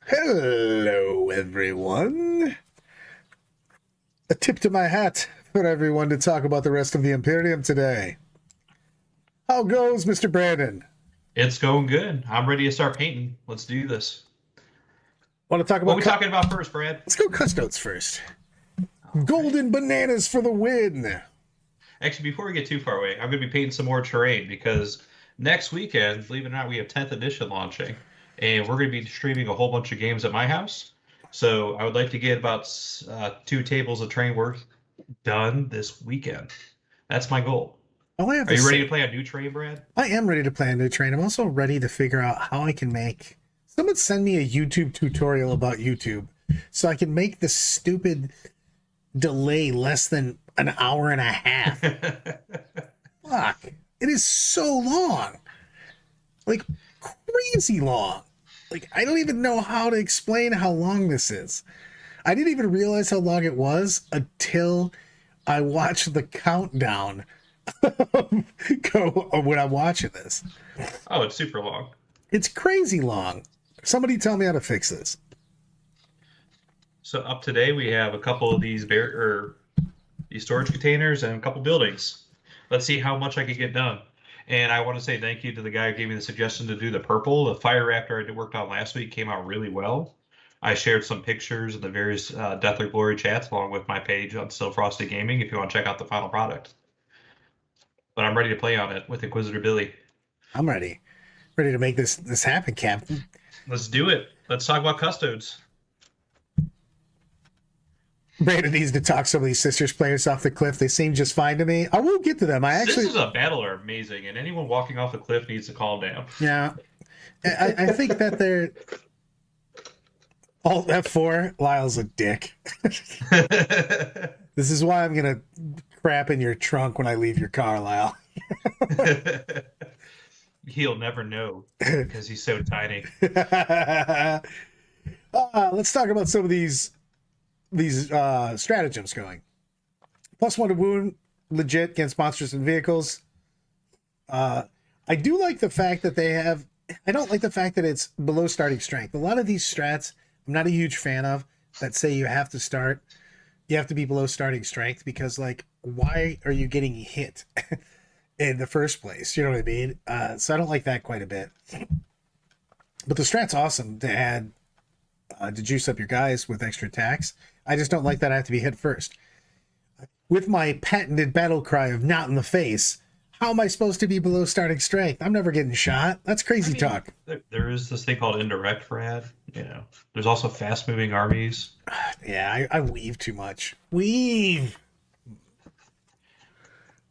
Hello, everyone. A tip to my hat for everyone to talk about the rest of the Imperium today. How goes, Mr. Brandon? It's going good. I'm ready to start painting. Let's do this. Want to talk What about are we talking about first, Brad? Let's go Custodes first. Golden bananas for the win. Actually, before we get too far away, I'm going to be painting some more terrain because next weekend, believe it or not, we have 10th edition launching, and we're going to be streaming a whole bunch of games at my house. So I would like to get about 2 tables of terrain work done this weekend. That's my goal. All I have Are you ready say, to play a new terrain, Brad? I am ready to play a new train. I'm also ready to figure out how I can make... Someone send me a YouTube tutorial about YouTube so I can make this stupid delay less than an hour and a half. Fuck. It is so long. Like, crazy long. Like, I don't even know how to explain how long this is. I didn't even realize how long it was until I watched the countdown go when I'm watching this. Oh, it's super long. It's crazy long. Somebody tell me how to fix this. So up today, we have a couple of these these storage containers and a couple buildings. Let's see how much I can get done. And I want to say thank you to the guy who gave me the suggestion to do the purple. The fire raptor I worked on last week came out really well. I shared some pictures in the various Death or Glory chats along with my page on Still Frosty Gaming if you want to check out the final product. But I'm ready to play on it with Inquisitor Billy. I'm ready. Ready to make this happen, Captain. Let's do it. Let's talk about Custodes. Brandon needs to talk some of these Sisters players off the cliff. They seem just fine to me. I won't get to them. Sisters of Battle are amazing, and anyone walking off the cliff needs to calm down. Yeah. I think that they're... Alt F4, Lyle's a dick. This is why I'm going to crap in your trunk when I leave your car, Lyle. He'll never know because he's so tiny. Let's talk about some of these stratagems going. +1 to wound, legit against monsters and vehicles. I do like the fact that they have... I don't like the fact that it's below starting strength. A lot of these strats, I'm not a huge fan of, that say you have to be below starting strength because, like, why are you getting hit in the first place? You know what I mean? So I don't like that quite a bit. But the strat's awesome to add to juice up your guys with extra attacks. I just don't like that I have to be hit first. With my patented battle cry of not in the face, how am I supposed to be below starting strength? I'm never getting shot. That's crazy talk. There is this thing called indirect, Brad. You know, there's also fast-moving armies. Yeah, I weave too much. Weave!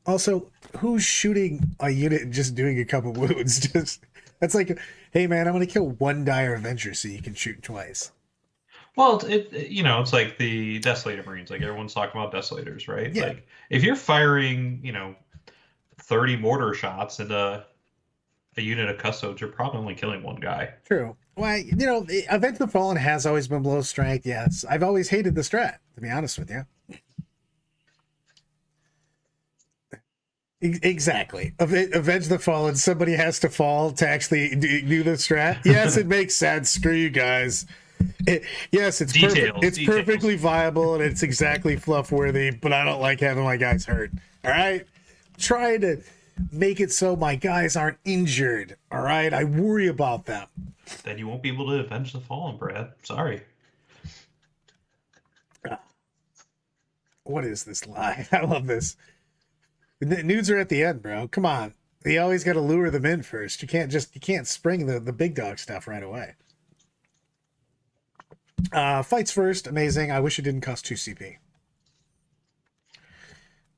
Also, who's shooting a unit and just doing a couple wounds? That's like, hey man, I'm going to kill one dire Avenger so you can shoot twice. Well, it's like the Desolator Marines. Like everyone's talking about Desolators, right? Yeah. Like if you're firing, 30 mortar shots into a unit of Custodes, you're probably only killing one guy. True. Well, Avenge of the Fallen has always been below strength. Yes, I've always hated the strat, to be honest with you. Exactly. Avenge the Fallen. Somebody has to fall to actually do the strat. Yes, it makes sense. Screw you guys. Yes, it's perfect. It's perfectly viable and it's exactly fluff worthy. But I don't like having my guys hurt. All right, trying to make it so my guys aren't injured. All right, I worry about them. Then you won't be able to avenge the fallen, Brad. Sorry. What is this lie? I love this. The nudes are at the end, bro. Come on. You always got to lure them in first. You can't spring the big dog stuff right away. Fights first, amazing. I wish it didn't cost 2 CP.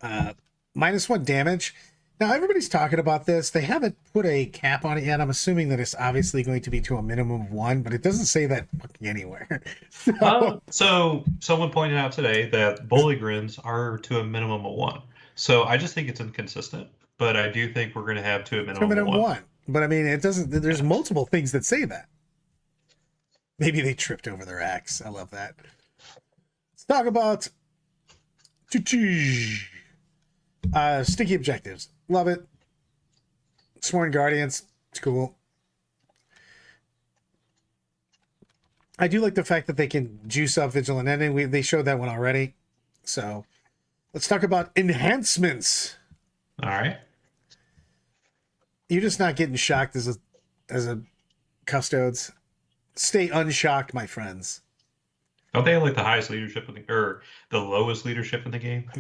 -1 damage. Now everybody's talking about this. They haven't put a cap on it yet. I'm assuming that it's obviously going to be to a minimum of 1, but it doesn't say that fucking anywhere. So someone pointed out today that Bully Grins are to a minimum of 1. So I just think it's inconsistent, but I do think we're going to have to a minimum of 1. But I mean, it doesn't. There's multiple things that say that. Maybe they tripped over their axe. I love that. Let's talk about sticky objectives. Love it. Sworn Guardians. It's cool. I do like the fact that they can juice up Vigilant Ending. They showed that one already. So let's talk about enhancements. All right. You're just not getting shocked as a Custodes. Stay unshocked, my friends. Don't they have like the highest leadership or the lowest leadership in the game?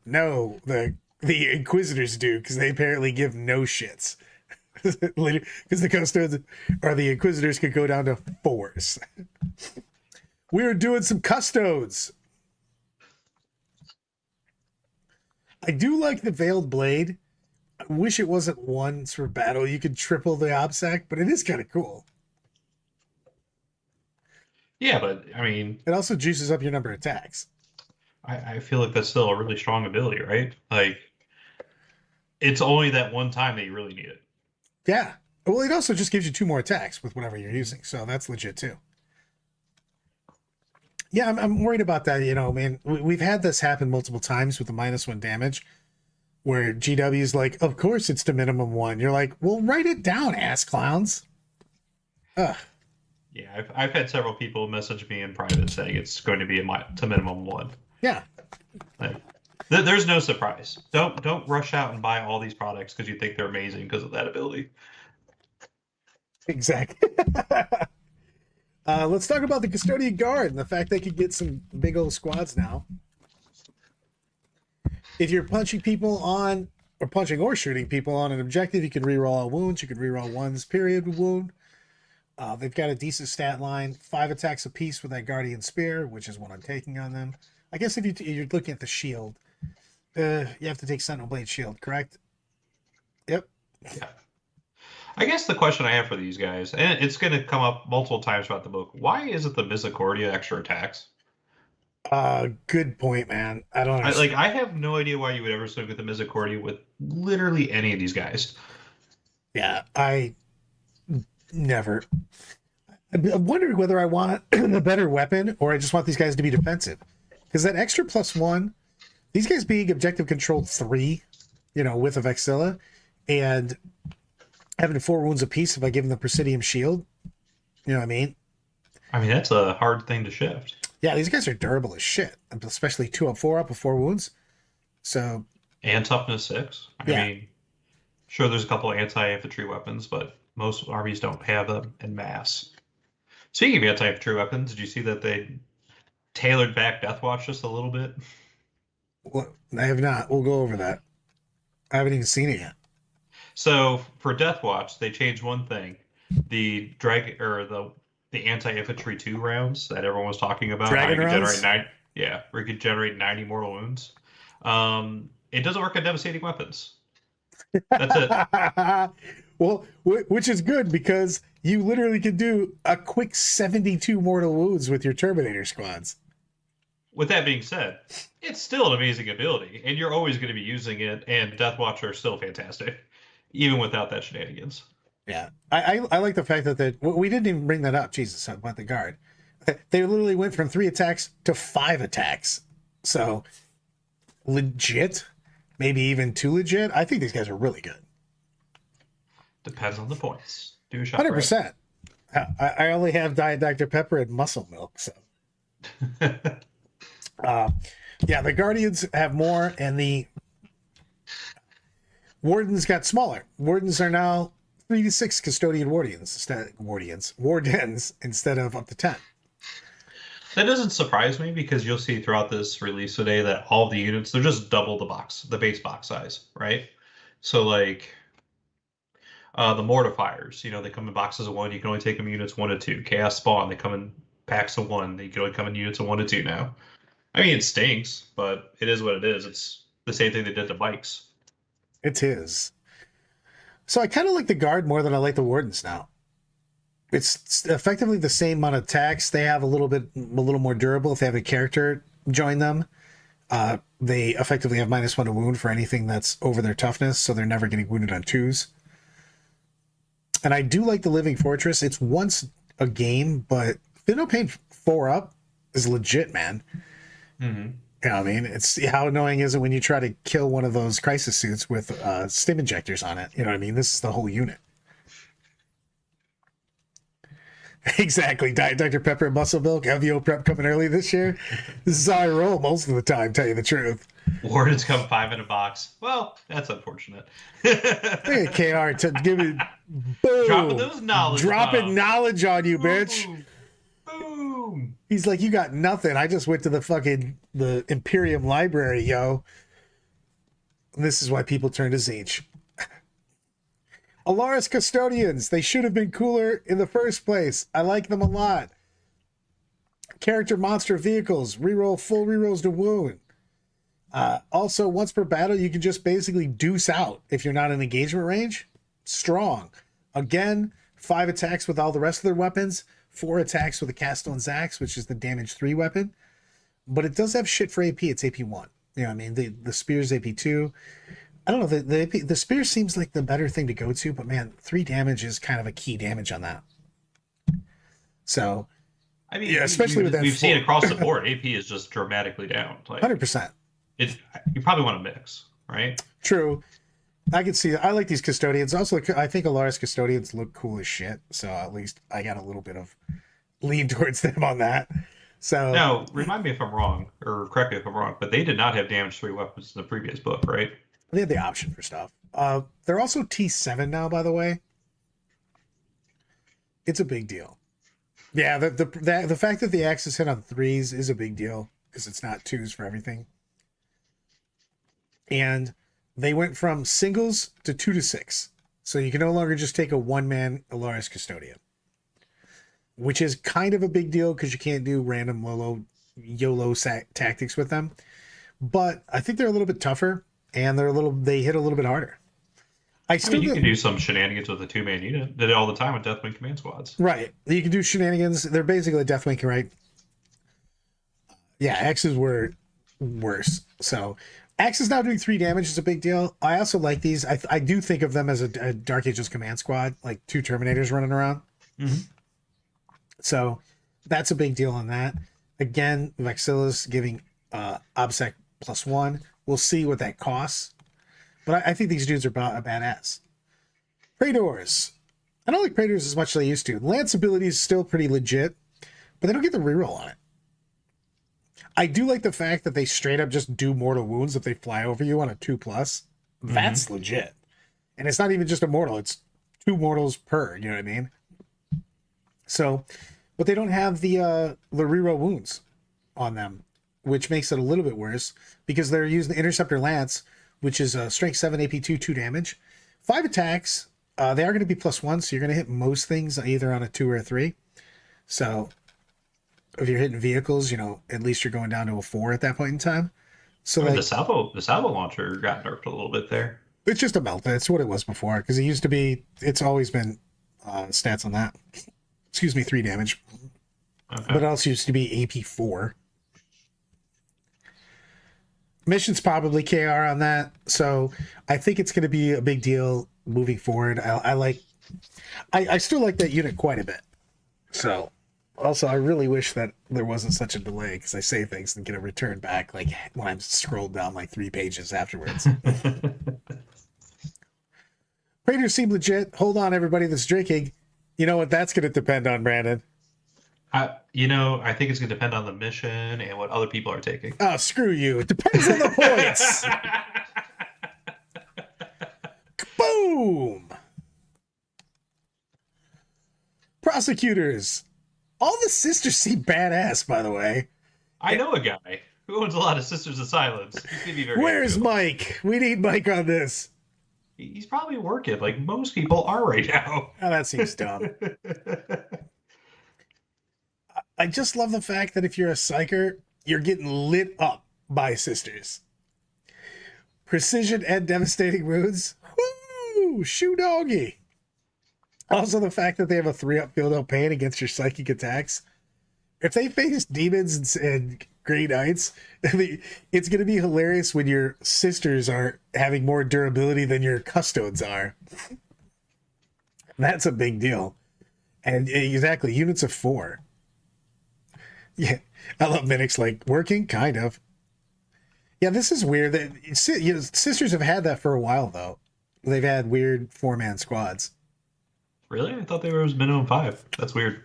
No, the Inquisitors do, because they apparently give no shits. Because the Custodes or the Inquisitors could go down to 4s. We're doing some Custodes. I do like the Veiled Blade. I wish it wasn't once for battle. You could triple the OBSEC, but it is kind of cool. Yeah, but I mean, it also juices up your number of attacks. I feel like that's still a really strong ability, right? Like, it's only that one time that you really need it. Yeah. Well, it also just gives you 2 more attacks with whatever you're using, so that's legit too. Yeah, I'm worried about that. You know, man, we've had this happen multiple times with the -1 damage, where GW's like, of course it's to minimum 1. You're like, well, write it down, ass clowns. Ugh. Yeah, I've had several people message me in private saying it's going to be to minimum 1. Yeah. Like, there's no surprise. Don't rush out and buy all these products because you think they're amazing because of that ability. Exactly. Let's talk about the Custodian Guard and the fact they could get some big old squads now. If you're punching people on, or punching or shooting people on an objective, you can reroll all wounds. You can reroll 1's period wound. They've got a decent stat line, 5 attacks apiece with that Guardian Spear, which is what I'm taking on them. I guess if you're looking at the shield, you have to take Sentinel Blade Shield, correct? Yep. Yeah. I guess the question I have for these guys, and it's going to come up multiple times throughout the book, why is it the Misericordia extra attacks? Good point, man. I don't know. I have no idea why you would ever swing with the Misericordia with literally any of these guys. Yeah, I never. I'm wondering whether I want a better weapon or I just want these guys to be defensive. Because that extra +1, these guys being objective controlled 3, you know, with a Vexilla, and having 4 wounds apiece if I give them the Presidium Shield. You know what I mean? I mean, that's a hard thing to shift. Yeah, these guys are durable as shit, especially 2 up, 4 up with 4 wounds. So. And toughness 6. I mean, sure, there's a couple of anti-infantry weapons, but most armies don't have them in mass. Speaking of anti-infantry weapons, did you see that they tailored back Deathwatch just a little bit? Well, I have not. We'll go over that. I haven't even seen it yet. So for Deathwatch, they changed one thing: the the anti-infantry 2 rounds that everyone was talking about. Dragon rounds? Where you could generate 90 mortal wounds. It doesn't work on devastating weapons. That's it. Well, which is good because you literally could do a quick 72 mortal wounds with your Terminator squads. With that being said, it's still an amazing ability, and you're always going to be using it, and Deathwatch are still fantastic, even without that shenanigans. Yeah, I like the fact that we didn't even bring that up. Jesus, about the guard. They literally went from 3 attacks to 5 attacks. So, legit, maybe even too legit. I think these guys are really good. Depends on the points. Do a shot. 100%. I only have Diet Dr. Pepper and muscle milk, so. Yeah, the Guardians have more, and the Wardens got smaller. Wardens are now 3 to 6 Custodian Wardens instead of up to 10. That doesn't surprise me because you'll see throughout this release today that all the units, they're just double the base box size, right? So like the Mortifiers, they come in boxes of 1. You can only take them units 1 to 2. Chaos Spawn, they come in packs of 1. They can only come in units of 1 to 2 now. I mean, it stinks, but it is what it is. It's the same thing they did to bikes. It is. So I kind of like the Guard more than I like the Wardens now. It's effectively the same amount of attacks. They have a little more durable if they have a character join them. They effectively have -1 to wound for anything that's over their toughness, so they're never getting wounded on 2s. And I do like the Living Fortress. It's once a game, but Fino Pain 4 up is legit, man. Mm-hmm. You know what I mean? It's how annoying is it when you try to kill one of those crisis suits with stim injectors on it? You know what I mean? This is the whole unit. Exactly. Diet Dr. Pepper and Muscle Milk. MVO prep coming early this year. This is how I roll most of the time, tell you the truth. Wardens come 5 in a box. Well, that's unfortunate. Look at KR to give it boom. Dropping those knowledge. Dropping knowledge on you, bitch. Boom. Boom. He's like, you got nothing. I just went to the Imperium library, yo. And this is why people turn to Zinch. Alaris Custodians. They should have been cooler in the first place. I like them a lot. Character monster vehicles. Reroll full rerolls to wound. Also, once per battle, you can just basically deuce out if you're not in engagement range. Strong. Again, 5 attacks with all the rest of their weapons. 4 attacks with the Custodes axe, which is the damage 3 weapon. But it does have shit for AP. It's AP 1. You know what I mean? The spear's AP 2. I don't know. The spear seems like the better thing to go to, but man, 3 damage is kind of a key damage on that. So, I mean, yeah, especially with that. We've seen across the board, AP is just dramatically down. Like 100%. You probably want to mix, right? True. I can see. I like these Custodians. Also, I think Alaris Custodians look cool as shit. So at least I got a little bit of lean towards them on that. So now, remind me if I'm wrong, or correct me if I'm wrong, but they did not have damage 3 weapons in the previous book, right? They had the option for stuff. They're also T7 now, by the way. It's a big deal. Yeah, the fact that the axe is hit on 3s is a big deal because it's not 2s for everything. And they went from singles to 2 to 6. So you can no longer just take a one-man Alaris Custodian, which is kind of a big deal because you can't do random YOLO tactics with them. But I think they're a little bit tougher. And they hit a little bit harder. I mean, you can do some shenanigans with a 2-man unit. Did it all the time with Deathwing command squads. Right. You can do shenanigans. They're basically Deathwing, right? Yeah, X's were worse. So X is now doing 3 damage is a big deal. I also like these. I do think of them as a Dark Ages command squad, like 2 Terminators running around. Mm-hmm. So that's a big deal on that. Again, Vexilis giving OBSEC +1. We'll see what that costs. But I think these dudes are badass. Praetors. I don't like Praetors as much as I used to. Lance ability is still pretty legit, but they don't get the reroll on it. I do like the fact that they straight up just do mortal wounds if they fly over you on a 2+. That's legit. And it's not even just a mortal. It's 2 mortals per, you know what I mean? So, but they don't have the reroll wounds on them, which makes it a little bit worse because they're using the Interceptor Lance, which is strength 7, AP 2, 2 damage. 5 attacks. They are going to be +1, so you're going to hit most things either on a 2 or a 3. So if you're hitting vehicles, at least you're going down to a 4 at that point in time. So the salvo launcher got nerfed a little bit there. It's just a melt. That's what it was before because it used to be. It's always been stats on that. Excuse me, 3 damage. Okay. But it also used to be AP 4. Mission's probably KR on that, so I think it's going to be a big deal moving forward. I still like that unit quite a bit. So, also, I really wish that there wasn't such a delay because I say things and get a return back like when I'm scrolled down like 3 pages afterwards. Praetors seem legit. Hold on, everybody that's drinking. You know what that's going to depend on, Brandon? I think it's going to depend on the mission and what other people are taking. Oh, screw you. It depends on the points. Boom. Prosecutors. All the sisters seem badass, by the way. I know a guy who owns a lot of Sisters of Silence. He's going to be very Where's Mike? We need Mike on this. He's probably working like most people are right now. Oh, that seems dumb. I just love the fact that if you're a psyker, you're getting lit up by sisters. Precision and devastating wounds. Woo! Shoe doggy. Also, the fact that they have a 3-up field of pain against your psychic attacks. If they face demons and Grey Knights, it's going to be hilarious when your sisters are having more durability than your Custodes are. That's a big deal. And exactly, units of 4. Yeah, I love Minix, like, working, kind of. Yeah, this is weird. Sisters have had that for a while, though. They've had weird 4-man squads. Really? I thought they were minimum 5. That's weird.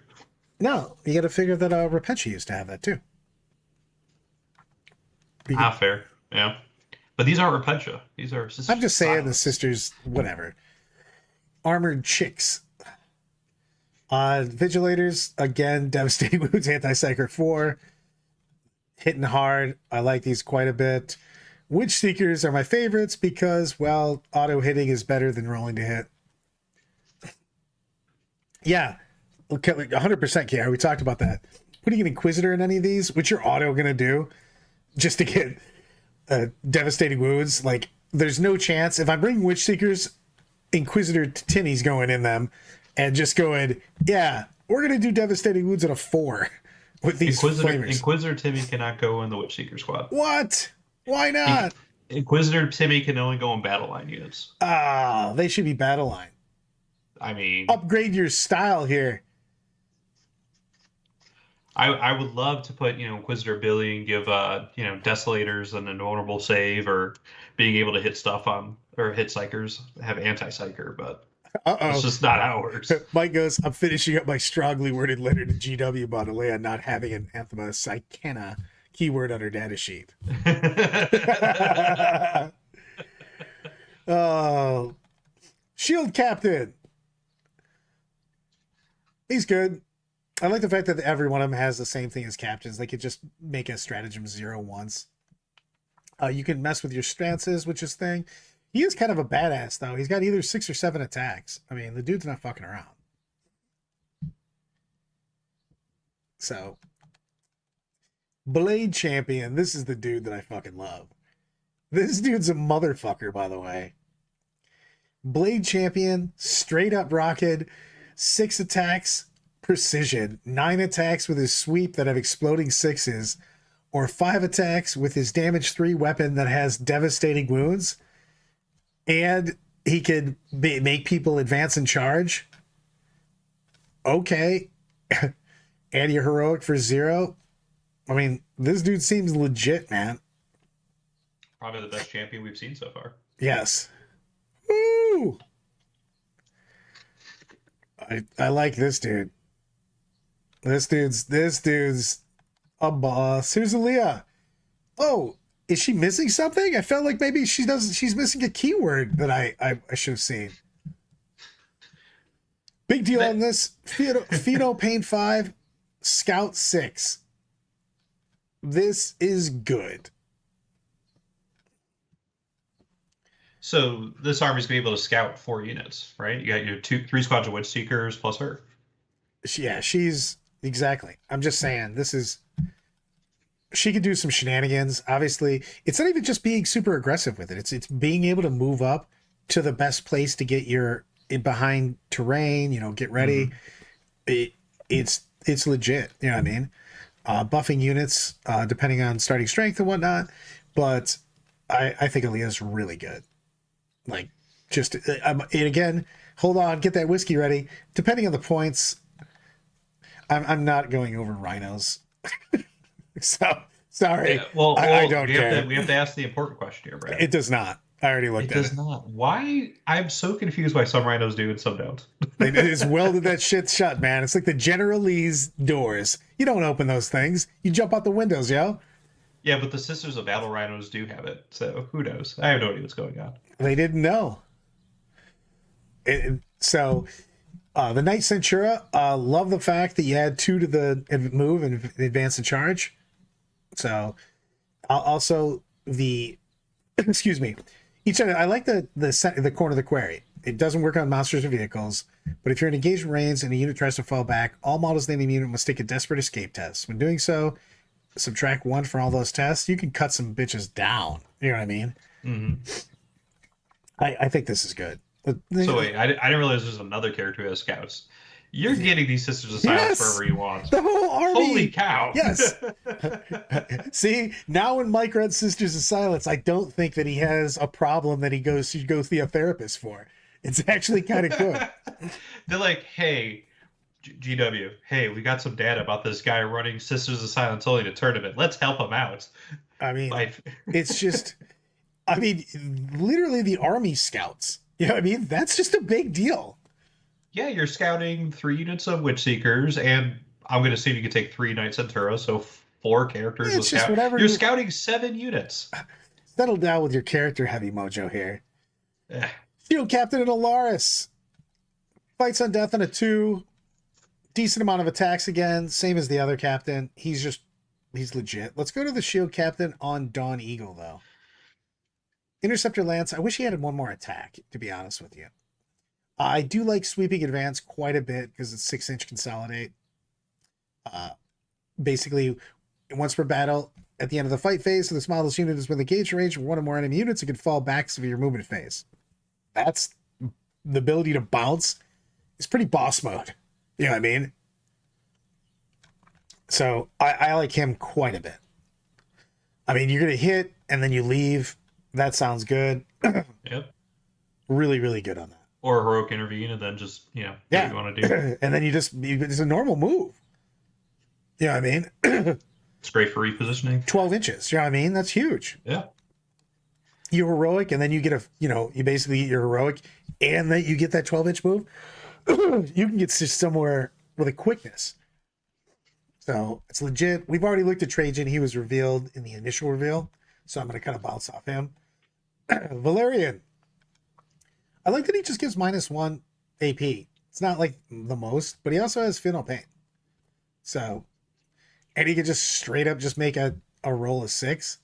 No, you got to figure that Repentia used to have that too. Fair. Yeah. But these aren't Repentia. These are sisters. I'm just saying the sisters, whatever. Armored chicks. Vigilators, again, devastating wounds, anti-psyker 4. Hitting hard. I like these quite a bit. Witch Seekers are my favorites because, well, auto hitting is better than rolling to hit. Yeah, okay, 100% Kiara. We talked about that. Putting an Inquisitor in any of these, which you're auto going to do, just to get devastating wounds, like, there's no chance. If I bring Witch Seekers, Inquisitor Tinny's going in them, and just going, yeah, we're going to do devastating wounds at a 4 with these flamers. Inquisitor Timmy cannot go in the Witch Seeker squad. What? Why not? Inquisitor Timmy can only go in battle line units. They should be battle line. I mean, upgrade your style here. I would love to put, Inquisitor ability and give, Desolators an invulnerable save, or being able to hit stuff on, or hit Psychers, have anti-Psycher, but it's just not how it works. Mike goes, I'm finishing up my strongly worded letter to GW about Alea not having an Anthema Psychena keyword on her data sheet. Oh, Shield Captain. He's good. I like the fact that every one of them has the same thing as captains. They could just make a stratagem 0 once. You can mess with your stances, which is thing. He is kind of a badass, though. He's got either 6 or 7 attacks. I mean, the dude's not fucking around. So, Blade Champion. This is the dude that I fucking love. This dude's a motherfucker, by the way. Blade Champion, straight up rocket, 6 attacks, precision, 9 attacks with his sweep that have exploding 6s, or 5 attacks with his damage 3 weapon that has devastating wounds, and he could make people advance and charge. Okay. And your heroic for 0. I mean, this dude seems legit, man. Probably the best champion we've seen so far. Yes. Woo! I like this dude. This dude's a boss. Here's Aaliyah. Oh, is she missing something? I felt like maybe she's missing a keyword that I should have seen. Big deal on this. Pheno Pain 5, Scout 6. This is good. So this army's gonna be able to scout 4 units, right? You got your 3 squads of Witch Seekers plus her. Yeah, she's exactly. I'm just saying, she could do some shenanigans. Obviously, it's not even just being super aggressive with it. It's being able to move up to the best place to get your behind terrain. Get ready. Mm-hmm. It's legit. You know what I mean? Buffing units depending on starting strength and whatnot. But I think Aaliyah's really good. Like, just and again, hold on, get that whiskey ready. Depending on the points, I'm not going over rhinos. So sorry. Yeah, well, I don't care. We have to ask the important question here, Brad. It does not. I already looked at it. It does not. Why? I'm so confused why some rhinos do and some don't. They just welded that shit shut, man. It's like the General Lee's doors. You don't open those things. You jump out the windows, yo. Yeah, but the Sisters of Battle Rhinos do have it, so who knows? I have no idea what's going on. They didn't know. So, the Knight Centura, love the fact that you add 2 to the move and advance and charge. So, also excuse me. I like the corner of the query. It doesn't work on monsters or vehicles, but if you're in engagement range and a unit tries to fall back, all models in the unit must take a desperate escape test. When doing so, subtract 1 for all those tests. You can cut some bitches down. You know what I mean? Mm-hmm. I think this is good. So wait, I didn't realize there's another character who has scouts. You're getting these Sisters of Silence wherever you want. The whole army. Holy cow. Yes. See, now when Mike runs Sisters of Silence, I don't think that he has a problem that he should go see a therapist for. It's actually kind of good. They're like, hey, GW, hey, we got some data about this guy running Sisters of Silence only in a tournament. Let's help him out. I mean, Life. it's just, I mean, literally the army scouts. You know what I mean? That's just a big deal. Yeah, you're scouting 3 units of Witch Seekers, and I'm going to see if you can take 3 Knight Centura, so 4 characters with It's just scout. whatever. You're scouting 7 units. Settle down with your character heavy mojo here. Eh, Shield Captain and Alaris. Fights on death on a 2. Decent amount of attacks again. Same as the other captain. He's legit. Let's go to the Shield Captain on Dawn Eagle, though. Interceptor Lance. I wish he had one more attack, to be honest with you. I do like Sweeping Advance quite a bit because it's 6-inch consolidate. Basically, once per battle, at the end of the fight phase, so the smallest unit is within engaged range of one or more enemy units, it can fall back to your movement phase. That's the ability to bounce. It's pretty boss mode. You know what I mean? So I like him quite a bit. I mean, you're going to hit and then you leave. That sounds good. yep. Really, really good on that. Or heroic intervene and then just, do what you want to do. And then it's a normal move. You know what I mean? It's great for repositioning. 12 inches. You know what I mean? That's huge. Yeah. You're heroic, and then you get you basically get your heroic, and then you get that 12-inch move. You can get somewhere with a quickness. So it's legit. We've already looked at Trajan. He was revealed in the initial reveal, so I'm going to kind of bounce off him. Valerian. I like that he just gives -1 AP. It's not like the most, but he also has Final Pain. So, and he could just straight up just make a roll of 6.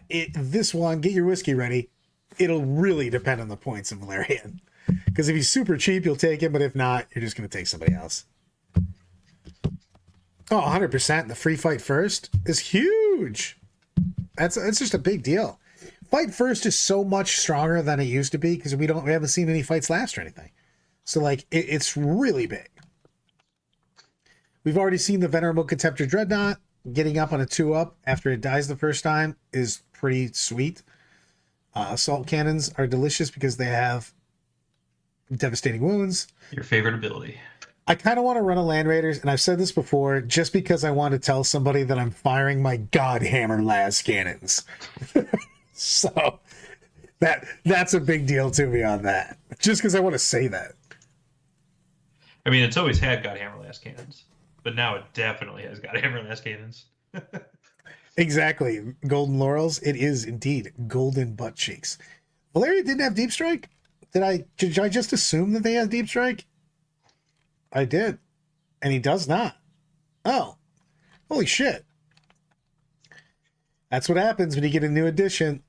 This one, get your whiskey ready. It'll really depend on the points of Valerian. Because if he's super cheap, you'll take him, but if not, you're just going to take somebody else. Oh, 100%. The free fight first is huge. That's just a big deal. Fight first is so much stronger than it used to be because we haven't seen any fights last or anything. So like it's really big. We've already seen the Venerable Contemptor Dreadnought getting up on a 2-up after it dies the first time is pretty sweet. Assault cannons are delicious because they have devastating wounds. Your favorite ability. I kind of want to run a Land Raiders, and I've said this before, just because I want to tell somebody that I'm firing my Godhammer las cannons. So that's a big deal to me on that. Just because I want to say that. I mean, it's always had Godhammer las cannons, but now it definitely has Godhammer las cannons. Exactly. Golden Laurels. It is indeed golden butt cheeks. Valeria didn't have Deep Strike? Did I just assume that they had Deep Strike? I did. And he does not. Oh. Holy shit. That's what happens when you get a new edition.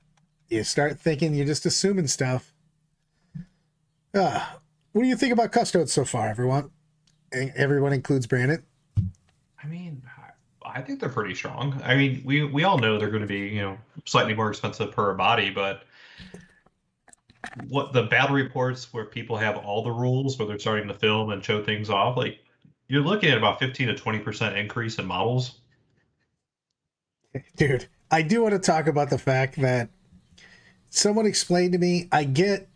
You start thinking you're just assuming stuff. What do you think about Custodes so far, everyone? Everyone includes Brandon. I mean, I think they're pretty strong. I mean, we all know they're going to be, slightly more expensive per body, but what the battle reports where people have all the rules, where they're starting to film and show things off, like you're looking at about 15 to 20% increase in models. Dude, I do want to talk about the fact that someone explained to me, I get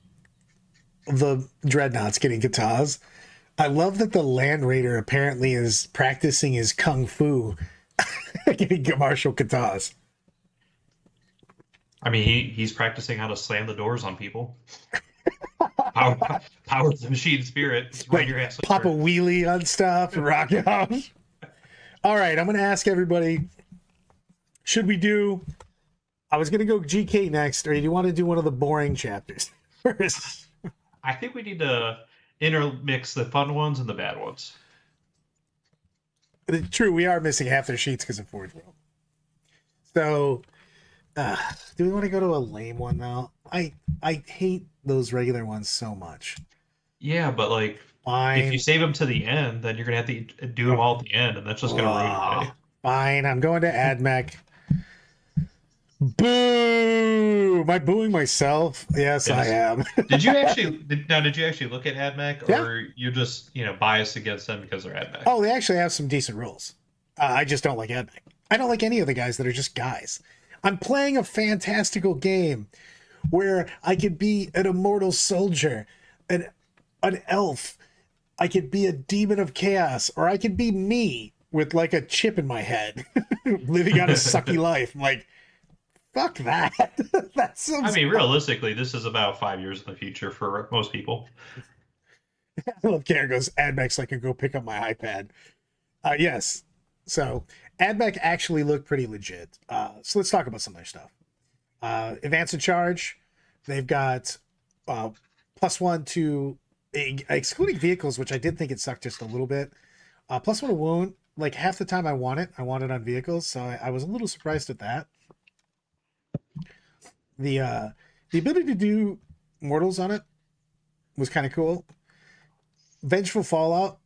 the Dreadnoughts getting katas. I love that the Land Raider apparently is practicing his kung fu getting martial katas. I mean, he's practicing how to slam the doors on people. Power of the machine spirit. It's right your ass. Pop a wheelie on stuff and rock out. All right, I'm going to ask everybody, should we do... I was going to go GK next, or do you want to do one of the boring chapters first? I think we need to intermix the fun ones and the bad ones. True, we are missing half their sheets because of Forge World. So... do we want to go to a lame one now? I hate those regular ones so much. Yeah, but like, fine. If you save them to the end, then you're gonna have to do them all at the end, and that's just gonna ruin the day. Fine, I'm going to Admech. Boo! Am I booing myself? Yes. I am. Did you actually look at Admech, Yeah. or you're just biased against them because they're Admech? Oh, they actually have some decent rules. I just don't like Admech. I don't like any of the guys that are just guys. I'm playing a fantastical game where I could be an immortal soldier, an elf. I could be a demon of chaos, or I could be me with like a chip in my head, living out a sucky life. I'm like, Fuck that. That's some. I mean, realistically, this is about 5 years in the future for most people. I love Karen goes, Admech, so I can go pick up my iPad. Yes. So Admech actually looked pretty legit. So let's talk about some of their stuff. Advance and charge. They've got +1 to, excluding vehicles, which I did think it sucked just a little bit. +1 to wound. Like half the time I want it on vehicles. So I was a little surprised at that. The ability to do mortals on it was kind of cool. Vengeful Fallout,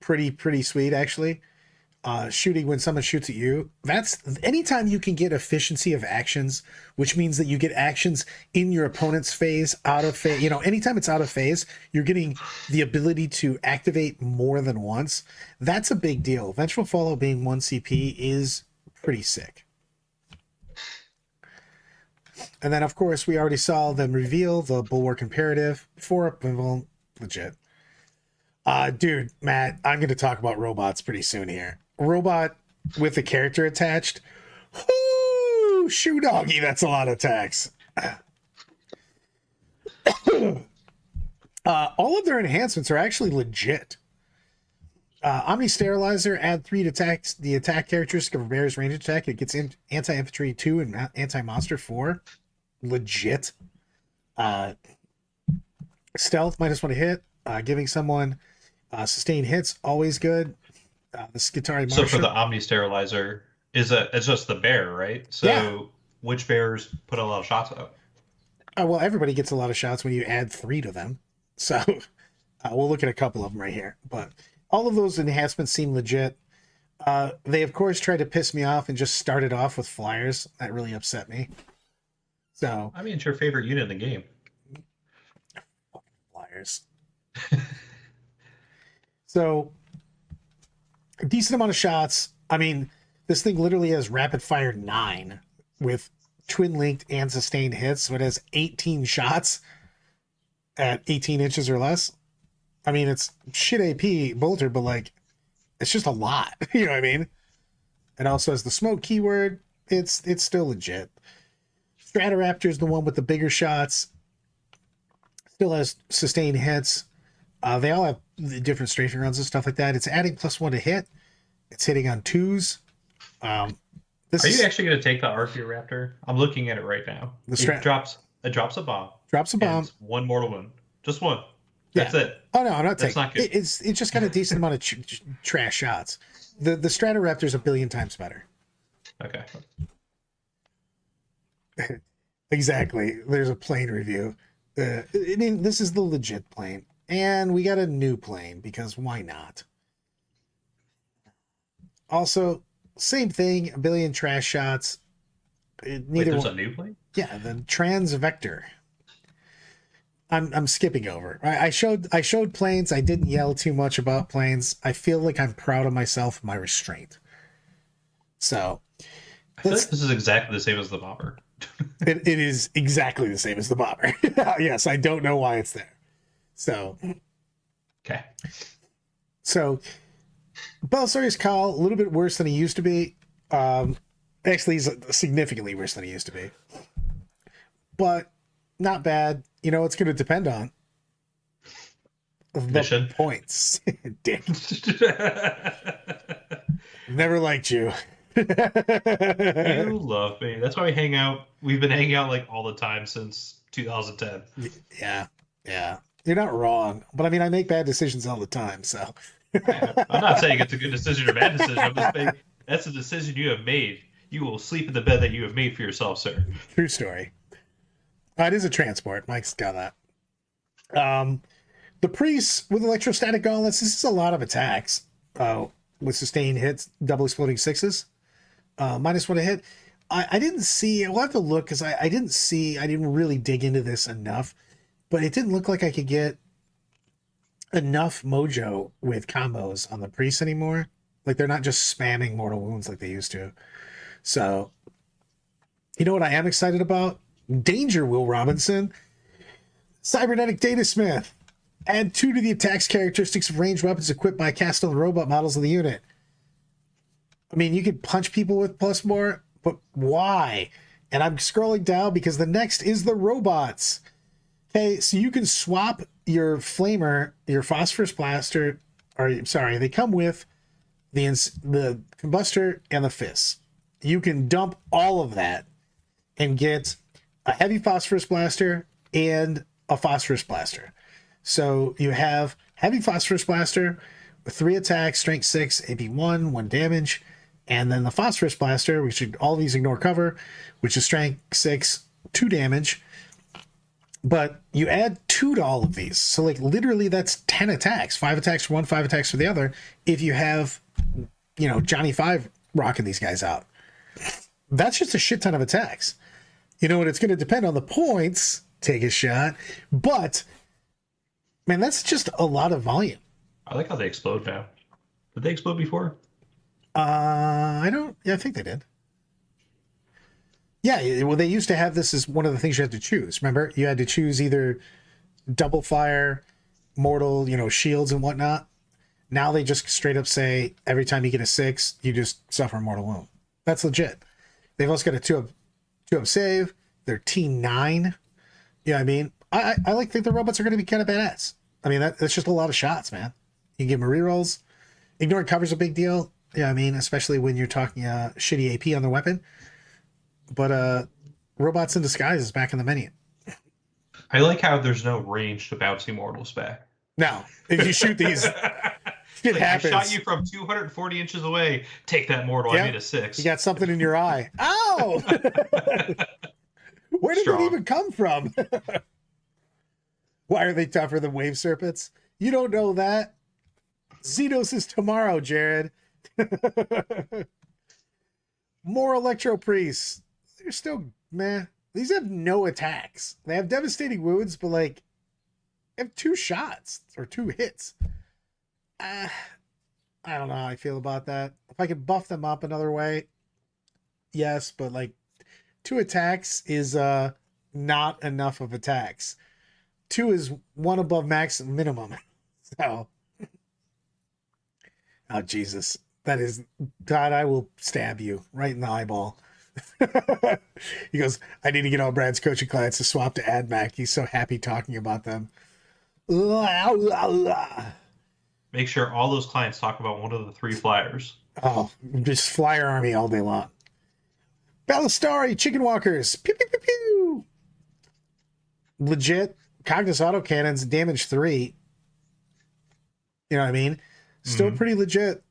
pretty sweet actually. Shooting when someone shoots at you. That's anytime you can get efficiency of actions, which means that you get actions in your opponent's phase, out of phase. You know, anytime it's out of phase, you're getting the ability to activate more than once. That's a big deal. Vengeful Fallout being 1 CP is pretty sick. And then, of course, we already saw them reveal the Bulwark Imperative for well, legit. Dude, Matt, I'm going to talk about robots pretty soon here. Robot with a character attached. Whoo! Shoe doggy, that's a lot of attacks. All of their enhancements are actually legit. Omni Sterilizer, add 3 to attacks. The attack characteristic of a bear's range attack. It gets anti-infantry 2 and anti-monster 4. Legit. Stealth, -1 to hit. Giving someone sustained hits, always good. The Skitari So for the Omni Sterilizer, it's just the bear, right? So yeah. Which bears put a lot of shots out? Well, everybody gets a lot of shots when you add 3 to them. So we'll look at a couple of them right here. But all of those enhancements seem legit. They, of course, tried to piss me off and just started off with flyers. That really upset me. So I mean, it's your favorite unit in the game. Flyers. So a decent amount of shots. I mean, this thing literally has rapid fire 9 with twin linked and sustained hits. So it has 18 shots at 18 inches or less. I mean, it's shit AP bolter, but like, it's just a lot. You know what I mean? It also has the smoke keyword. It's still legit. Stratoraptor is the one with the bigger shots. Still has sustained hits. They all have the different strafing runs and stuff like that. It's adding +1 to hit. It's hitting on 2s. Are you actually going to take the Archaeoraptor? I'm looking at it right now. It drops a bomb. Drops a bomb. 1 mortal wound. Just 1. Yeah. That's it. Oh no, I'm not taking. Not good. It's just got a decent amount of trash shots. The Stratoraptor's a billion times better. Okay. Exactly. There's a plane review. This is the legit plane, and we got a new plane because why not? Also, same thing. A billion trash shots. Wait, there's a new plane? Yeah, the Trans Vector. I'm skipping over. I showed planes. I didn't yell too much about planes. I feel like I'm proud of myself, my restraint. So, I feel like this is exactly the same as the bomber. it is exactly the same as the bomber. Yes, I don't know why it's there. So, okay. So, Belisarius Khal, a little bit worse than he used to be. Actually, he's significantly worse than he used to be. But not bad. You know, it's going to depend on the points. Dick. Never liked you. You love me. That's why we hang out. We've been hanging out like all the time since 2010. Yeah. You're not wrong. But I mean, I make bad decisions all the time, so. I'm not saying it's a good decision or bad decision. I'm just saying that's a decision you have made. You will sleep in the bed that you have made for yourself, sir. True story. It is a transport. Mike's got that. The priests with electrostatic gauntlets. This is a lot of attacks with sustained hits, double exploding 6s. -1 to hit. I didn't see. We'll have to look because I didn't really dig into this enough, but it didn't look like I could get enough mojo with combos on the priests anymore. Like they're not just spamming mortal wounds like they used to. So, you know what I am excited about? Danger, Will Robinson. Cybernetic Datasmith. Add 2 to the attack's characteristics of ranged weapons equipped by cast on the robot models of the unit. I mean, you could punch people with +1 but why? And I'm scrolling down because the next is the robots. Okay, so you can swap your flamer, your phosphorus blaster, or sorry, they come with the combustor and the fists. You can dump all of that and get a heavy phosphorus blaster and a phosphorus blaster. So you have heavy phosphorus blaster with 3 attacks, strength 6, AP 1, 1 damage, and then the phosphorus blaster, we should all these ignore cover, which is strength 6, 2 damage. But you add 2 to all of these. So like literally that's 10 attacks, 5 attacks for one, 5 attacks for the other. If you have, you know, Johnny 5 rocking these guys out, that's just a shit ton of attacks. You know, and it's going to depend on the points. Take a shot. But man, that's just a lot of volume. I like how they explode now. Did they explode before? I think they did. Yeah, well, they used to have this as one of the things you had to choose. Remember, you had to choose either double fire, mortal, you know, shields and whatnot. Now they just straight up say every time you get a 6, you just suffer a mortal wound. That's legit. They've also got a 2-up save. They're T9. You know what I mean? I like think the robots are going to be kind of badass. I mean, that's just a lot of shots, man. You can give them rerolls. Ignoring cover's a big deal. Yeah, I mean, especially when you're talking shitty AP on the weapon. But robots in disguise is back in the menu. I like how there's no range to bouncy mortals back. Now, if you shoot these, it happens. I shot you from 240 inches away. Take that mortal. Yep. I made a 6. You got something in your eye. Ow! Where did it even come from? Why are they tougher than wave serpents? You don't know that. Xenos is tomorrow, Jared. More electro priests. They're still meh. These have no attacks. They have devastating wounds, but like they have 2 shots or 2 hits. I don't know how I feel about that. If I could buff them up another way, yes, but like 2 attacks is not enough of attacks. 2 is 1 above max minimum. So, oh Jesus, that is God. I will stab you right in the eyeball. He goes, I need to get all Brad's coaching clients to swap to Admech. He's so happy talking about them. Make sure all those clients talk about one of the 3 flyers. Oh, just flyer army all day long. Ballistari, chicken walkers. Pew, pew, pew, pew. Legit. Cognis autocannons, damage 3. You know what I mean? Still pretty legit.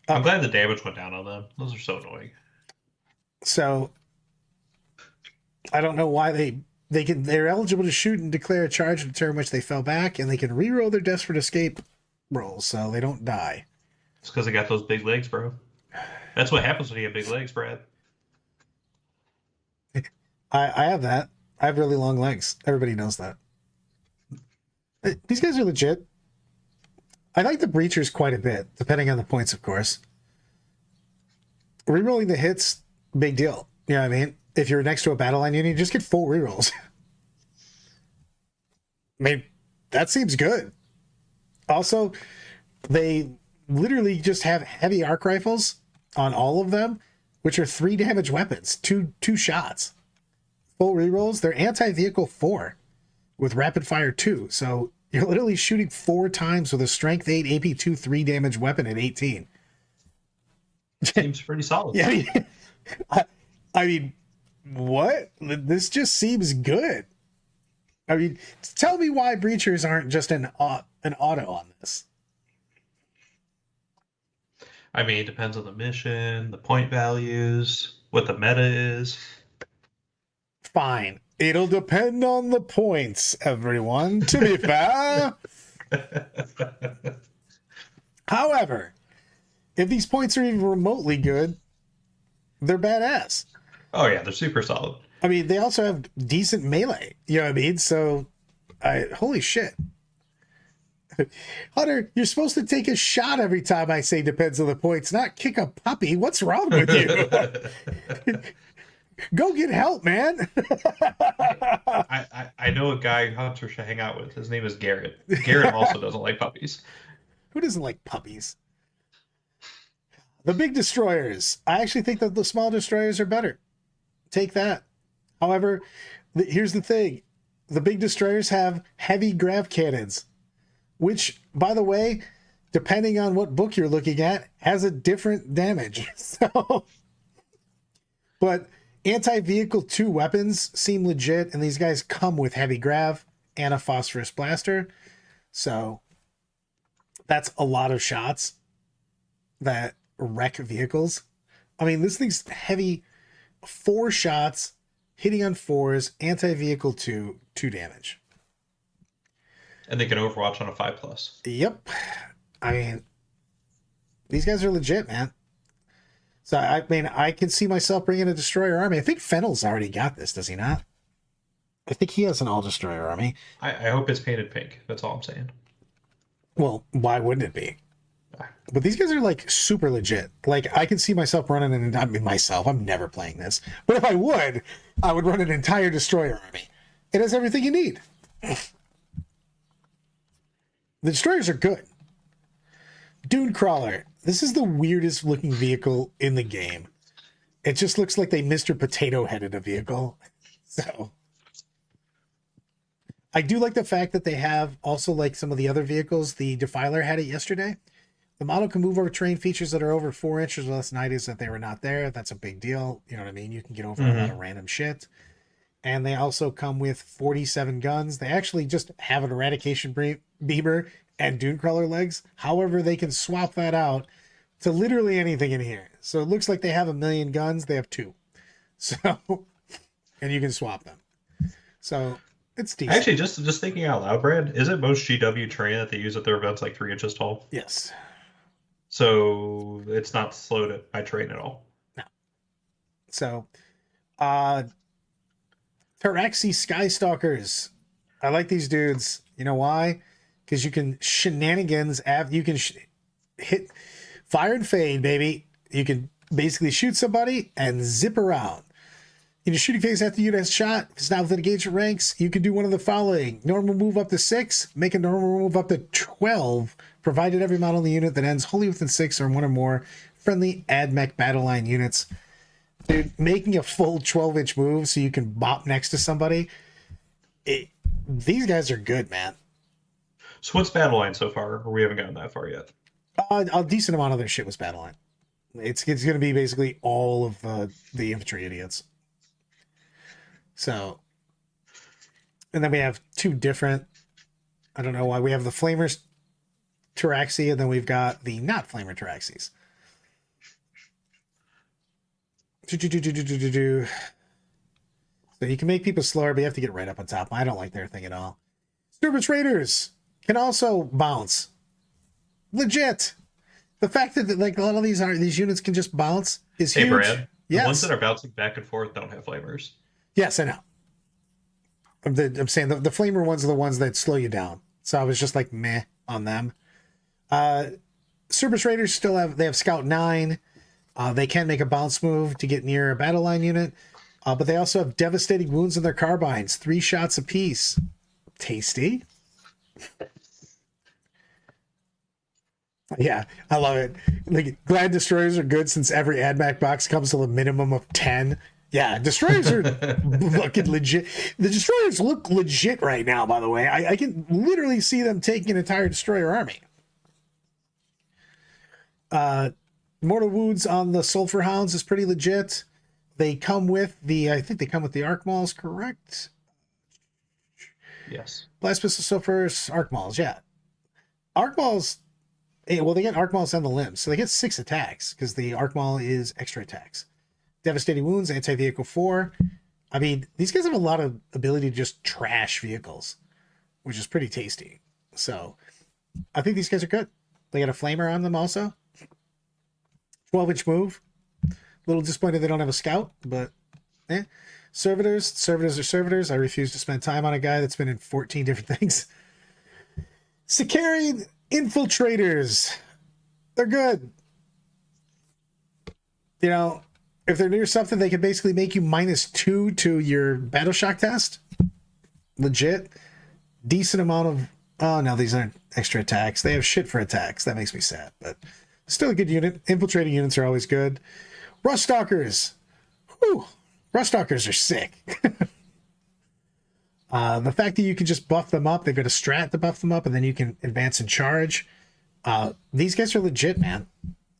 I'm glad the damage went down on them. Those are so annoying. So I don't know why they're eligible to shoot and declare a charge at a turn which they fell back, and they can reroll their desperate escape rolls so they don't die. It's because they got those big legs, bro. That's what happens when you have big legs, Brad. I have that. I have really long legs. Everybody knows that. These guys are legit. I like the breachers quite a bit, depending on the points, of course. Rerolling the hits, big deal. You know what I mean? If you're next to a battle line unit, you just get full rerolls. I mean, that seems good. Also, they literally just have heavy arc rifles on all of them, which are 3 damage weapons, two shots. Full rerolls. They're anti-vehicle 4 with rapid fire 2. So you're literally shooting 4 times with a strength 8 AP 2 3 damage weapon at 18. Seems pretty solid. Yeah, I mean, what? This just seems good. I mean, tell me why breachers aren't just an auto on this. I mean, it depends on the mission, the point values, what the meta is. Fine. It'll depend on the points, everyone, to be fair. However, if these points are even remotely good, they're badass. Oh, yeah, they're super solid. I mean, they also have decent melee. You know what I mean? So, holy shit. Hunter, you're supposed to take a shot every time I say depends on the points, not kick a puppy. What's wrong with you? Go get help, man. I know a guy Hunter should hang out with. His name is Garrett. Garrett also doesn't like puppies. Who doesn't like puppies? The big destroyers. I actually think that the small destroyers are better. Take that. However, here's the thing. The big destroyers have heavy grav cannons, which, by the way, depending on what book you're looking at, has a different damage. So, but anti-vehicle 2 weapons seem legit, and these guys come with heavy grav and a phosphorus blaster. So that's a lot of shots that wreck vehicles. I mean, this thing's heavy, 4 shots, hitting on 4s, anti-vehicle 2 damage. And they can Overwatch on a 5+. Yep. I mean, these guys are legit, man. So, I mean, I can see myself bringing a destroyer army. I think Fennel's already got this, does he not? I think he has an all-destroyer army. I hope it's painted pink. That's all I'm saying. Well, why wouldn't it be? But these guys are, like, super legit. Like, I can see myself running I mean, myself. I'm never playing this. But if I would run an entire destroyer army. It has everything you need. The destroyers are good. Dune Crawler. This is the weirdest looking vehicle in the game. It just looks like they Mr. Potato Headed a vehicle. So I do like the fact that they have also, like some of the other vehicles. The Defiler had it yesterday. The model can move over terrain features that are over 4 inches or less than ideas that they were not there. That's a big deal. You know what I mean? You can get over a lot of random shit. And they also come with 47 guns. They actually just have an eradication beamer and Dune Crawler legs. However, they can swap that out to literally anything in here. So it looks like they have 1 million guns. They have 2. So, and you can swap them. So it's decent. Actually, just thinking out loud, Brad, isn't most GW terrain that they use at their events like 3 inches tall? Yes. So it's not slowed by terrain at all. No. So, Taraxi Skystalkers. I like these dudes. You know why? Because you can shenanigans. You can hit fire and fade, baby. You can basically shoot somebody and zip around. In your shooting phase after you has shot, if it's not within engagement ranks, you can do one of the following. Normal move up to 6, make a normal move up to 12, provided every model in the unit that ends wholly within 6 or 1 or more friendly Admech battle line units. Dude, making a full 12-inch move so you can bop next to somebody. These guys are good, man. So what's battle line so far? Or we haven't gotten that far yet. A decent amount of their shit was battle line. It's going to be basically all of the infantry idiots. So, and then we have 2 different, I don't know why, we have the Flamers Taraxi, and then we've got the not Flamer Taraxis. So you can make people slower, but you have to get right up on top. I don't like their thing at all. Service Raiders can also bounce. Legit. The fact that like a lot of these units can just bounce is huge. Hey, Brad, yes. The ones that are bouncing back and forth don't have flamers. Yes, I know. I'm saying the flamer ones are the ones that slow you down. So I was just like meh on them. Service Raiders still have Scout 9. They can make a bounce move to get near a battle line unit. But they also have devastating wounds in their carbines, 3 shots apiece. Tasty. Yeah, I love it. Like, glad destroyers are good since every Admech box comes to a minimum of 10. Yeah, destroyers are looking legit. The destroyers look legit right now, by the way. I can literally see them taking an entire destroyer army. Mortal wounds on the Sulfur Hounds is pretty legit. They come with I think they come with the Arc Mauls, correct? Yes. Blast Pistol Sulfur, Arc Mauls, yeah. Arc Mauls, well, they get Arc Mauls on the limbs, so they get 6 attacks, because the Arc Maul is extra attacks. Devastating Wounds, Anti-Vehicle 4. I mean, these guys have a lot of ability to just trash vehicles, which is pretty tasty. So, I think these guys are good. They got a Flamer on them also. 12-inch move. A little disappointed they don't have a Scout, but Servitors are servitors. I refuse to spend time on a guy that's been in 14 different things. Sicarian Infiltrators. They're good. You know, if they're near something, they can basically make you -2 to your battle shock test. Legit. Decent amount of... Oh, no, these aren't extra attacks. They have shit for attacks. That makes me sad, but Still a good unit. Infiltrating units are always good. Rust Stalkers. Whew. Rust Stalkers are sick. The fact that you can just buff them up, they've got a strat to buff them up, and then you can advance and charge. These guys are legit, man.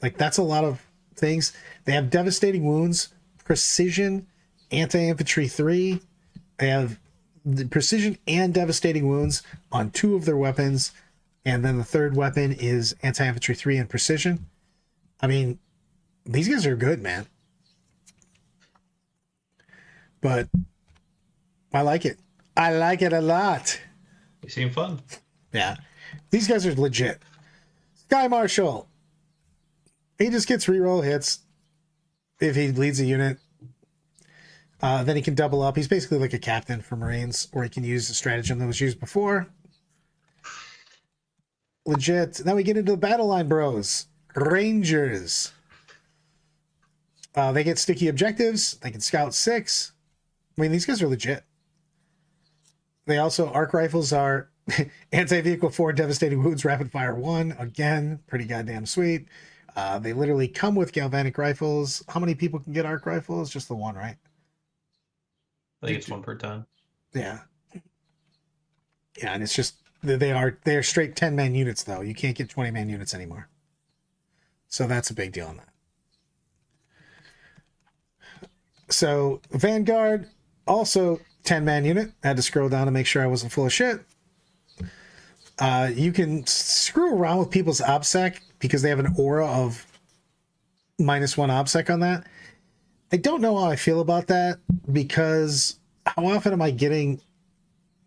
Like, that's a lot of things. They have devastating wounds, precision, anti-infantry 3. They have the precision and devastating wounds on 2 of their weapons, and then the third weapon is anti-infantry 3 and precision. I mean, these guys are good, man. But I like it. I like it a lot. They seem fun. Yeah. These guys are legit. Sky Marshal. He just gets reroll hits if he leads a unit. Then he can double up. He's basically like a captain for Marines, or he can use the stratagem that was used before. Legit. Now we get into the battle line bros. Rangers. They get sticky objectives. They can scout 6. I mean, these guys are legit. They also, arc rifles are anti-vehicle 4, devastating wounds, rapid fire 1. Again, pretty goddamn sweet. They literally come with galvanic rifles. How many people can get arc rifles? Just the one, right? I think it's 1 per ton. Yeah. Yeah, and it's just, they're straight 10-man units, though. You can't get 20-man units anymore. So that's a big deal on that. So, Vanguard, also 10-man unit. I had to scroll down to make sure I wasn't full of shit. You can screw around with people's OBSEC because they have an aura of -1 OBSEC on that. I don't know how I feel about that, because how often am I getting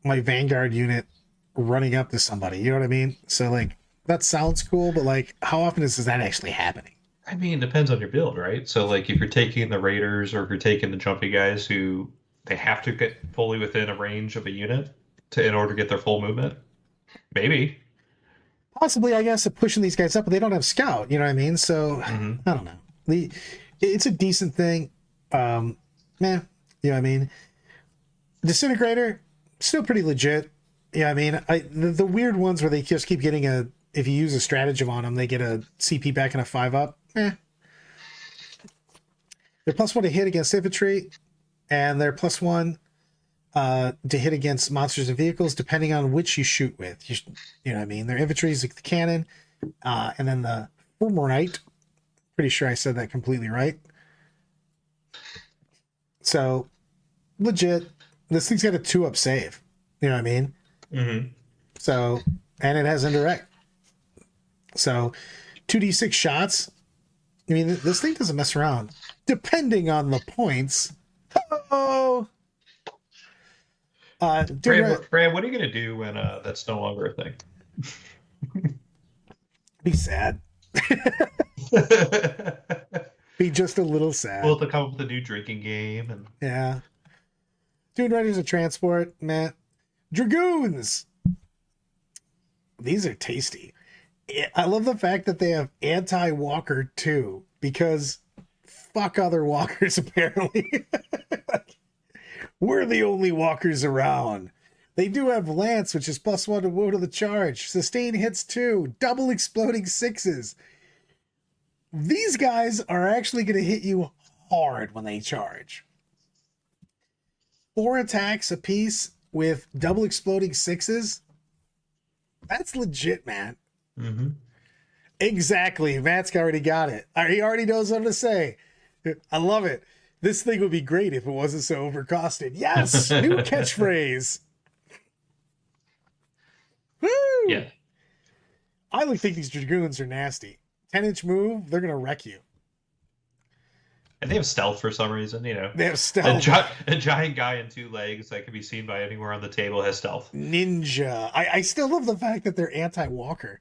my Vanguard unit running up to somebody? You know what I mean? So, like, that sounds cool, but, like, how often is that actually happening? I mean, it depends on your build, right? So, like, if you're taking the raiders or if you're taking the jumpy guys who they have to get fully within a range of a unit in order to get their full movement, maybe. Possibly, I guess, of pushing these guys up, but they don't have scout. You know what I mean? So, I don't know. It's a decent thing. You know what I mean? Disintegrator, still pretty legit. Yeah, I mean, the weird ones where they just keep getting if you use a stratagem on them, they get a CP back and a 5-up. They're +1 to hit against infantry, and they're +1 to hit against monsters and vehicles, depending on which you shoot with. You know what I mean? Their infantry is like the cannon, and then the Formerite. Pretty sure I said that completely right. So, legit. This thing's got a 2-up save. You know what I mean? Mm-hmm. So, and it has indirect. So, 2d6 shots. I mean, this thing doesn't mess around. Depending on the points. Oh! Brad, what are you going to do when that's no longer a thing? Be sad. Be just a little sad. We'll have to come up with a new drinking game. And yeah. Dune Riders of Transport, man. Dragoons! These are tasty. I love the fact that they have anti-walker too, because fuck other walkers, apparently. We're the only walkers around. They do have Lance, which is +1 to wound to the charge. Sustain hits 2. Double exploding 6s. These guys are actually going to hit you hard when they charge. 4 attacks apiece with double exploding 6s. That's legit, man. Mm-hmm. Exactly. Matt's already got it. He already knows what to say. I love it. This thing would be great if it wasn't so overcosted. Yes! New catchphrase. Woo! Yeah. I think these Dragoons are nasty. 10-inch move, they're going to wreck you. And they have stealth for some reason, you know. They have stealth. A giant guy in 2 legs that can be seen by anywhere on the table has stealth. Ninja. I still love the fact that they're anti-walker.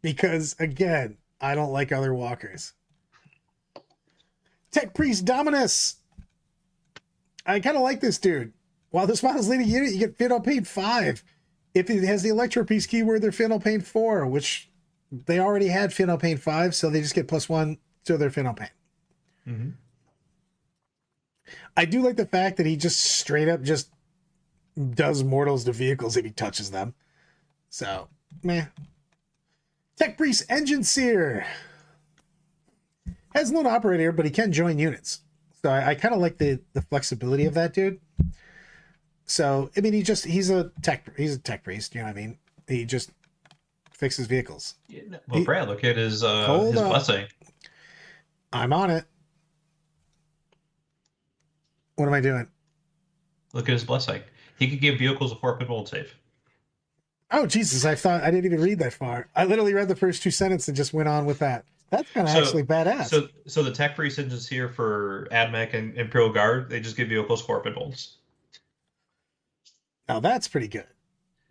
Because, again, I don't like other walkers. Tech Priest Dominus. I kind of like this dude. While this model's leading unit, you get Final Pain 5. If it has the Electro Piece keyword, they're Final Pain 4, which they already had Final Pain 5, so they just get +1 to their Final Pain. Mm-hmm. I do like the fact that he just straight up just does mortals to vehicles if he touches them. So, meh. Tech Priest Engine Seer. Has lone operator, but he can join units. So I kind of like the flexibility of that dude. So I mean, he's a tech priest. You know what I mean? He just fixes vehicles. Yeah, well, Brad, look at his Hold up. blessing. I'm on it. What am I doing? Look at his blessing. He could give vehicles a 4-pin mold save. Oh Jesus! I thought I didn't even read that far. I literally read the first 2 sentences and just went on with that. That's kind of actually badass. So the tech priest engines here for Admech and Imperial Guard, they just give vehicles 4-pin molds. Now that's pretty good.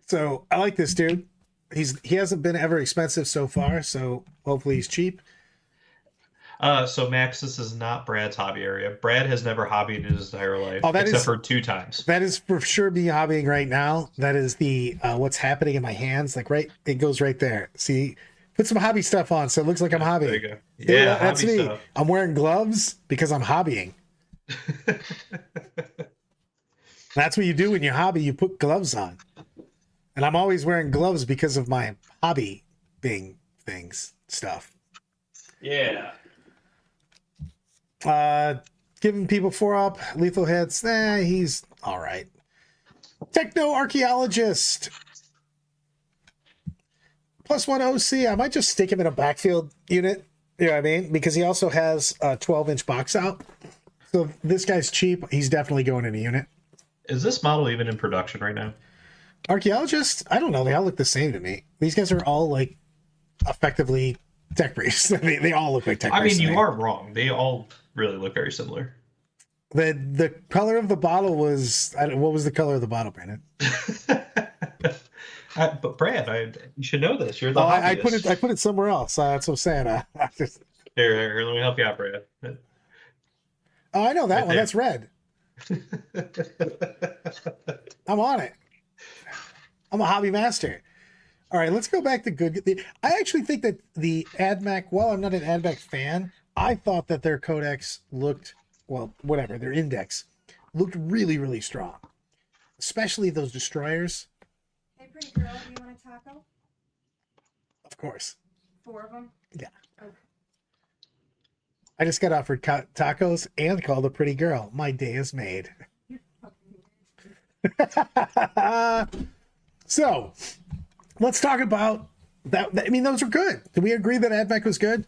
So I like this dude. He hasn't been ever expensive so far, so hopefully he's cheap. So Max, this is not Brad's hobby area. Brad has never hobbied in his entire life, except for 2 times. That is for sure me hobbying right now. That is the what's happening in my hands. Like it goes right there. See, put some hobby stuff on, so it looks like I'm hobbying. There you go. Yeah, that's me. Stuff. I'm wearing gloves because I'm hobbying. That's what you do when you hobby. You put gloves on, and I'm always wearing gloves because of my hobby stuff. Yeah. Giving people 4-up, lethal hits. He's all right. Techno archaeologist. +1 OC. I might just stick him in a backfield unit. You know what I mean? Because he also has a 12-inch box out. So if this guy's cheap, he's definitely going in a unit. Is this model even in production right now? Archaeologist? I don't know. They all look the same to me. These guys are all like effectively tech priests. they all look like tech priests. I mean, you aren't wrong. They all really look very similar. The color of the bottle was... what was the color of the bottle, Brandon? But Brad, you should know this. You're the hobbyist. I put it somewhere else. That's what I'm saying. Here, let me help you out, Brad. Oh, I know that one. There. That's red. I'm on it. I'm a hobby master. All right, let's go back to good. I actually think that the Admech, while I'm not an Admech fan, I thought that their codex looked, well, whatever, their index looked really, really strong. Especially those destroyers. Hey, pretty girl, do you want a taco? Of course. 4 of them? Yeah. Okay. I just got offered tacos and called a pretty girl. My day is made. So, let's talk about that. I mean, those are good. Do we agree that Admech was good?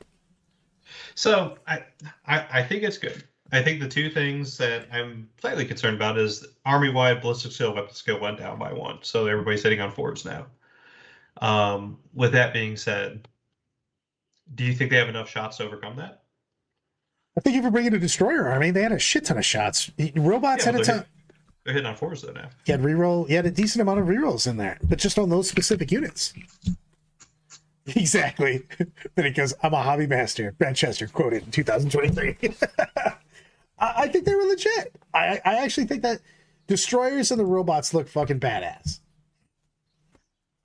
So, I think it's good. I think the 2 things that I'm slightly concerned about is army-wide ballistic skill, weapon skill went down by 1. So everybody's sitting on 4s now. With that being said, do you think they have enough shots to overcome that? I think if you bring in a destroyer army, they had a shit ton of shots. Robots had a ton. They're hitting on 4s though now. You had reroll. You had a decent amount of rerolls in there, but just on those specific units. Exactly. Then he goes, "I'm a hobby master." Brad Chester quoted in 2023. I think they were legit. I actually think that destroyers and the robots look fucking badass.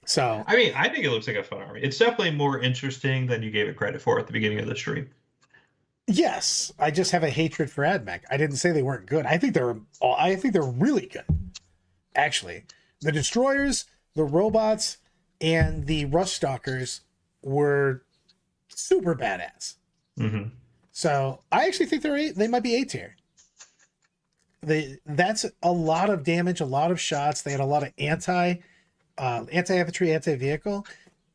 So I mean, I think it looks like a fun army. It's definitely more interesting than you gave it credit for at the beginning of the stream. Yes, I just have a hatred for Admech. I didn't say they weren't good. I think they're really good. Actually, the destroyers, the robots, and the rush stalkers were super badass. Mm-hmm. So I actually think they might be A tier. That's a lot of damage, a lot of shots. They had a lot of anti-infantry, anti-vehicle.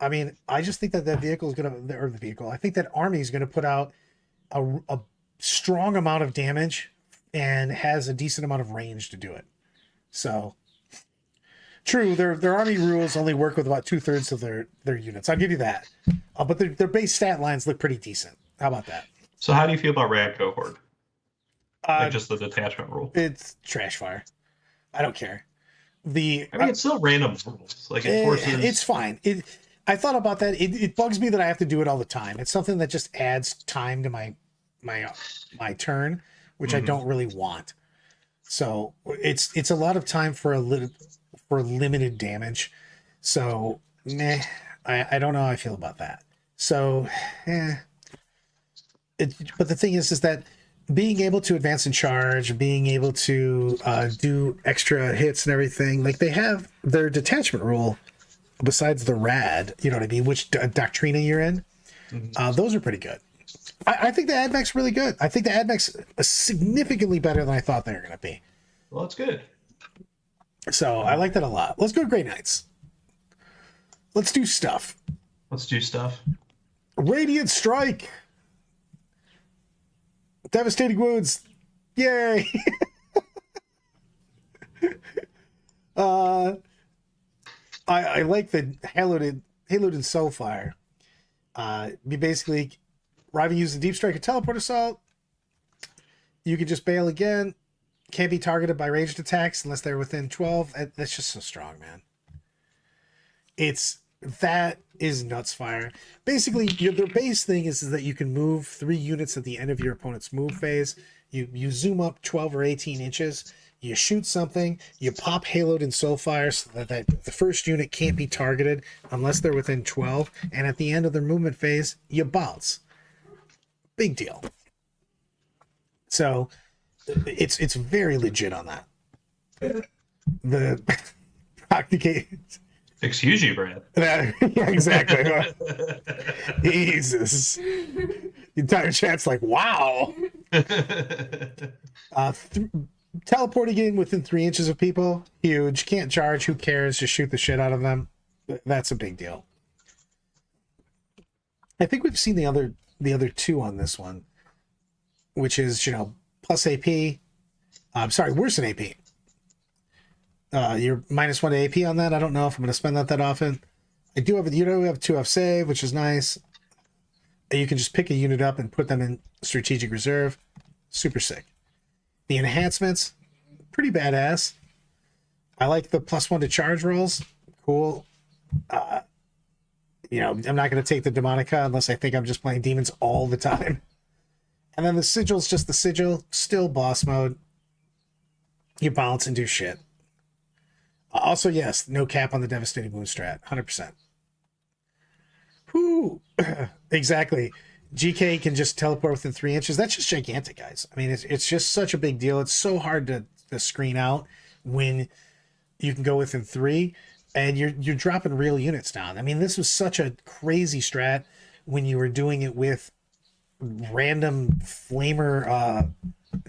I mean, I just think that vehicle is I think that army is gonna put out a strong amount of damage and has a decent amount of range to do it. So true, their army rules only work with about 2/3 of their units. I'll give you that. But their base stat lines look pretty decent. How about that? So how do you feel about Rad Cohort? Like just the detachment rule? It's trash fire. I don't care. I mean, it's still random rules. Like it forces... It's fine. I thought about that. It bugs me that I have to do it all the time. It's something that just adds time to my turn, which I don't really want. So it's a lot of time for limited damage. So I don't know how I feel about that. So but the thing is that being able to advance and charge, being able to do extra hits and everything, like they have their detachment rule. Besides the rad, you know what I mean, which doctrina you're in, those are pretty good. I think the Admech's really good. I think the Admech's significantly better than I thought they were going to be. Well, that's good. So I like that a lot. Let's go to Grey Knights. Let's do stuff. Let's do stuff. Radiant Strike. Devastating Wounds. Yay. I like the Haloed Soulfire. You basically, rather use the Deep Strike or Teleport Assault. You can just bail again. Can't be targeted by ranged attacks unless they're within 12. That's just so strong, man. That is nuts fire. Basically, the base thing is that you can move 3 units at the end of your opponent's move phase. You zoom up 12 or 18 inches. You shoot something. You pop Haloed and Soulfire so that the first unit can't be targeted unless they're within 12. And at the end of their movement phase, you bounce. Big deal. So it's very legit on that. The Excuse you, Brad. Yeah, exactly. Jesus. The entire chat's like, wow. Teleporting in within 3 inches of people, huge. Can't charge, who cares? Just shoot the shit out of them. That's a big deal. I think we've seen the other 2 on this one, which is, plus AP. I'm sorry, worse than AP. You're -1 to AP on that. I don't know if I'm going to spend that often. You do have 2F save, which is nice. You can just pick a unit up and put them in strategic reserve. Super sick. The enhancements, pretty badass. I like the +1 to charge rolls. Cool. I'm not going to take the Demonica unless I think I'm just playing demons all the time. And then the sigil's just the sigil, still boss mode. You bounce and do shit. Also, yes, no cap on the devastating wound strat, 100%. Whoo, exactly. GK can just teleport within 3 inches. That's just gigantic, guys. I mean, it's just such a big deal. It's so hard to screen out when you can go within 3, and you're dropping real units down. I mean, this was such a crazy strat when you were doing it with random flamer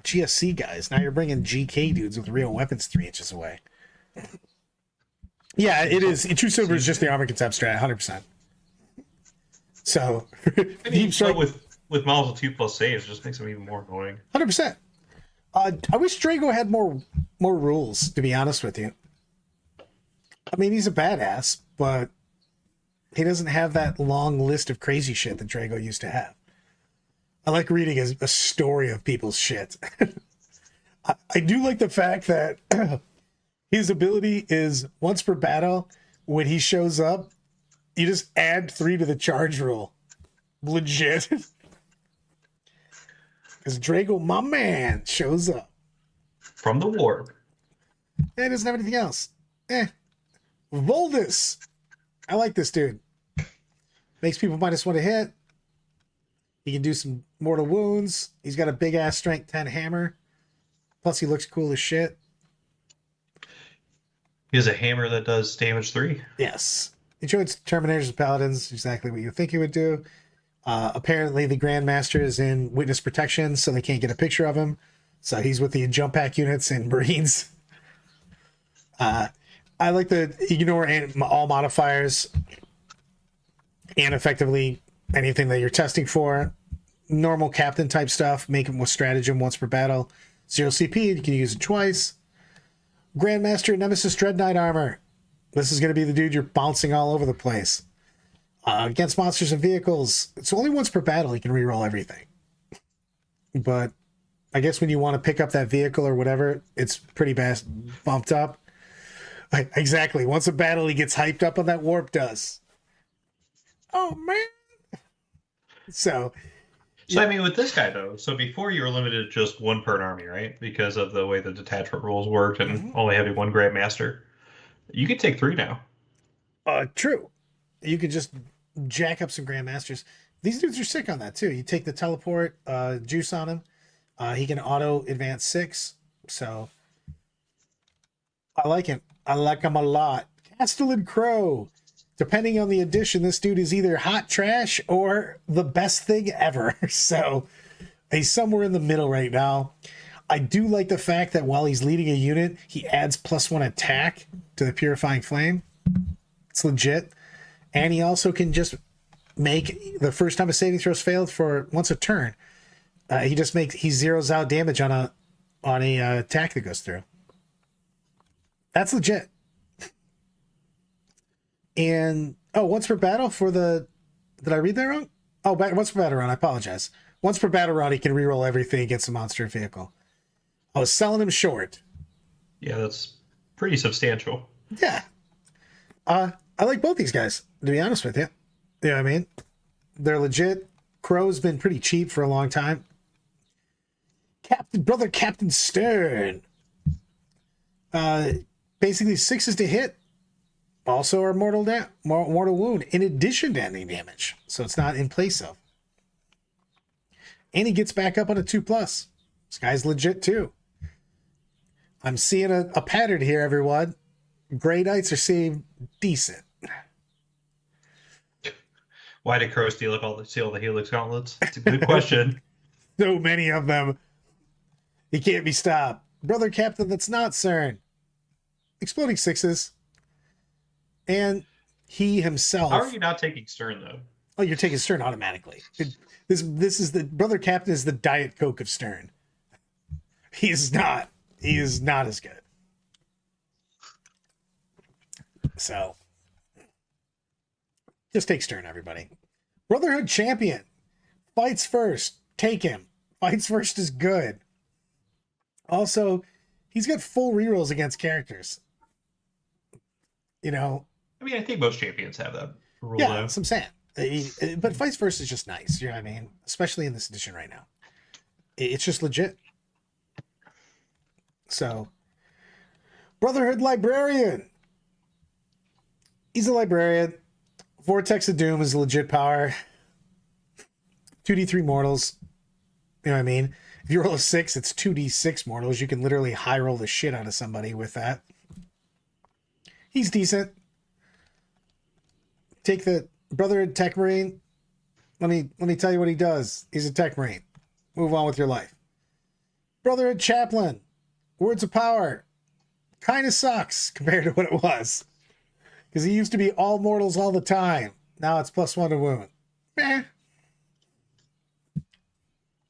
GSC guys. Now you're bringing GK dudes with real weapons 3 inches away. Yeah, it is. True Silver is just the armor concept strat, 100%. So, I mean, with models of 2+ saves, it just makes them even more annoying. 100%. I wish Drago had more rules, to be honest with you. I mean, he's a badass, but he doesn't have that long list of crazy shit that Drago used to have. I like reading a story of people's shit. I do like the fact that his ability is once per battle, when he shows up, you just add 3 to the charge roll. Legit. Because Drago, my man, shows up. From the warp. Yeah, he doesn't have anything else. Voldus. I like this dude. Makes people -1 to hit. He can do some mortal wounds. He's got a big ass strength 10 hammer. Plus he looks cool as shit. He has a hammer that does damage 3. Yes. He joins Terminators and Paladins, exactly what you think he would do. Apparently the Grandmaster is in Witness Protection, so they can't get a picture of him. So he's with the jump pack units and Marines. I like the ignore all modifiers and effectively anything that you're testing for. Normal captain type stuff, make him with stratagem once per battle. 0 CP, you can use it twice. Grandmaster Nemesis Dread Knight armor. This is going to be the dude you're bouncing all over the place. Against monsters and vehicles, it's only once per battle he can reroll everything. But I guess when you want to pick up that vehicle or whatever, it's pretty bumped up. Exactly. Once a battle, he gets hyped up on that warp does. Oh, man. So, I mean, with this guy, though, so before you were limited to just 1 per army, right? Because of the way the detachment rules worked and only having 1 Grandmaster. You could take 3 now. True. You could just jack up some Grandmasters. These dudes are sick on that, too. You take the teleport juice on him. He can auto advance 6. So, I like him. I like him a lot. Castellan Crow. depending on the edition, this dude is either hot trash or the best thing ever. So he's somewhere in the middle right now. I do like the fact that while he's leading a unit, he adds +1 attack to the Purifying Flame. It's legit. And he also can just make the first time a saving throw's failed for once a turn. He zeroes out damage on a attack that goes through. That's legit. And once per battle for the. Did I read that wrong? Oh, once per battle round. I apologize. Once per battle round, he can reroll everything against a monster vehicle. I was selling him short. Yeah, that's pretty substantial. Yeah. I like both these guys, to be honest with you. You know what I mean? They're legit. Crow's been pretty cheap for a long time. Captain Stern. Basically 6s to hit. Also are mortal wound in addition to ending damage. So it's not in place of. And he gets back up on a 2+. This guy's legit too. I'm seeing a pattern here, everyone. Grey Knights are seeing decent. Why did Crow steal the Helix Gauntlets? It's a good question. So many of them. He can't be stopped. Brother Captain, that's not CERN. Exploding 6s. And he himself. How are you not taking Stern, though? Oh, you're taking Stern automatically. This is the Brother Captain is the Diet Coke of Stern. He is not as good. So just take Stern, everybody. Brotherhood Champion. Fights first. Take him. Fights first is good. Also, he's got full rerolls against characters. You know. I mean, I think most champions have that rule. Yeah, though. that's what I'm saying. But fights first is just nice. You know what I mean? Especially in this edition right now. It's just legit. So, Brotherhood Librarian. He's a librarian. Vortex of Doom is a legit power. 2d3 mortals. You know what I mean? If you roll a 6, it's 2d6 mortals. You can literally high roll the shit out of somebody with that. He's decent. Take the Brotherhood Tech Marine. Let me tell you what he does. He's a Tech Marine. Move on with your life. Brotherhood Chaplain. Words of Power. Kind of sucks compared to what it was. Because he used to be all mortals all the time. Now it's +1 to wound. Meh.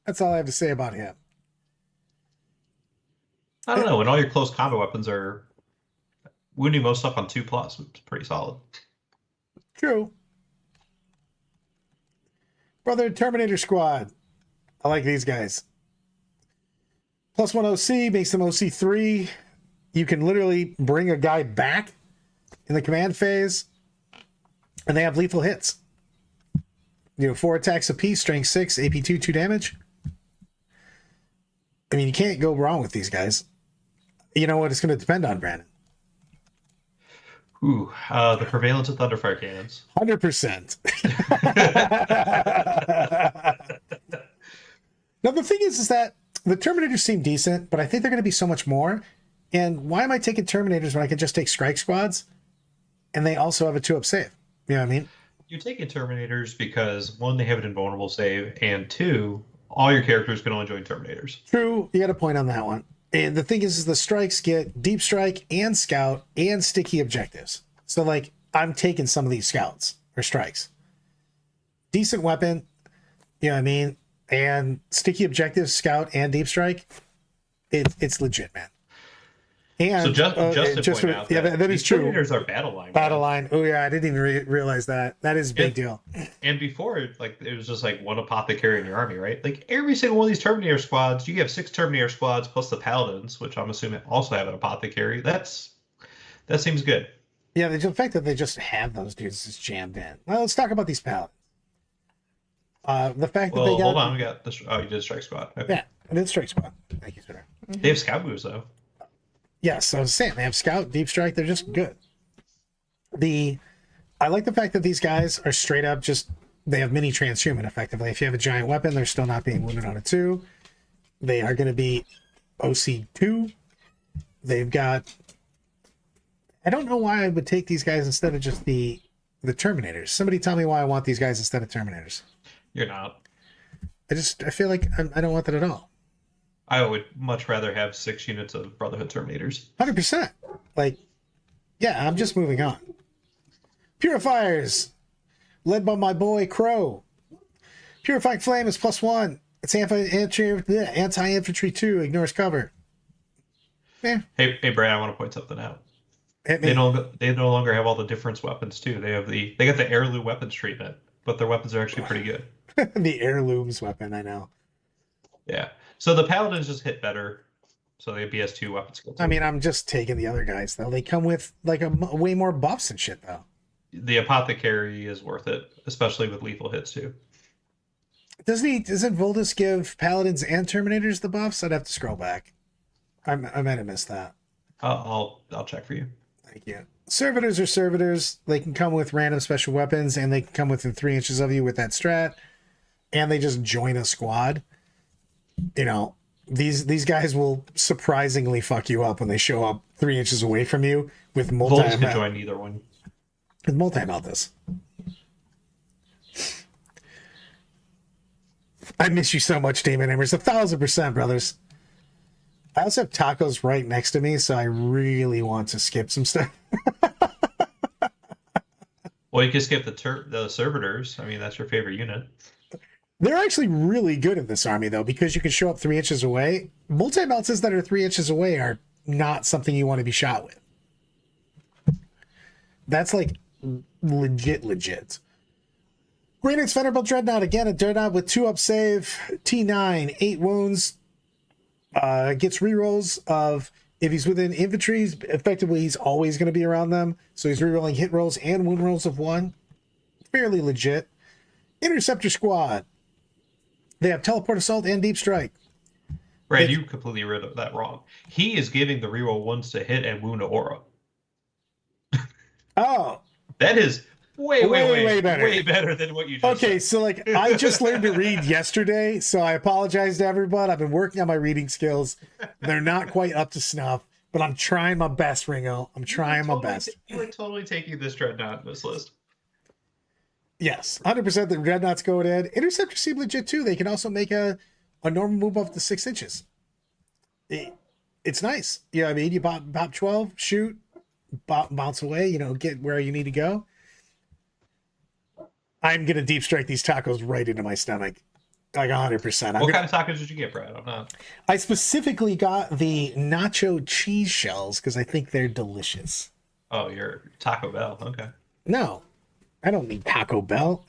That's all I have to say about him. I don't know. And all your close combat weapons are wounding most stuff on 2+. It's pretty solid. True. Brother Terminator Squad. I like these guys. +1 OC makes them OC3. You can literally bring a guy back in the command phase, and they have lethal hits. 4 attacks apiece, strength 6, AP 2 damage. I mean, you can't go wrong with these guys. You know what? It's going to depend on, Brandon. Ooh, the prevalence of Thunderfire cannons. 100%. Now, the thing is that the Terminators seem decent, but I think they're going to be so much more. And why am I taking Terminators when I can just take Strike Squads? And they also have a 2-up save. You know what I mean? You're taking Terminators because, 1, they have an invulnerable save, and 2, all your characters can only join Terminators. True. You got a point on that one. And the thing is the strikes get Deep Strike and Scout and sticky objectives. So, like, I'm taking some of these Scouts or Strikes. Decent weapon. You know what I mean? And sticky objectives, Scout and Deep Strike. It's legit, man. And so just to point out, that is true. Terminators are battle line. Battle line. Oh yeah, I didn't even realize that. That is a big deal. And before, like, it was just like one apothecary in your army, right? Like every single one of these Terminator squads, you have 6 Terminator squads plus the Paladins, which I'm assuming also have an apothecary. That seems good. Yeah, the fact that they just have those dudes is jammed in. Well, let's talk about these Paladins. The fact that they got. Hold on, we got this. Oh, you did Strike Squad. Okay. Yeah, I did Strike Squad. Thank you, sir. They have Scout moves though. Yes, I was saying they have Scout, Deep Strike. They're just good. I like the fact that these guys are straight up just they have mini transhuman effectively. If you have a giant weapon, they're still not being wounded on a 2. They are going to be OC2. They've got. I don't know why I would take these guys instead of just the the Terminators. Somebody tell me why I want these guys instead of Terminators. You're not. I feel like I don't want that at all. I would much rather have 6 units of Brotherhood Terminators. 100%. Like, yeah, I'm just moving on. Purifiers, led by my boy Crow. Purifying Flame is +1. It's anti-infantry 2. Ignores cover. Yeah. Hey, Brad, I want to point something out. Hit me. They no longer have all the difference weapons too. They got the heirloom weapons treatment, but their weapons are actually pretty good. The heirlooms weapon, I know. Yeah. So the paladins just hit better. So they have BS2 weapon skill too. I mean, I'm just taking the other guys though. They come with like way more buffs and shit though. The apothecary is worth it, especially with lethal hits too. Doesn't Voldus give paladins and terminators the buffs? I'd have to scroll back. I might have missed that. I'll check for you. Thank you. Servitors are servitors. They can come with random special weapons, and they can come within 3 inches of you with that strat. And they just join a squad. You know, these guys will surprisingly fuck you up when they show up 3 inches away from you with Volts can join either one. With multi-meltas. I miss you so much, Demon Hammers. 1,000%, brothers. I also have tacos right next to me, so I really want to skip some stuff. Well, you can skip the servitors. I mean, that's your favorite unit. They're actually really good in this army, though, because you can show up 3 inches away. Multi-meltas that are 3 inches away are not something you want to be shot with. That's like legit. Grey Knight's Venerable Dreadnought, again, a Dreadnought with 2-up save, T9, 8 wounds, gets rerolls of, if he's within infantry, effectively he's always going to be around them, so he's rerolling hit rolls and wound rolls of 1. Fairly legit. Interceptor Squad. They have Teleport Assault and Deep Strike. Brad, you completely read that wrong. He is giving the reroll 1s to hit and wound to aura. Oh. That is way better. Way better than what you just Okay, said. so like I just learned to read yesterday, so I apologize to everyone. I've been working on my reading skills. They're not quite up to snuff, but I'm trying my best, Ringo. I'm trying my best. You are totally taking this Dreadnought in this list. Yes, 100% the Dreadnoughts go in. Interceptors seem legit too. They can also make a normal move up to 6 inches. It's nice. Yeah, I mean, you pop 12, shoot, bounce away, get where you need to go. I'm going to deep strike these tacos right into my stomach. Like 100%. What kind of tacos did you get, Brad? I'm not. I specifically got the nacho cheese shells because I think they're delicious. Oh, you're Taco Bell. Okay. No, I don't need Taco Bell.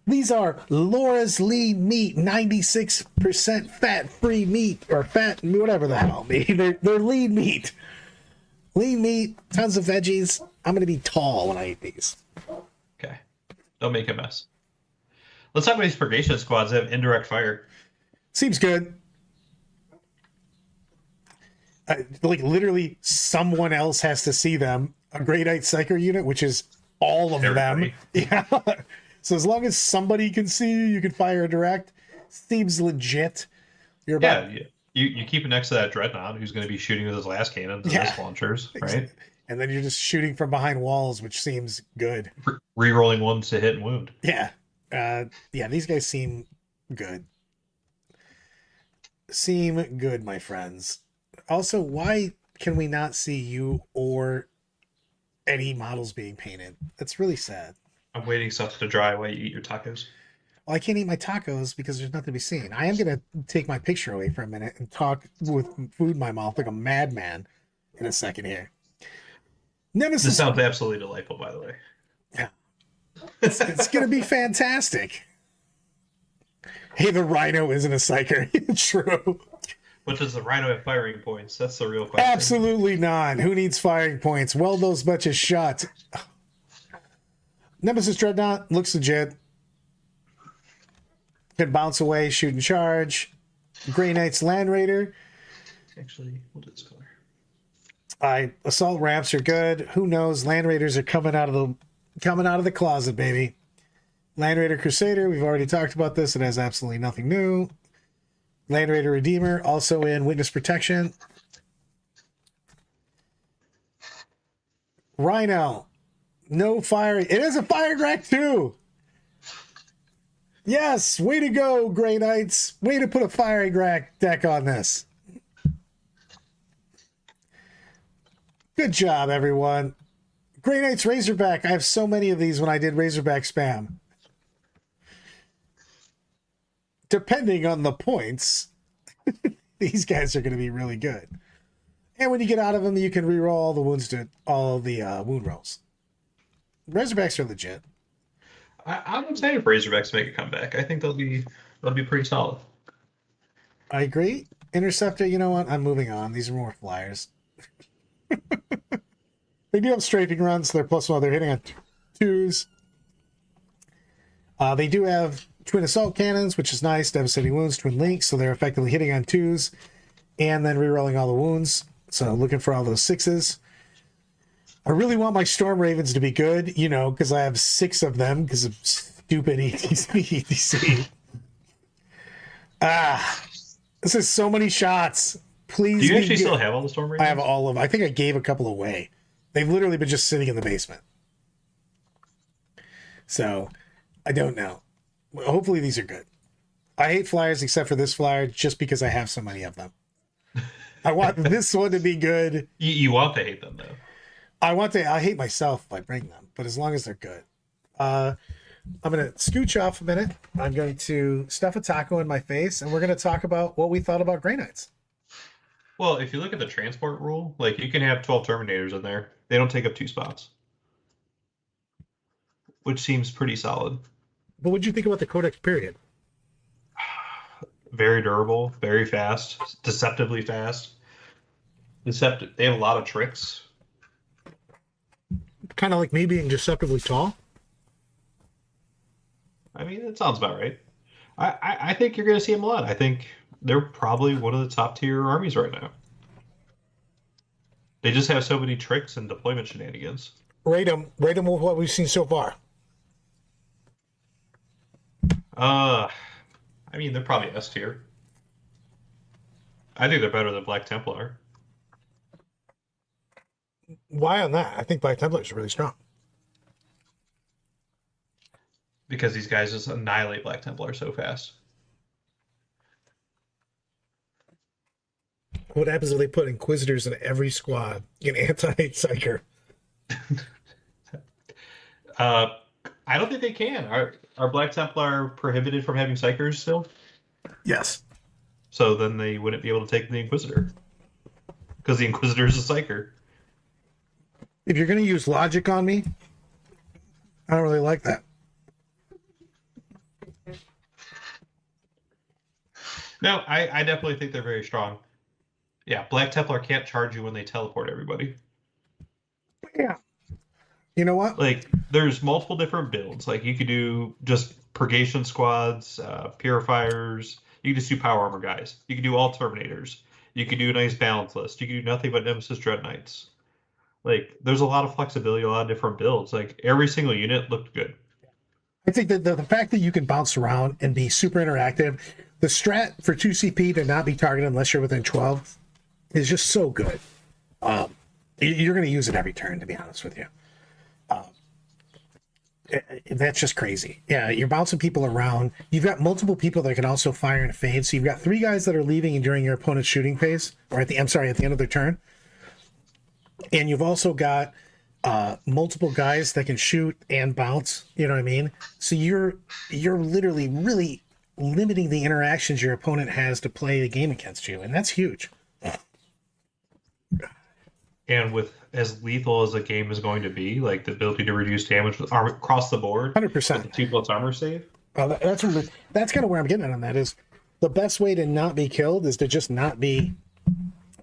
These are Laura's lean meat, 96% fat-free meat, or fat, whatever the hell. They're lean meat. Lean meat, tons of veggies. I'm going to be tall when I eat these. Okay. Don't make a mess. Let's talk about these purgation squads that have indirect fire. Seems good. Like literally someone else has to see them. A Grey Knight Psyker unit, which is all of Everybody. them. Yeah. So as long as somebody can see you, you can fire direct. Seems legit. You're about... Yeah. You keep it next to that Dreadnought who's going to be shooting with his last cannons and his launchers, right? And then you're just shooting from behind walls, which seems good. Rerolling 1s to hit and wound. Yeah. These guys seem good. Seem good, my friends. Also, why can we not see you or any models being painted? That's really sad. I'm waiting stuff to dry while you eat your tacos. Well, I can't eat my tacos because there's nothing to be seen. I am going to take my picture away for a minute and talk with food in my mouth like a madman in a second here. Nemesis. This sounds absolutely delightful, by the way. Yeah. It's going to be fantastic. Hey, the Rhino isn't a psyker. True. But does the Rhino have firing points? That's the real question. Absolutely not. Who needs firing points? Weld those bitches shut. Nemesis Dreadnought looks legit. Can bounce away, shoot and charge. Grey Knight's Land Raider. Actually, what is color? Assault ramps are good. Who knows? Land Raiders are coming out of the closet, baby. Land Raider Crusader, we've already talked about this. It has absolutely nothing new. Land Raider Redeemer, also in Witness Protection. Rhino, No fire. It is a fire rack too. Yes, way to go, Grey Knights. Way to put a firing rack deck on this. Good job, everyone. Grey Knights Razorback. I have so many of these when I did Razorback spam. Depending on the points, these guys are going to be really good. And when you get out of them, you can reroll all the wounds to all the wound rolls. Razorbacks are legit. I'm excited for Razorbacks to make a comeback. I think they'll be pretty solid. I agree. Interceptor, you know what? I'm moving on. These are more flyers. They do have strafing runs, so they're +1. They're hitting on twos. They do have twin assault cannons, which is nice. Devastating wounds, twin links, so they're effectively hitting on twos and then rerolling all the wounds. So looking for all those sixes. I really want my Storm Ravens to be good, you know, because I have 6 of them because of stupid ETC. This is so many shots. Please. Do you actually still have all the Storm Ravens? I have all of them. I think I gave a couple away. They've literally been just sitting in the basement. So, I don't know. Hopefully these are good. I hate flyers except for this flyer just because I have so many of them. I want this one to be good. You want to hate them, though. I hate myself if I bring them, but as long as they're good. I'm going to scooch off a minute. I'm going to stuff a taco in my face, and we're going to talk about what we thought about Grey Knights. Well, if you look at the transport rule, like you can have 12 Terminators in there. They don't take up 2 spots, which seems pretty solid. But what did you think about the Codex period? Very durable, very fast, deceptively fast. They have a lot of tricks. Kind of like me being deceptively tall. I mean, that sounds about right. I think you're going to see them a lot. I think they're probably one of the top tier armies right now. They just have so many tricks and deployment shenanigans. Rate them with what we've seen so far. I mean, they're probably S tier. I think they're better than Black Templar. Why on that? I think Black Templars are really strong. Because these guys just annihilate Black Templar so fast. What happens if they put Inquisitors in every squad? An anti-psyker. I don't think they can. Are Black Templar prohibited from having psychers still? Yes. So then they wouldn't be able to take the Inquisitor. Because the Inquisitor is a psyker. If you're going to use logic on me, I don't really like that. No, I definitely think they're very strong. Yeah, Black Templar can't charge you when they teleport everybody. Yeah. You know what? Like, there's multiple different builds. Like, you could do just Purgation Squads, Purifiers. You could just do Power Armor guys. You could do all Terminators. You could do a nice balance list. You could do nothing but Nemesis Dread Knights. Like, there's a lot of flexibility, a lot of different builds. Like, every single unit looked good. I think that the fact that you can bounce around and be super interactive, the strat for 2CP to not be targeted unless you're within 12 is just so good. You're going to use it every turn, to be honest with you. That's just crazy. Yeah, you're bouncing people around. You've got multiple people that can also fire and fade. So you've got 3 guys that are leaving during your opponent's shooting phase, or at the end of their turn. And you've also got multiple guys that can shoot and bounce. You know what I mean? So you're literally really limiting the interactions your opponent has to play the game against you, and that's huge. And with as lethal as the game is going to be, like the ability to reduce damage with armor across the board, 100%. with the 2+ armor save. That's kind of where I'm getting at on that. Is the best way to not be killed is to just not be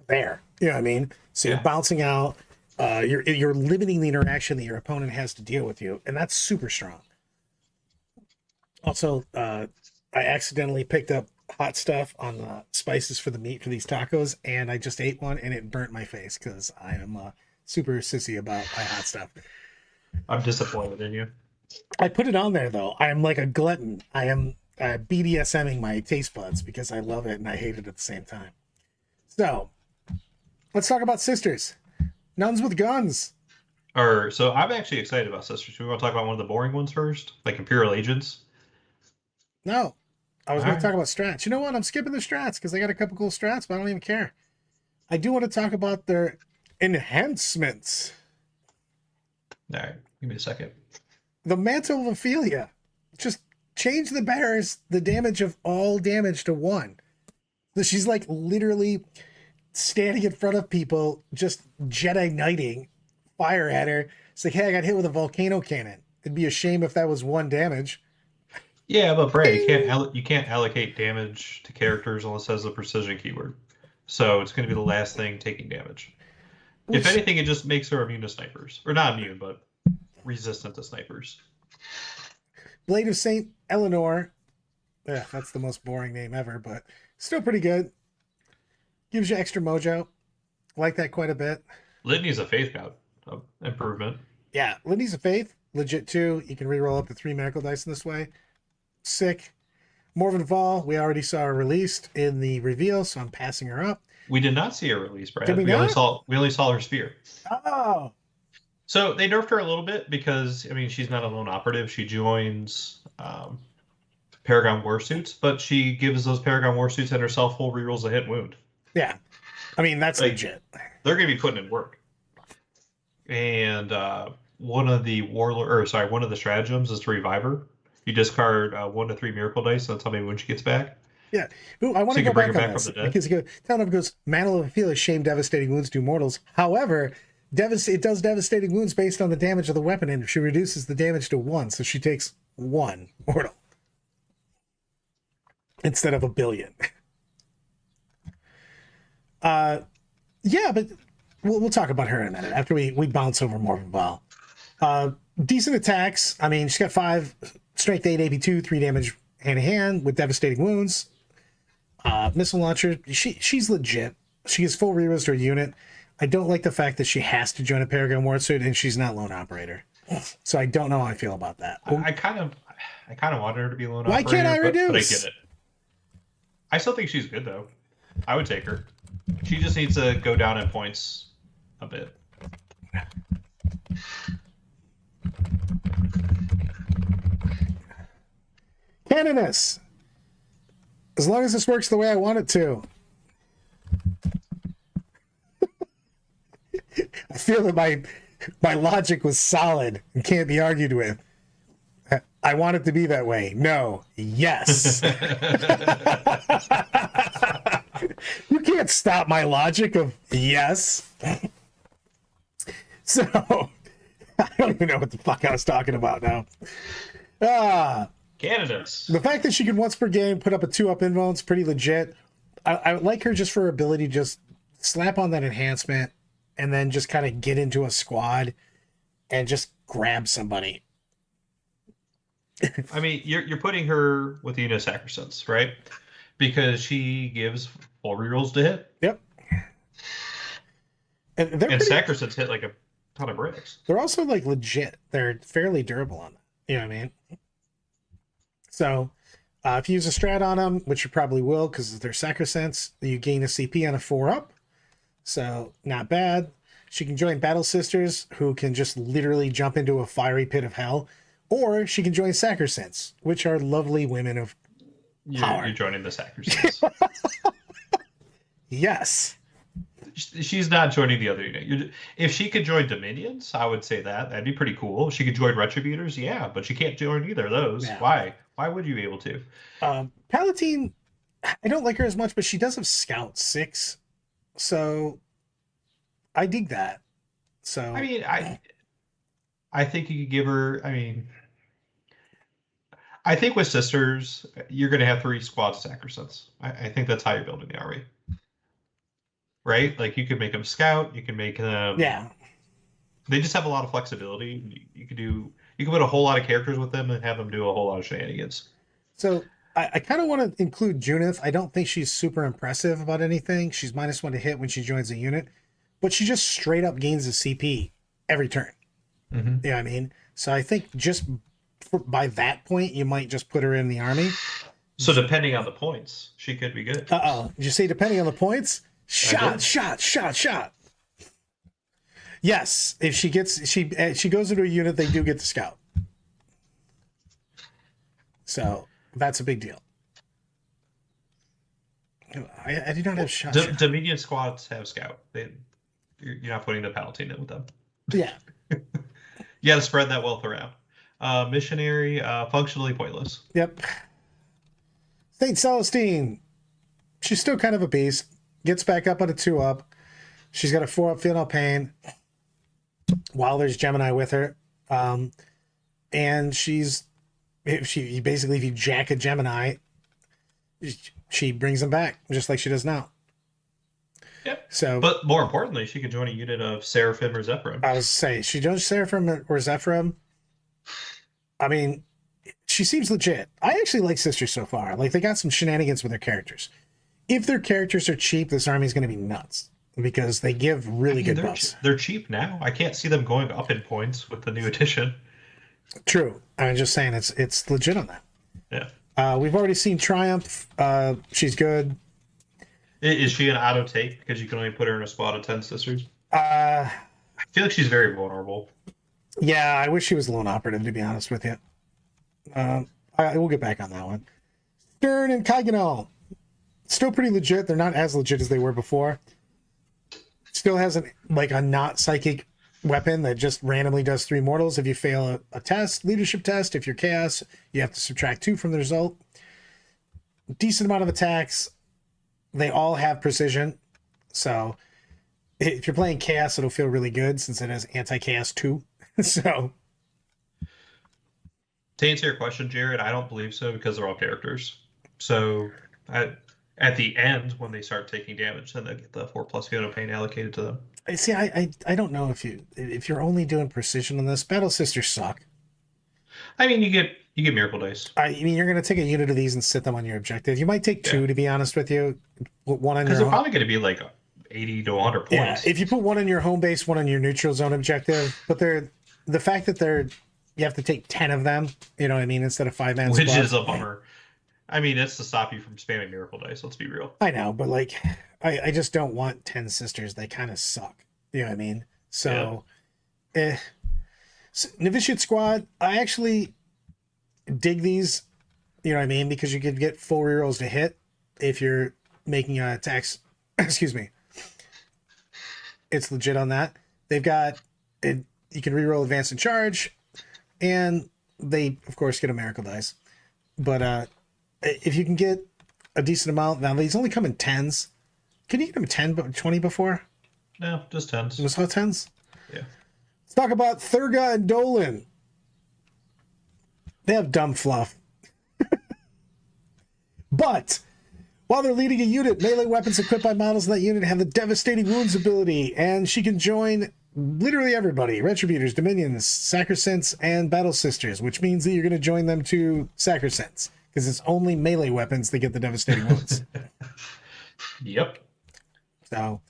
there. You know what I mean? So you're bouncing out. You're limiting the interaction that your opponent has to deal with you, and that's super strong. Also, I accidentally picked up hot stuff on the spices for the meat for these tacos, and I just ate one, and it burnt my face because I am super sissy about my hot stuff. I'm disappointed in you. I put it on there, though. I am like a glutton. I am BDSMing my taste buds because I love it and I hate it at the same time. So, let's talk about sisters. Nuns with guns. So I'm actually excited about Sisters. We want to talk about one of the boring ones first, like Imperial Agents. No, I was All going right. to talk about strats. You know what? I'm skipping the strats because they got a couple cool strats, but I don't even care. I do want to talk about their enhancements. All right, give me a second. The Mantle of Ophelia. Just change the bearers the damage of all damage to 1. So she's like literally standing in front of people, just Jedi Knighting, fire at her. It's like, hey, I got hit with a volcano cannon. It'd be a shame if that was 1 damage. Yeah, but Brad, you can't allocate damage to characters unless it has a precision keyword. So it's going to be the last thing taking damage. If anything, it just makes her immune to snipers, or not immune, but resistant to snipers. Blade of Saint Eleanor. Yeah, that's the most boring name ever, but still pretty good. Gives you extra mojo. Like that quite a bit. Litany's a faith god improvement. Yeah, Lindy's a faith. Legit too. You can reroll up to 3 miracle dice in this way. Sick. Morven Vol, we already saw her released in the reveal, so I'm passing her up. We did not see her release, Brad. Did we only not? saw her spear. Oh, So they nerfed her a little bit because she's not a lone operative. She joins Paragon Warsuits, but she gives those Paragon Warsuits and herself full rerolls a hit and wound. yeah. I mean, that's Like, legit. They're going to be putting in work. And one of the stratagems is to revive her. You discard 1 to 3 miracle dice. That's how many wounds she gets back. Yeah. Ooh, I want So to you go can bring back her on back this from the dead? because it goes, Mantle of Ophelia, shame devastating wounds do mortals. However, it does devastating wounds based on the damage of the weapon, and she reduces the damage to 1, so she takes 1 mortal instead of a billion. Yeah, but we'll talk about her in a minute after we bounce over Morven Val. Decent attacks. I mean, she's got 5 strength 8 AP2, 3 damage hand to hand with devastating wounds. Missile launcher. She's legit. She has full rerolls to her unit. I don't like the fact that she has to join a Paragon Warsuit and she's not lone operator. So I don't know how I feel about that. I kind of wanted her to be a lone Why operator. can't I But I reduce? get it. I still think she's good though. I would take her. She just needs to go down in points a bit. Canoness. As long as this works the way I want it to. I feel that my logic was solid and can't be argued with. I want it to be that way. No. Yes. You can't stop my logic of yes. So, I don't even know what the fuck I was talking about now. Candidates. The fact that she can once per game put up a 2-up invo is pretty legit. I like her just for her ability to just slap on that enhancement and then just kind of get into a squad and just grab somebody. I mean, you're putting her with the unit Sacrosanct, right? Because she gives full rerolls to hit. Yep. And And Sacrosancts hit like a ton of bricks. they're also like legit. They're fairly durable on them. You know what I mean? So if you use a strat on them, which you probably will because they're Sacrosancts, you gain a CP on a 4-up. So not bad. She can join Battle Sisters, who can just literally jump into a fiery pit of hell. Or she can join Sacrosancts, which are lovely women of power. You're joining the Sacrosancts. Yes. She's not joining the other unit. If she could join Dominions, I would say that'd be pretty cool. If she could join Retributors, yeah, but she can't join either of those. Yeah. Why? Why would you be able to? Palatine, I don't like her as much, but she does have Scout 6. So I dig that. So I mean, I think you could give her. I mean, I think with Sisters, you're going to have 3 squads of Sacrosancts. I think that's how you're building the army. Right? Like, you could make them scout, you can make them... yeah. They just have a lot of flexibility. You can put a whole lot of characters with them and have them do a whole lot of shenanigans. So I kind of want to include Junith. I don't think she's super impressive about anything. She's -1 to hit when she joins a unit, but she just straight up gains a CP every turn. Mm-hmm. You know what I mean? So I think just by that point, you might just put her in the army. So depending on the points, she could be good. Uh-oh. Did you say depending on the points? Shot. Yes, if she goes into a unit, they do get the scout. So that's a big deal. I do not have shot. Dominion squads have scout. You're not putting the Palatine in with them. Yeah. You got to spread that wealth around. Missionary, functionally pointless. Yep. Saint Celestine. She's still kind of a beast. Gets back up on a 2-up. She's got a 4-up, feel no pain. While there's Gemini with her. And if you jack a Gemini, she brings them back, just like she does now. Yep. So, but more importantly, she could join a unit of Seraphim or Zephyrim. I was saying, she joins Seraphim or Zephyrim. I mean, she seems legit. I actually like Sisters so far. Like, they got some shenanigans with their characters. If their characters are cheap, this army's going to be nuts because they give really good buffs. They're cheap now. I can't see them going up in points with the new edition. True. I'm just saying it's legit on that. Yeah. We've already seen Triumph. She's good. Is she an auto take because you can only put her in a squad of 10 sisters? I feel like she's very vulnerable. Yeah, I wish she was lone operative, to be honest with you. I will get back on that one. Stern and Kaiganol. Still pretty legit. They're not as legit as they were before. Still has a not psychic weapon that just randomly does 3 mortals. If you fail a test, leadership test, if you're chaos, you have to subtract 2 from the result. Decent amount of attacks. They all have precision. So if you're playing chaos, it'll feel really good since it has anti-chaos 2. So to answer your question, Jared, I don't believe so because they're all characters. So at the end, when they start taking damage, then they get the 4+ feel no pain allocated to them. See, I don't know if you're only doing precision on this. Battle Sisters suck. I mean, you get miracle dice. I mean, you're going to take a unit of these and sit them on your objective. You might take 2, to be honest with you. One on your because they're probably going to be like 80 to 100 points. Yeah, if you put 1 on your home base, 1 on your neutral zone objective, but the fact that you have to take 10 of them, you know what I mean, instead of 5-man which squad. is a bummer. I mean, it's to stop you from spamming miracle dice. Let's be real. I know, but I just don't want 10 sisters. They kind of suck. You know what I mean? So, Novitiate Squad, I actually dig these, you know what I mean? Because you could get full rerolls to hit if you're making attacks. Excuse me. It's legit on that. They've got it. You can reroll advance and charge, and they, of course, get a miracle dice. But if you can get a decent amount, now these only come in 10s. Can you get them 10 but 20 before? No, just 10s. Was it 10s? Yeah. Let's talk about Thurga and Dolan. They have dumb fluff. But while they're leading a unit, melee weapons equipped by models in that unit have the Devastating Wounds ability, and she can join literally everybody. Retributors, Dominions, Sacrosants, and Battle Sisters, which means that you're going to join them to Sacrosants, because it's only melee weapons that get the Devastating Wounds. Yep. So,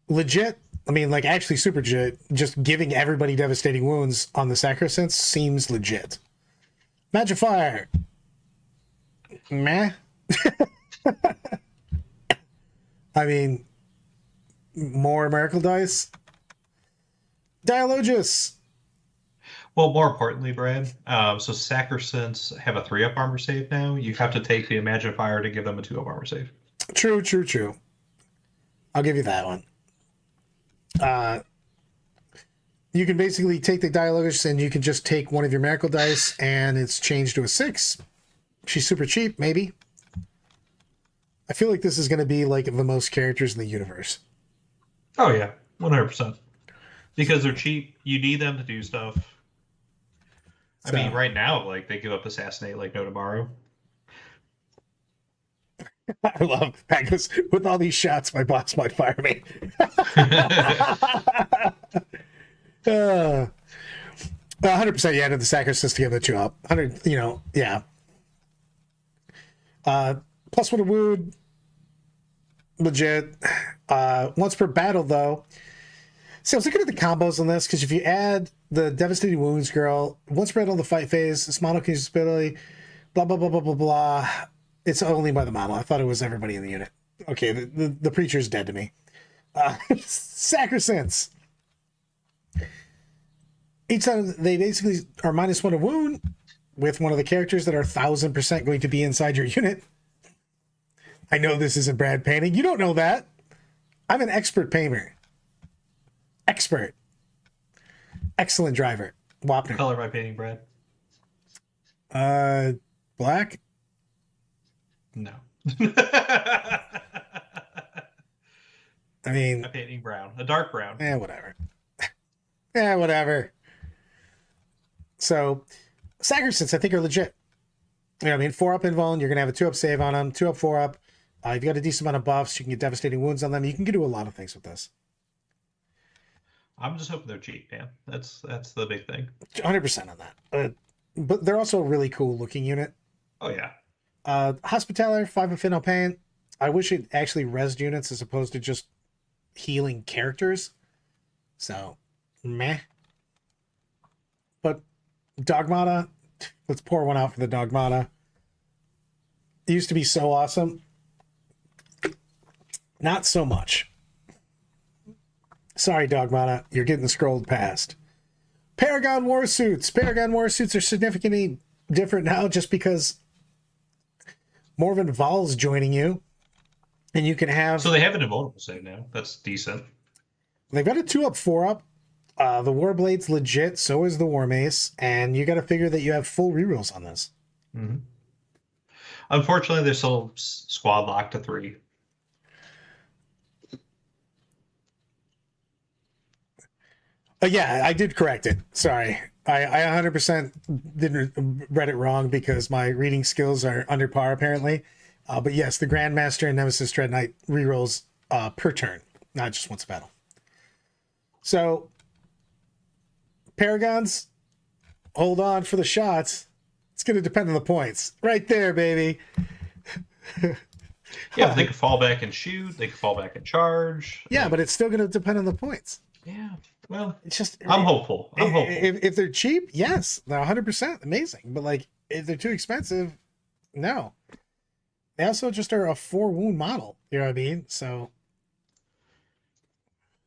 legit, I mean, actually super legit, just giving everybody Devastating Wounds on the Sacrosants seems legit. Magifier. Meh. I mean, more Miracle Dice. Dialogus. Well, more importantly, Brad, so Sacrosants have a 3-up armor save now. You have to take the Magifier to give them a 2-up armor save. True. I'll give you that one. You can basically take the Dialogus and you can just take one of your Miracle Dice and it's changed to a 6. She's super cheap, maybe. I feel like this is going to be the most characters in the universe. Oh, yeah. 100%. Because they're cheap. You need them to do stuff. I mean, right now, they give up Assassinate like no tomorrow. I love that because with all these shots, my boss might fire me. 100%, yeah, to the Sacrosants to give the 2-up. 100, yeah. +1 to wound, legit. Once per battle, though. See, I was looking at the combos on this because if you add the Devastating Wounds girl, once per battle in the fight phase, this model can use ability, blah blah blah blah blah blah. It's only by the model. I thought it was everybody in the unit. Okay, the preacher's dead to me. Sacrosants. Each time they basically are -1 to wound with one of the characters that are 1000% going to be inside your unit. I know this isn't Brad painting. You don't know that. I'm an expert painter. Expert. Excellent driver. What Wapner. color am I painting, Brad? Black. No. I mean, I'm painting brown, a dark brown. whatever. Whatever. So, Sacristants, I think, are legit. You know what I mean? 4-up invuln, you're going to have a 2-up save on them, 2-up, 4-up. You've got a decent amount of buffs. You can get devastating wounds on them. You can do a lot of things with this. I'm just hoping they're cheap, man. That's the big thing. 100% on that. But they're also a really cool looking unit. Oh, yeah. Hospitaller, 5 of Finno Pain. I wish it actually resed units as opposed to just healing characters. So, meh. But Dogmata, let's pour one out for the Dogmata. It used to be so awesome. Not so much. Sorry, Dogmata, you're getting scrolled past. Paragon Warsuits. Paragon Warsuits are significantly different now just because Morven Val's joining you. And you can have... So they have an invulnerable save now. That's decent. They've got a 2-up, 4-up. The Warblade's legit, so is the War Mace. And you got to figure that you have full rerolls on this. Mm-hmm. Unfortunately, they're still squad locked to 3. Yeah, I did correct it. Sorry. I 100% didn't read it wrong because my reading skills are under par, apparently. But yes, the Grandmaster and Nemesis Dread Knight rerolls per turn, not just once a battle. So, Paragons, hold on for the shots. It's going to depend on the points. Right there, baby. Yeah, but they could fall back and shoot. They could fall back and charge. Yeah, but it's still going to depend on the points. Yeah, well, It's just... I'm hopeful. I'm hopeful. If they're cheap, yes, they're 100% amazing. But, like, if they're too expensive, no. They also just are a 4-wound model. You know what I mean? So...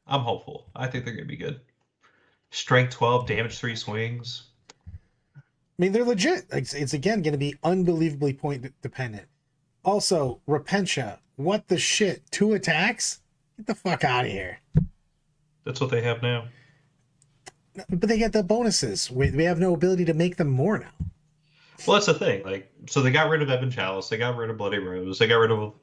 I'm hopeful. I think they're going to be good. Strength 12, damage 3 swings. I mean, they're legit. It's again going to be unbelievably point dependent. Also, Repentia, what the shit? 2 attacks? Get the fuck out of here. That's what they have now. But they get the bonuses. We have no ability to make them more now. Well, that's the thing. Like, so they got rid of Ebon Chalice. They got rid of Bloody Rose. They got rid of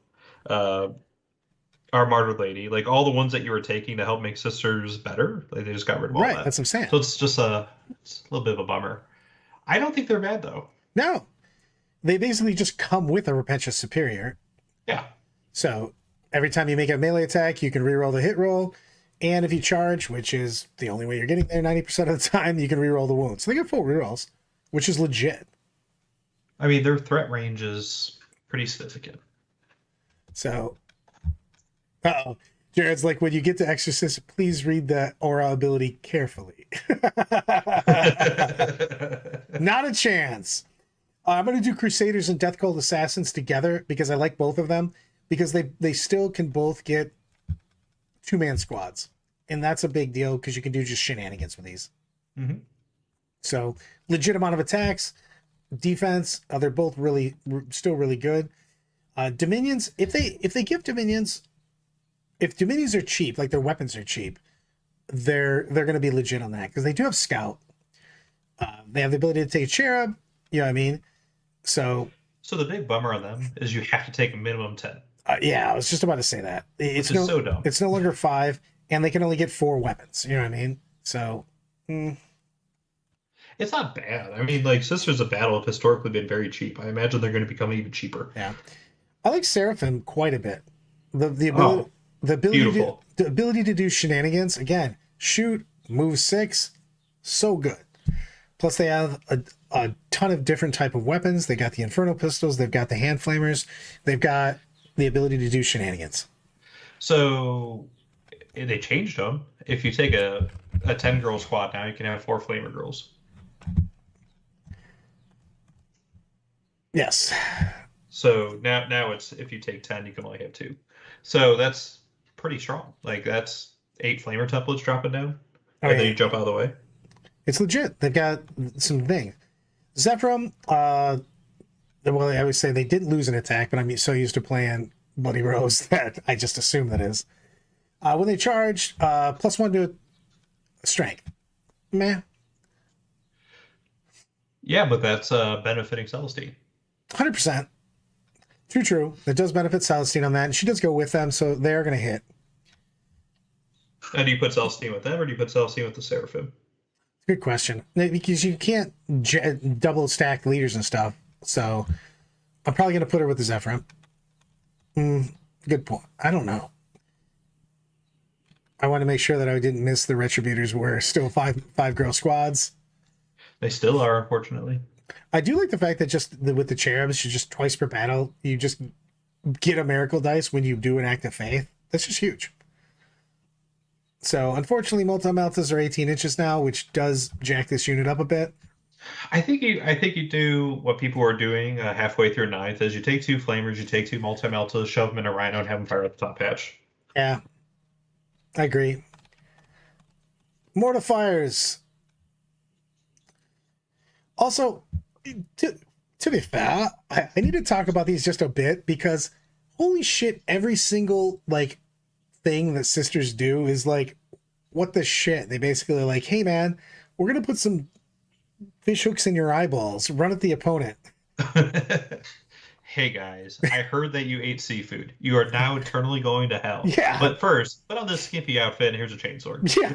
our Martyred Lady. Like, all the ones that you were taking to help make Sisters better. Like, they just got rid of all Right, that. that's what I'm saying. So it's just it's a little bit of a bummer. I don't think they're bad, though. No. They basically just come with a Repentia Superior. Yeah. So every time you make a melee attack, you can reroll the hit roll. And if you charge, which is the only way you're getting there 90% of the time, you can reroll the wounds. So they get full rerolls, which is legit. I mean, their threat range is pretty significant. So, Jared's like, when you get to Exorcist, please read the aura ability carefully. Not a chance. I'm going to do Crusaders and Death Cult Assassins together because I like both of them because they still can both get 2-man squads. And that's a big deal because you can do just shenanigans with these. Mm-hmm. So, legit amount of attacks, defense, they're both still really good. Dominions, if they give Dominions, if Dominions are cheap, like their weapons are cheap, they're going to be legit on that because they do have Scout. They have the ability to take Cherub. You know what I mean? So the big bummer on them is you have to take a minimum 10. Yeah, I was just about to say that. It's so dumb. It's no longer 5, and they can only get 4 weapons. You know what I mean? So, It's not bad. I mean, like, Sisters of Battle have historically been very cheap. I imagine they're going to become even cheaper. Yeah, I like Seraphim quite a bit. The ability to do shenanigans again. Shoot, move 6, so good. Plus, they have a ton of different type of weapons. They got the Inferno pistols. They've got the hand flamers. They've got the ability to do shenanigans. So they changed them. If you take a 10-girl squad now, you can have 4 flamer girls. Yes. So now it's if you take 10, you can only have 2. So that's pretty strong. Like, that's 8 flamer templates dropping down. And then you jump out of the way. It's legit. They've got some things. Zephyrum, well, I always say they didn't lose an attack, but I'm so used to playing Bloody Rose that I just assume that is. When they charge, +1 to strength. Meh. Yeah, but that's benefiting Celestine. 100%. True. That does benefit Celestine on that, and she does go with them, so they're going to hit. And do you put Celestine with them, or do you put Celestine with the Seraphim? Good question. Because you can't double stack leaders and stuff, so I'm probably going to put her with the Zephyrim. Good point. I don't know. I want to make sure that I didn't miss the Retributors were still five girl squads. They still are, unfortunately. I do like the fact that with the cherubs, you just twice per battle, you just get a miracle dice when you do an act of faith. That's just huge. So unfortunately, multi-meltas are 18 inches now, which does jack this unit up a bit. I think you do what people are doing halfway through 9th is you take 2 flamers, you take 2 multi-meltas, shove them in a rhino, and have them fire at the top hatch. Yeah, I agree. Mortifiers. Also, to be fair, I need to talk about these just a bit because holy shit, every single thing that sisters do is what the shit. They basically are like, hey man, we're gonna put some fish hooks in your eyeballs, run at the opponent. Hey guys, I heard that you ate seafood. You are now eternally going to hell. Yeah. But first, put on this skimpy outfit and here's a chainsword. Yeah.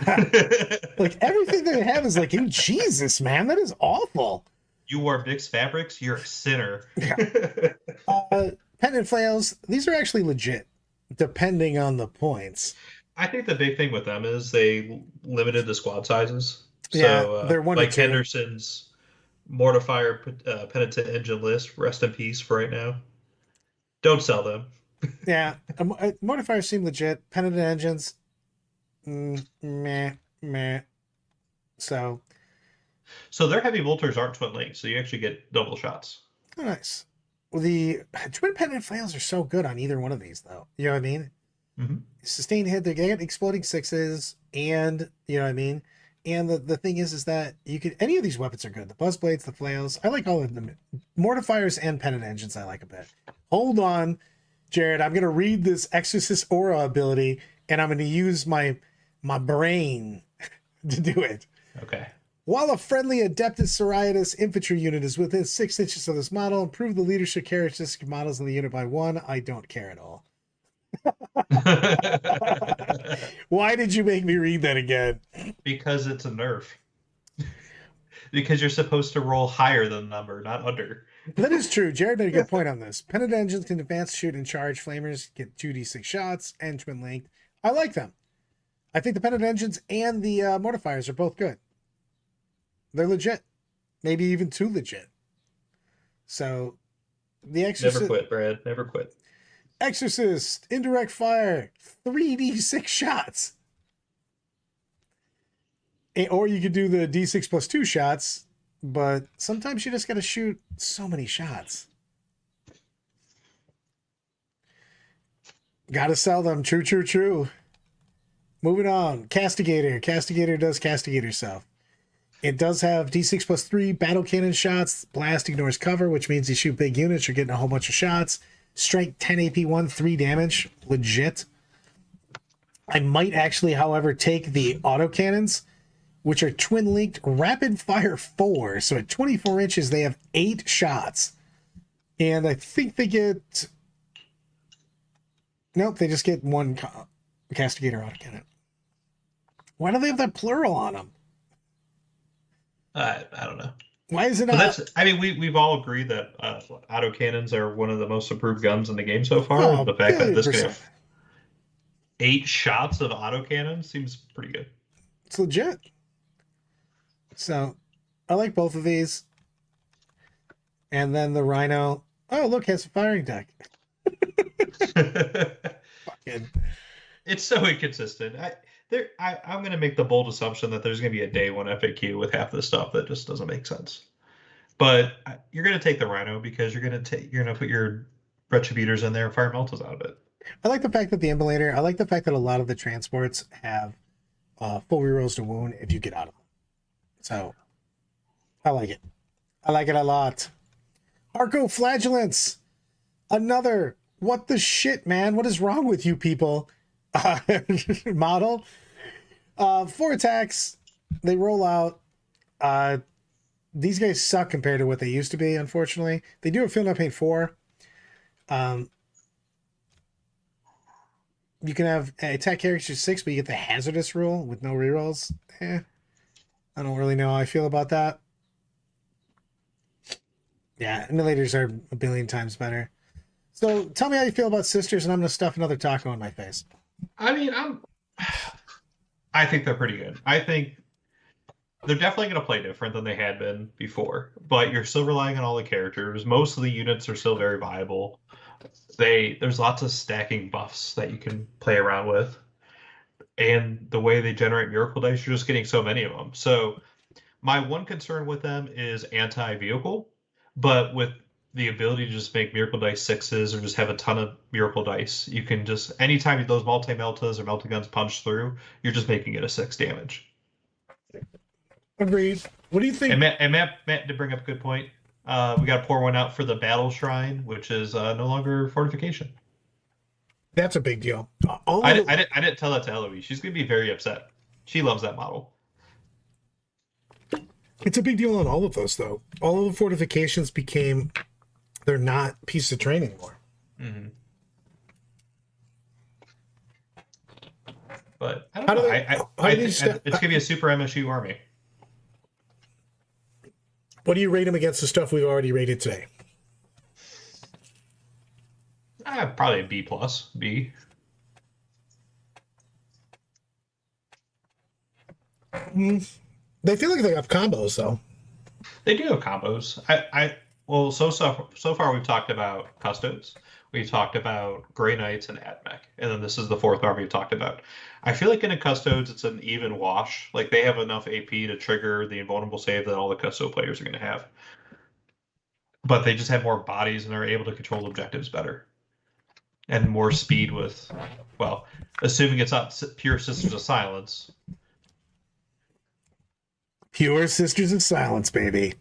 Everything that they have is Jesus, man, that is awful. You wore mixed fabrics, you're a sinner. Yeah. Pendant flails, these are actually legit, depending on the points. I think the big thing with them is they limited the squad sizes. Yeah, So, they're 1 to 2. Henderson's Mortifier Penitent Engine list, rest in peace for right now. Don't sell them. Yeah, Mortifiers seem legit. Penitent engines, meh. So their heavy bolters aren't twin linked, so you actually get double shots. oh, nice. Well, the twin pendant flails are so good on either one of these, though. You know what I mean? Mm-hmm. Sustained hit, they get exploding 6s, and you know what I mean. And the thing is that you could any of these weapons are good. The buzz blades, the flails, I like all of them. Mortifiers and pendant engines, I like a bit. Hold on, Jared. I'm gonna read this Exorcist Aura ability, and I'm gonna use my brain to do it. Okay. While a friendly Adeptus Mechanicus infantry unit is within 6 inches of this model, improve the leadership characteristic models in the unit by 1. I don't care at all. Why did you make me read that again? Because it's a nerf. Because you're supposed to roll higher than the number, not under. That is true. Jared made a good point on this. Pendant engines can advance, shoot, and charge. Flamers get 2d6 shots and twin linked. I like them. I think the pendant engines and the mortifiers are both good. They're legit. Maybe even too legit. So, the Exorcist... Never quit, Brad. Never quit. Exorcist, indirect fire, 3d6 shots. Or you could do the d6 plus 2 shots, but sometimes you just got to shoot so many shots. Got to sell them. True. Moving on. Castigator. Castigator does Castigator stuff. It does have d6 plus 3 battle cannon shots. Blast ignores cover, which means you shoot big units. You're getting a whole bunch of shots. Strength 10 AP 1, 3 damage. Legit. I might actually, however, take the autocannons, which are twin linked rapid fire 4. So at 24 inches, they have 8 shots. And I think they get... Nope, they just get 1 Castigator autocannon. Why do they have that plural on them? I don't know. Why is it But not? that's, I mean, we've all agreed that autocannons are one of the most improved guns in the game so far. Oh, the fact that this can 100%. have 8 shots of autocannon seems pretty good. It's legit. So, I like both of these. And then the Rhino. Oh, look, has a firing deck. Fucking. It's so inconsistent. I'm going to make the bold assumption that there's going to be a day one FAQ with half the stuff that just doesn't make sense. But you're going to take the Rhino because you're going to put your Retributors in there and fire meltas out of it. I like the fact that the Immolator, I like the fact that a lot of the transports have full rerolls to wound if you get out of them. So I like it. I like it a lot. Arco Flagellants. Another. What the shit, man? What is wrong with you people? Model. 4 attacks. They roll out. These guys suck compared to what they used to be, unfortunately. They do have Feel No Pain 4. You can have attack characters 6, but you get the hazardous rule with no rerolls. I don't really know how I feel about that. Yeah, emulators are a billion times better. So tell me how you feel about Sisters, and I'm going to stuff another taco in my face. I mean, I think they're pretty good. I think they're definitely going to play different than they had been before, but you're still relying on all the characters. Most of the units are still very viable. There's lots of stacking buffs that you can play around with, and the way they generate miracle dice, you're just getting so many of them. So my one concern with them is anti-vehicle, but with the ability to just make miracle dice 6s or just have a ton of miracle dice, you can just, anytime those multi-meltas or melta-guns punch through, you're just making it a 6 damage. Agreed. What do you think? And Matt did bring up a good point. We got to pour one out for the Battle Shrine, which is no longer fortification. That's a big deal. I didn't tell that to Eloise. She's going to be very upset. She loves that model. It's a big deal on all of those, though. All of the fortifications became, they're not pieces of terrain anymore. Mm-hmm. But I don't know. I think it's going to be a super MSU army. What do you rate them against the stuff we've already rated today? Probably a B+, B. They feel like they have combos, though. They do have combos. Well, so far we've talked about Custodes, we've talked about Grey Knights and Admech, and then this is the 4th army we've talked about. I feel like in a Custodes, it's an even wash. Like, they have enough AP to trigger the invulnerable save that all the Custode players are going to have. But they just have more bodies and are able to control objectives better. And more speed with, well, assuming it's not pure Sisters of Silence. Pure Sisters of Silence, baby.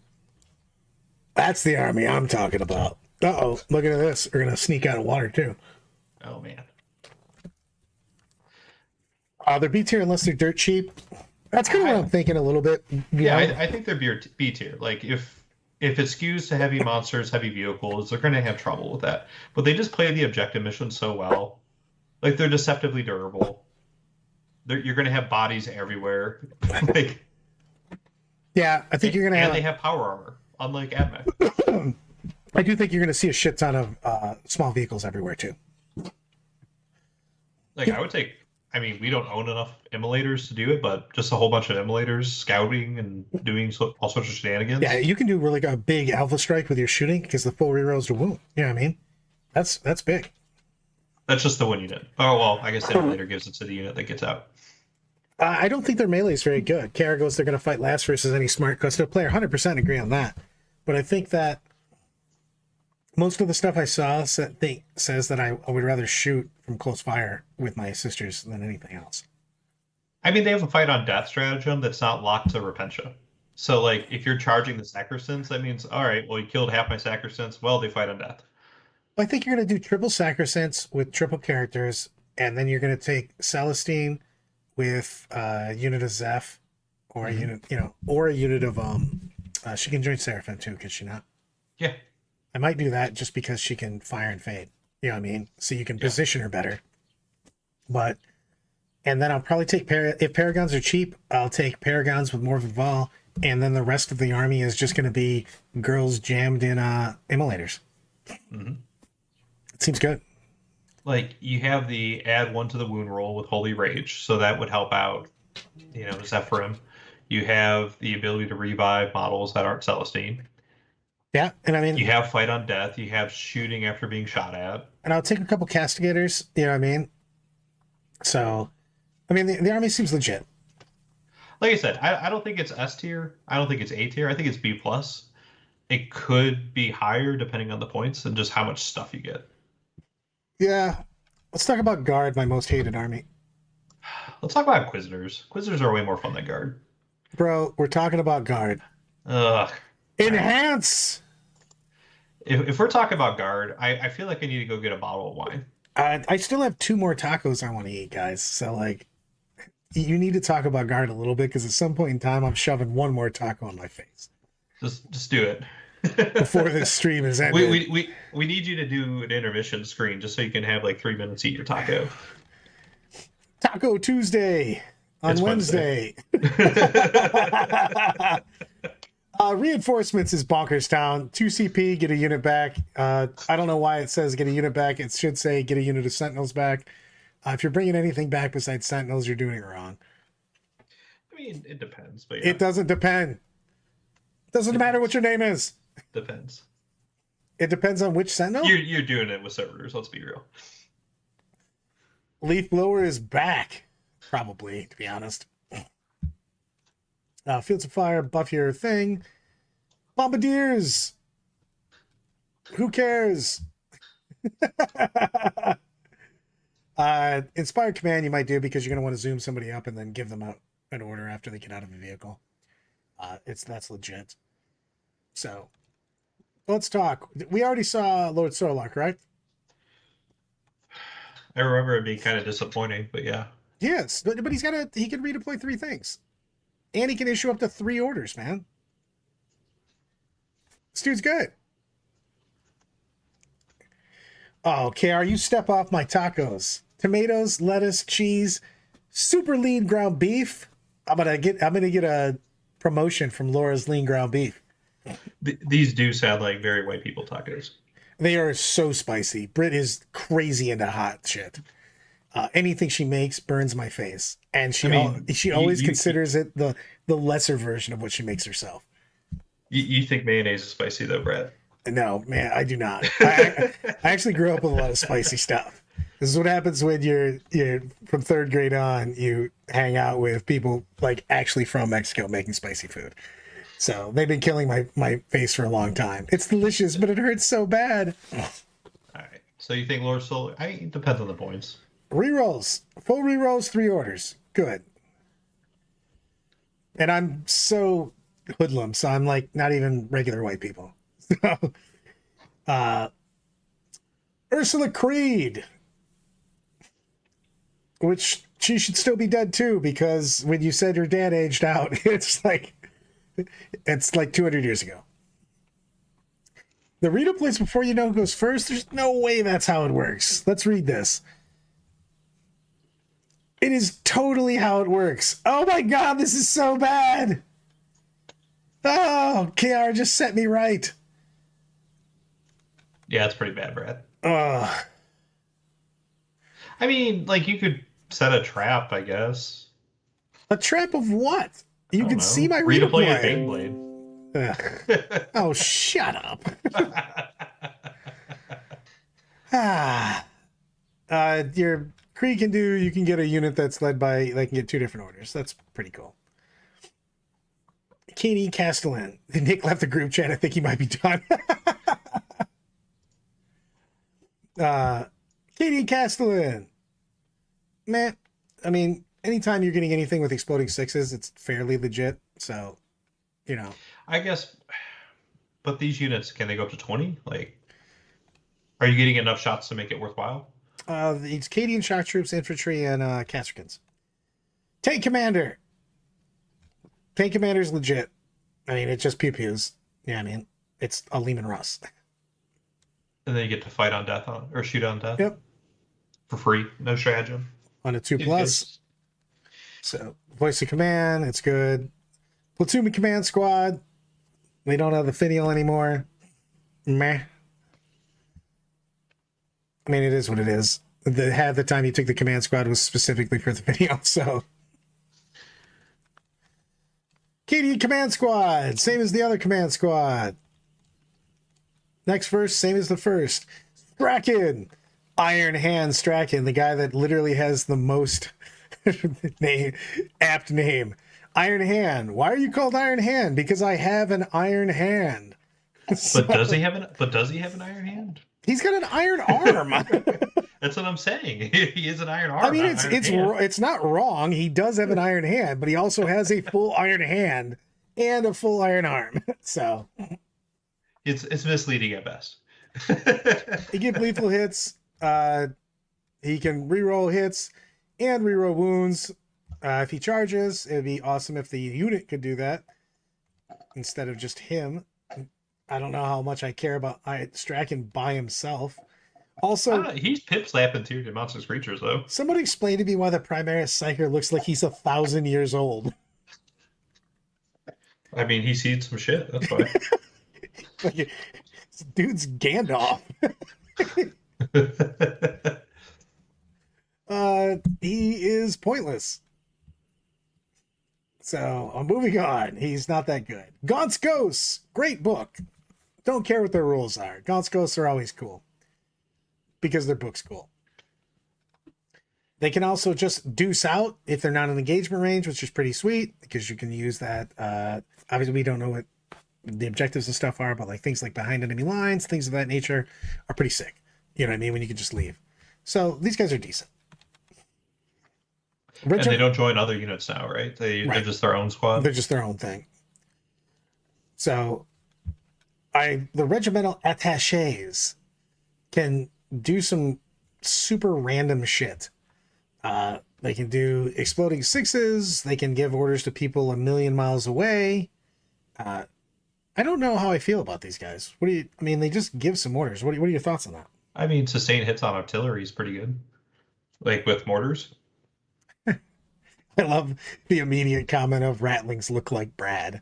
That's the army I'm talking about. Uh-oh, look at this. We're going to sneak out of water, too. Oh, man. They're B tier unless they're dirt cheap. That's kind of what I'm thinking a little bit. Yeah, I think they're B tier. Like, if it skews to heavy monsters, heavy vehicles, they're going to have trouble with that. But they just play the objective mission so well. Like, they're deceptively durable. You're going to have bodies everywhere. Like, yeah, I think you're going to have... And they have power armor, unlike Admech. I do think you're going to see a shit ton of small vehicles everywhere, too. Like, I would take... I mean, we don't own enough emulators to do it, but just a whole bunch of emulators scouting and doing all sorts of shenanigans. Yeah, you can do really a big alpha strike with your shooting because the full rerolls to wound. You know what I mean? That's big. That's just the one unit. Oh, well, I guess the emulator gives it to the unit that gets out. I don't think their melee is very good. Kara goes, they're going to fight last versus any smart Custodes player. 100% agree on that. But I think that most of the stuff I saw says that I would rather shoot from close fire with my Sisters than anything else. I mean, they have a fight on death stratagem that's not locked to Repentia. So, like, if you're charging the Sacristants, that means, all right, well, you killed half my Sacristants. Well, they fight on death. I think you're going to do triple Sacristants with triple characters, and then you're going to take Celestine with a unit of Zeph, or a unit, or a unit of she can join Seraphim too, can she not? Yeah. I might do that just because she can fire and fade. You know what I mean? So you can position her better. And then I'll probably take if Paragons are cheap, I'll take Paragons with more Vival, and then the rest of the army is just going to be girls jammed in emulators. Mm-hmm. It seems good. Like, you have the add 1 to the wound roll with Holy Rage, so that would help out, Zephyrim. You have the ability to revive models that aren't Celestine. Yeah, and I mean... You have fight on death, you have shooting after being shot at. And I'll take a couple Castigators, you know what I mean? So, I mean, the army seems legit. Like I said, I don't think it's S tier. I don't think it's A tier. I think it's B+. It could be higher depending on the points and just how much stuff you get. Yeah. Let's talk about Guard, my most hated army. Let's talk about Inquisitors. Inquisitors are way more fun than Guard. Bro, we're talking about guard. Ugh. Enhance! If we're talking about guard, I feel like I need to go get a bottle of wine. I still have 2 more tacos I want to eat, guys. So, like, you need to talk about guard a little bit because at some point in time, I'm shoving 1 more taco on my face Just do it. before this stream is ended. We need you to do an intermission screen just so you can have like 3 minutes to eat your taco. Taco Tuesday on It's Wednesday. Reinforcements is Bonkers Town. 2 CP, get a unit back. I don't know why it says get a unit back. It should say get a unit of Sentinels back. If you're bringing anything back besides Sentinels, you're doing it wrong. I mean, it depends, but yeah, It doesn't depend. Doesn't matter what your name is. depends. It depends on which Sentinel. You're doing it with servitors. Let's be real. Leaf Blower is back, probably, to be honest. Fields of Fire, buff your thing. Bombardiers. Who cares? Inspired Command you might do because you're going to want to zoom somebody up and then give them an order after they get out of the vehicle. That's legit. So, let's talk. We already saw Lord Sorlock, right? I remember it being kind of disappointing, but yeah. Yes, but he can redeploy 3 things. And he can issue up to 3 orders, man. This dude's good. Oh, KR, you step off my tacos. Tomatoes, lettuce, cheese, super lean ground beef. I'm gonna get a promotion from Laura's lean ground beef. These do sound like very white people tacos. They are so spicy. Britt is crazy into hot shit. Anything she makes burns my face, and she always considers it the lesser version of what she makes herself. You think mayonnaise is spicy though, Brad? No, man, I do not. I actually grew up with a lot of spicy stuff. This is what happens when you're from 3rd grade on. You hang out with people like actually from Mexico making spicy food. So they've been killing my face for a long time. It's delicious, but it hurts so bad. All right. So you think Lord Soul? It depends on the points. Rerolls. Full rerolls, 3 orders. Good. And I'm so hoodlum, so I'm like not even regular white people. So, Ursula Creed, which she should still be dead too, because when you said her dad aged out, it's like 200 years ago. The reader plays before you know who goes first. There's no way that's how it works. Let's read this. It is totally how it works. Oh my god, this is so bad. Oh, KR just set me right. Yeah, it's pretty bad, Brad. Ugh. I mean, like you could set a trap, I guess. A trap of what? You can know. see my redeploy your redeploy. Bane Blade. Oh, shut up. Your Kree you can get a unit that's led by, they can get 2 different orders. That's pretty cool. Katie Castellan. Nick left the group chat. I think he might be done. Katie Castellan. Man, I mean, anytime you're getting anything with exploding 6s, it's fairly legit. So, you know. I guess, but these units, can they go up to 20? Like, are you getting enough shots to make it worthwhile? It's Cadian shock troops, infantry, and Castricans. Tank commander. Tank commander's legit. I mean, it's just pew-pews. Yeah, I mean, it's a Lehman Russ. And then you get to fight on death or shoot on death. Yep. For free, no stratagem. On a 2+. So, voice of command, it's good. Platoon command squad. We don't have the finial anymore. Meh. I mean, it is what it is. Half the time you took the command squad was specifically for the finial, so. Katie command squad, same as the other command squad. Next verse, same as the first. Strachan, Iron Hand Strachan, the guy that literally has the most apt name. Iron Hand. Why are you called Iron Hand? Because I have an iron hand. But does he have an iron hand? He's got an iron arm. That's what I'm saying. He is an iron arm. I mean, not an iron hand. it's not wrong. He does have an iron hand, but he also has a full iron hand and a full iron arm. So It's misleading at best. he can lethal hits. He can reroll hits and reroll wounds. If he charges, it'd be awesome if the unit could do that instead of just him. I don't know how much I care about Strachan by himself. Also, He's pip slapping too to monstrous creatures though. somebody explain to me why the Primaris Psyker looks like he's 1,000 years old. I mean, he's seen some shit. That's why. Like, this dude's Gandalf. He is pointless. So I'm moving on. He's not that good. Gaunt's Ghosts, great book. Don't care what their rules are. Gaunt's Ghosts are always cool because their book's cool. They can also just deuce out if they're not in engagement range, which is pretty sweet because you can use that. Obviously, we don't know what the objectives and stuff are, but like things like behind enemy lines, things of that nature are pretty sick. You know what I mean? When you can just leave. So these guys are decent. And they don't join other units now, right? They're just their own squad. They're just their own thing. So the regimental attaches can do some super random shit. They can do exploding sixes. They can give orders to people 1,000,000 miles away. I don't know how I feel about these guys. I mean, they just give some orders. What are your thoughts on that? I mean, sustained hits on artillery is pretty good. Like with mortars. I love the immediate comment of Rattlings look like Brad.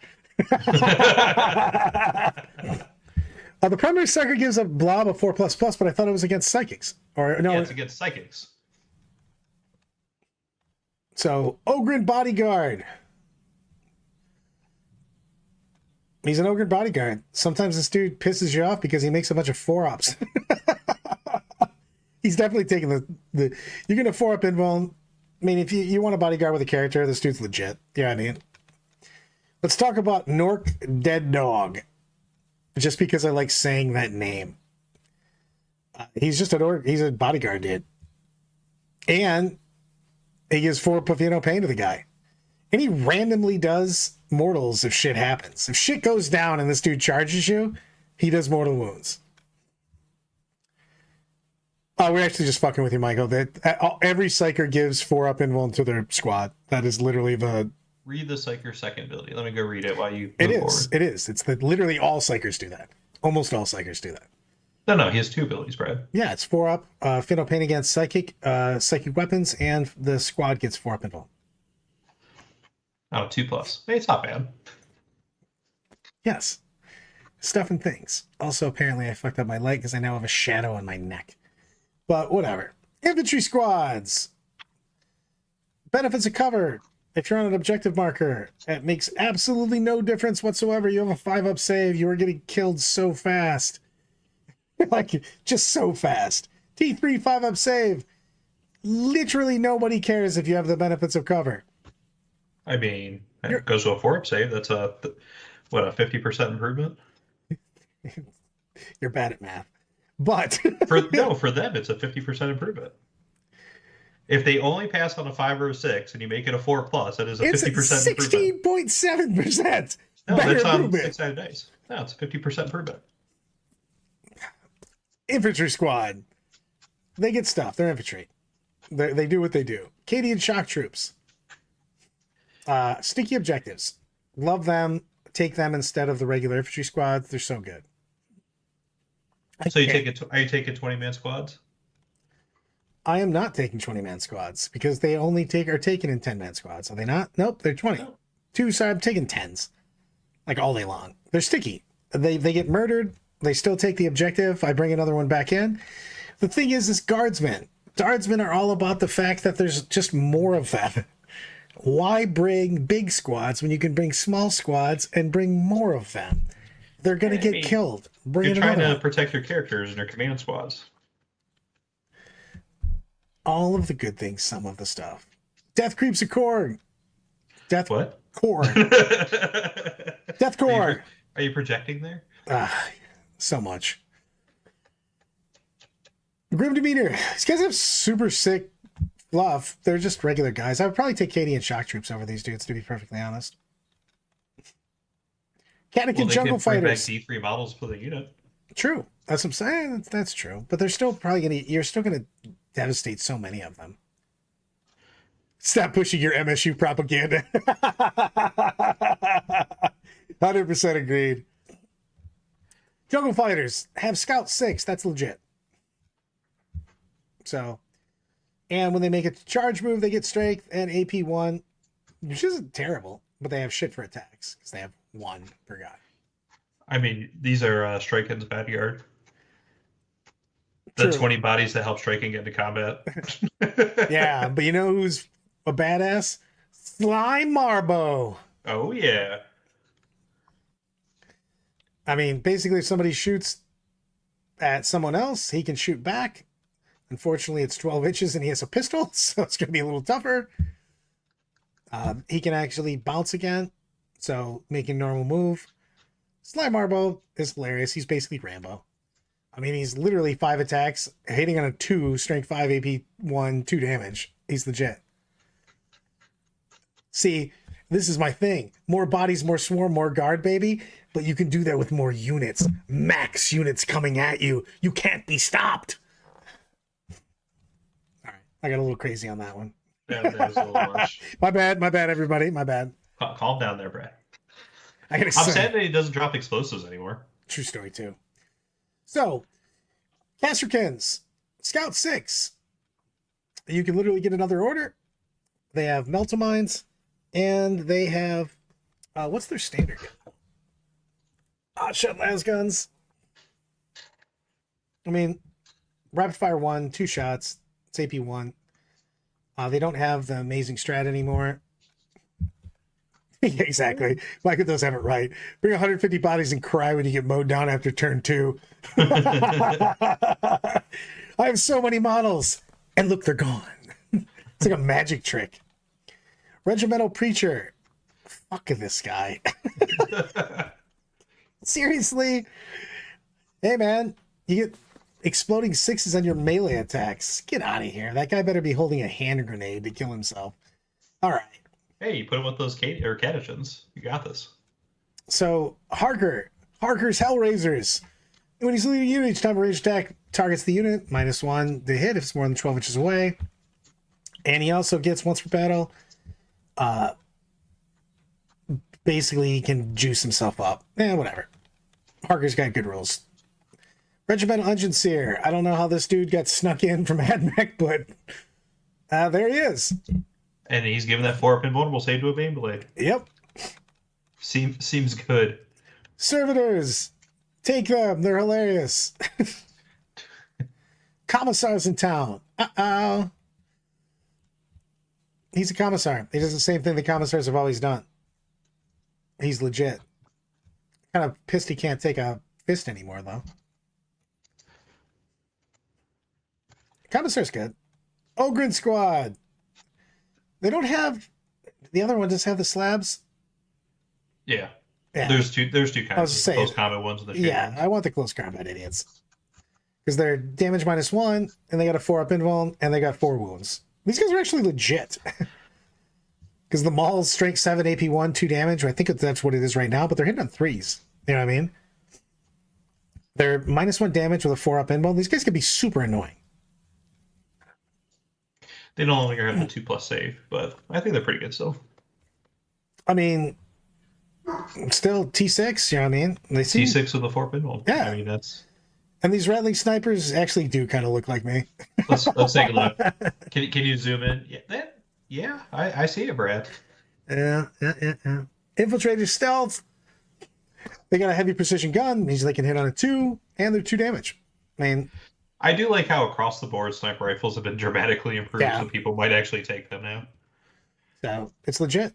The primary psychic gives a blob of 4++, but I thought it was against psychics. Or no, Yeah, it's against psychics. So Ogren Bodyguard. He's an Ogren Bodyguard. Sometimes this dude pisses you off because he makes a bunch of 4-ups. He's definitely taking the you're gonna 4-up invuln. I mean, if you want a bodyguard with a character, this dude's legit. Yeah, I mean. Let's talk about Nork Dead Dog. Just because I like saying that name. He's just he's a bodyguard dude. And he gives 4 Pavino pain to the guy. And he randomly does mortals if shit happens. If shit goes down and this dude charges you, he does mortal wounds. Oh, we're actually just fucking with you, Michael. Every Psyker gives 4-up invuln to their squad. That is literally the... Read the Psyker second ability. Let me go read it while you It move is. forward. It is. It's literally all Psykers do that. Almost all Psykers do that. No, he has 2 abilities, Brad. Yeah, it's 4-up. Fatal pain against psychic weapons, and the squad gets 4-up invuln. Oh, 2+. Hey, it's not bad. Yes. Stuff and things. Also, apparently I fucked up my leg because I now have a shadow on my neck. But whatever. Infantry squads. Benefits of cover. If you're on an objective marker, it makes absolutely no difference whatsoever. You have a 5-up save. You are getting killed so fast. Like, just so fast. T3 5-up save. Literally nobody cares if you have the benefits of cover. I mean, it goes to a 4-up save. That's a 50% improvement? You're bad at math. But For them, it's a 50% improvement. If they only pass on a 5 or a 6 and you make it a 4+, that is a 50% improvement. 16.7%. No, better that's on improvement. 6-sided dice. No, it's a 50% improvement. Infantry squad. They get stuff. They're infantry. They do what they do. Cadian shock troops. Sticky objectives. Love them. Take them instead of the regular infantry squads. They're so good. So are you taking 20-man squads? I am not taking 20-man squads because they only are taken in 10-man squads. Are they not? Nope, they're 20. No. I'm taking 10s. Like all day long. They're sticky. They get murdered. They still take the objective. I bring another one back in. The thing is guardsmen. Guardsmen are all about the fact that there's just more of them. Why bring big squads when you can bring small squads and bring more of them? They're going to get killed. You're trying to protect your characters and your command squads. All of the good things, some of the stuff. Death Creeps a Core. What? Core. Death Core. Are you projecting there? So much. Grim Demeanor. These guys have super sick fluff. They're just regular guys. I would probably take Katie and Shock Troops over these dudes, to be perfectly honest. Catech and Jungle Fighters. Back D3 models for the unit. True. That's what I'm saying. That's true. But they're still probably going to, you're still going to devastate so many of them. Stop pushing your MSU propaganda. 100% agreed. Jungle Fighters have Scout 6. That's legit. So, and when they make a charge move, they get Strength and AP 1, which isn't terrible, but they have shit for attacks because they have 1 per guy. I mean, these are Strikehead's bad guard. The True. 20 bodies that help Striken get into combat. Yeah, but you know who's a badass? Slime Marbo. Oh, yeah. I mean, basically, if somebody shoots at someone else, he can shoot back. Unfortunately, it's 12 inches and he has a pistol, so it's going to be a little tougher. He can actually bounce again, so making normal move. Slime Marbo is hilarious. He's basically Rambo. I mean, he's literally 5 attacks, hitting on a 2, strength 5, AP 1, 2 damage. He's legit. See, this is my thing. More bodies, more swarm, more guard, baby. But you can do that with more units. Max units coming at you. You can't be stopped. All right. I got a little crazy on that one. That was a little much. My bad, everybody. My bad. Calm down there, Brad. I gotta I'm say, sad that he doesn't drop explosives anymore. true story, too. So, Casterkins, Scout 6. You can literally get another order. They have Meltamines, and they have, what's their standard gun? Shot las guns. I mean, rapid fire 1, 2 shots. It's AP 1. They don't have the amazing strat anymore. Yeah, exactly. Michael does have it right. Bring 150 bodies and cry when you get mowed down after turn 2. I have so many models. And look, they're gone. It's like a magic trick. Regimental Preacher. Fuck this guy. Seriously? Hey, man. You get exploding 6s on your melee attacks. Get out of here. That guy better be holding a hand grenade to kill himself. All right. Hey, you put him with those catechins. You got this. So, Harker's Hellraisers. When he's leading a unit, each time a ranged attack targets the unit, -1 to hit if it's more than 12 inches away. And he also gets, once per battle, basically he can juice himself up. Whatever. Harker's got good rules. Regimental Engine Seer. I don't know how this dude got snuck in from Admech, but there he is. And he's given that 4-up invulnerable save to a Baneblade. Yep. Seems good. Servitors. Take them. They're hilarious. Commissar's in town. Uh-oh. He's a commissar. He does the same thing the commissars have always done. He's legit. Kind of pissed he can't take a fist anymore, though. Commissar's good. Ogren Squad. They don't have... The other one just have the slabs. Yeah. Yeah. There's two kinds of saying, close combat ones in the Yeah, I want the close combat idiots. Because they're damage -1, and they got a 4-up invuln, and they got 4 wounds. These guys are actually legit. Because the Maul's strength 7, AP 1, 2 damage. I think that's what it is right now, but they're hitting on 3s. You know what I mean? They're -1 damage with a 4-up invuln. These guys can be super annoying. They no longer have the 2+ save, but I think they're pretty good still. I mean, still T6, you know what I mean? They seem... T6 with a 4-up invuln. Yeah. I mean, that's... And these rattling snipers actually do kind of look like me. Let's take a look. Can you zoom in? Yeah, I see it, Brad. Yeah. Infiltrator stealth. They got a heavy precision gun. Means they can hit on a 2, and they're 2 damage. I mean, I do like how across the board sniper rifles have been dramatically improved, Yeah. so people might actually take them now. so it's legit.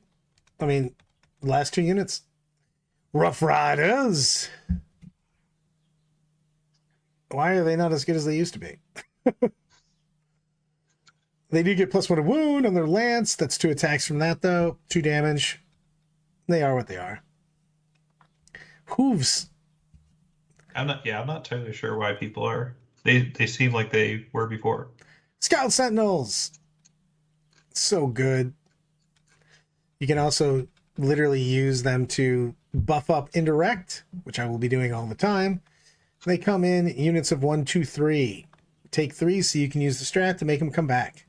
I mean, last 2 units. Rough Riders. Why are they not as good as they used to be? They do get +1 to wound on their lance. That's 2 attacks from that, though. 2 damage. They are what they are. Hooves. I'm not entirely sure why people are They seem like they were before. Scout Sentinels. So good. You can also literally use them to buff up indirect, which I will be doing all the time. They come in units of 1, 2, 3. Take 3 so you can use the strat to make them come back.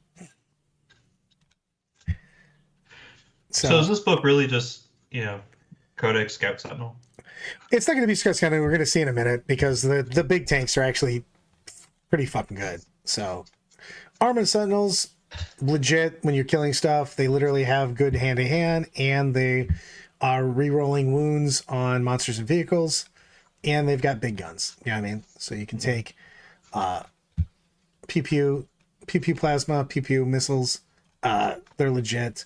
So is this book really just, Codex Scout Sentinel? It's not going to be Scout Sentinel. We're going to see in a minute because the big tanks are actually pretty fucking good. So Armored Sentinels, legit when you're killing stuff. They literally have good hand-to-hand, and they are re-rolling wounds on monsters and vehicles, and they've got big guns. You know what I mean? So you can take pew plasma, pew missiles. They're legit.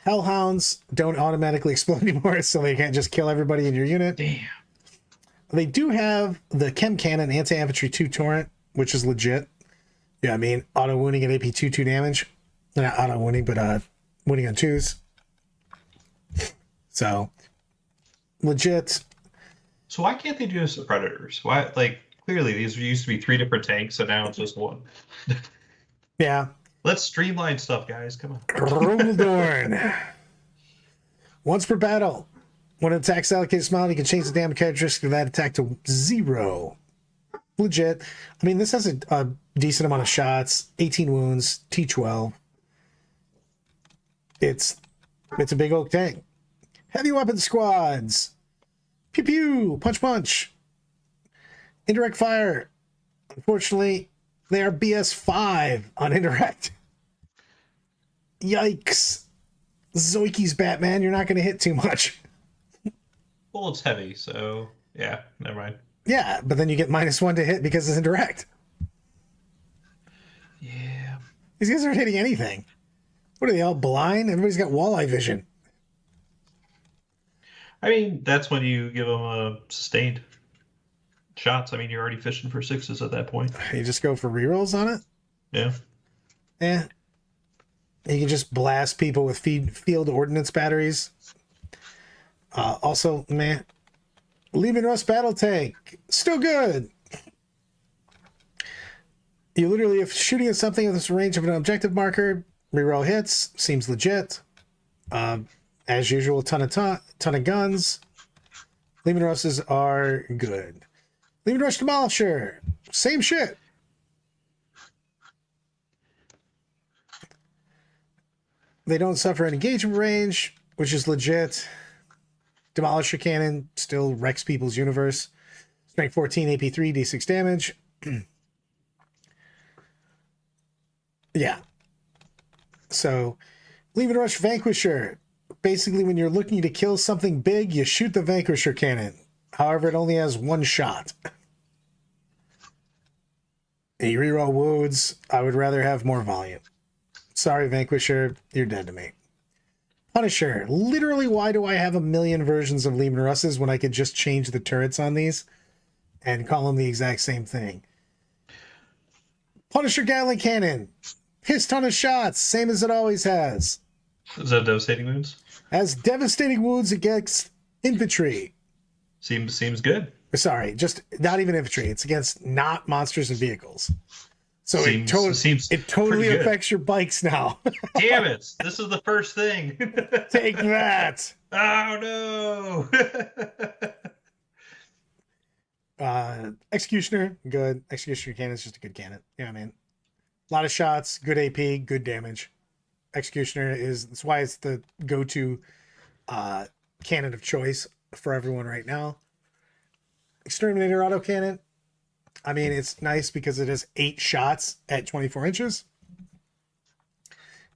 Hellhounds don't automatically explode anymore, so they can't just kill everybody in your unit. Damn. They do have the Chem Cannon Anti-Infantry 2 Torrent, which is legit. Yeah, I mean, auto wounding at AP 2 damage. Not auto wounding, but wounding on 2s. So, legit. So why can't they do this to Predators? Why, clearly these used to be 3 different tanks, and now it's just 1. Yeah. Let's streamline stuff, guys. Come on. Rumbledorn. Once per battle, when an attack's allocated smile, you can change the damage characteristic of that attack to 0. Legit. I mean, this has a decent amount of shots, 18 wounds, T12. It's a big oak tank. Heavy weapon squads. Pew pew, punch punch. Indirect fire. Unfortunately, they are BS5 on indirect. Yikes. Zoiki's Batman, you're not going to hit too much. Well, it's heavy, so yeah, never mind. Yeah, but then you get -1 to hit because it's indirect. Yeah. These guys aren't hitting anything. What are they, all blind? Everybody's got walleye vision. I mean, that's when you give them sustained shots. I mean, you're already fishing for 6s at that point. You just go for rerolls on it? Yeah. Eh. You can just blast people with field ordnance batteries. Also, man, Lehman Russ Battle Tank, still good. You literally, if shooting at something in this range of an objective marker, reroll hits, seems legit. As usual, ton of guns. Lehman Russes are good. Lehman Rush Demolisher, same shit. They don't suffer an engagement range, which is legit. Demolisher Cannon still wrecks people's universe. Strength 14, AP 3, D6 damage. Yeah. So, Lehman Rush Vanquisher. Basically, when you're looking to kill something big, you shoot the Vanquisher Cannon. However, it only has 1 shot. And you reroll wounds. I would rather have more volume. Sorry, Vanquisher, you're dead to me. Punisher. Literally, why do I have a million versions of Lehman Russes when I could just change the turrets on these and call them the exact same thing? Punisher Gatling Cannon. His ton of shots, same as it always has. Is that devastating wounds? Has devastating wounds against infantry. Seems good. Sorry, just not even infantry. It's against not monsters and vehicles. So Seems it totally pretty good. affects your bikes now. Damn it! This is the first thing. Take that. Oh no! Executioner, good. Executioner cannon is just a good cannon. You know what I mean? A lot of shots, good AP, good damage. Executioner that's why it's the go-to cannon of choice for everyone right now. Exterminator autocannon. I mean, it's nice because it has 8 shots at 24 inches.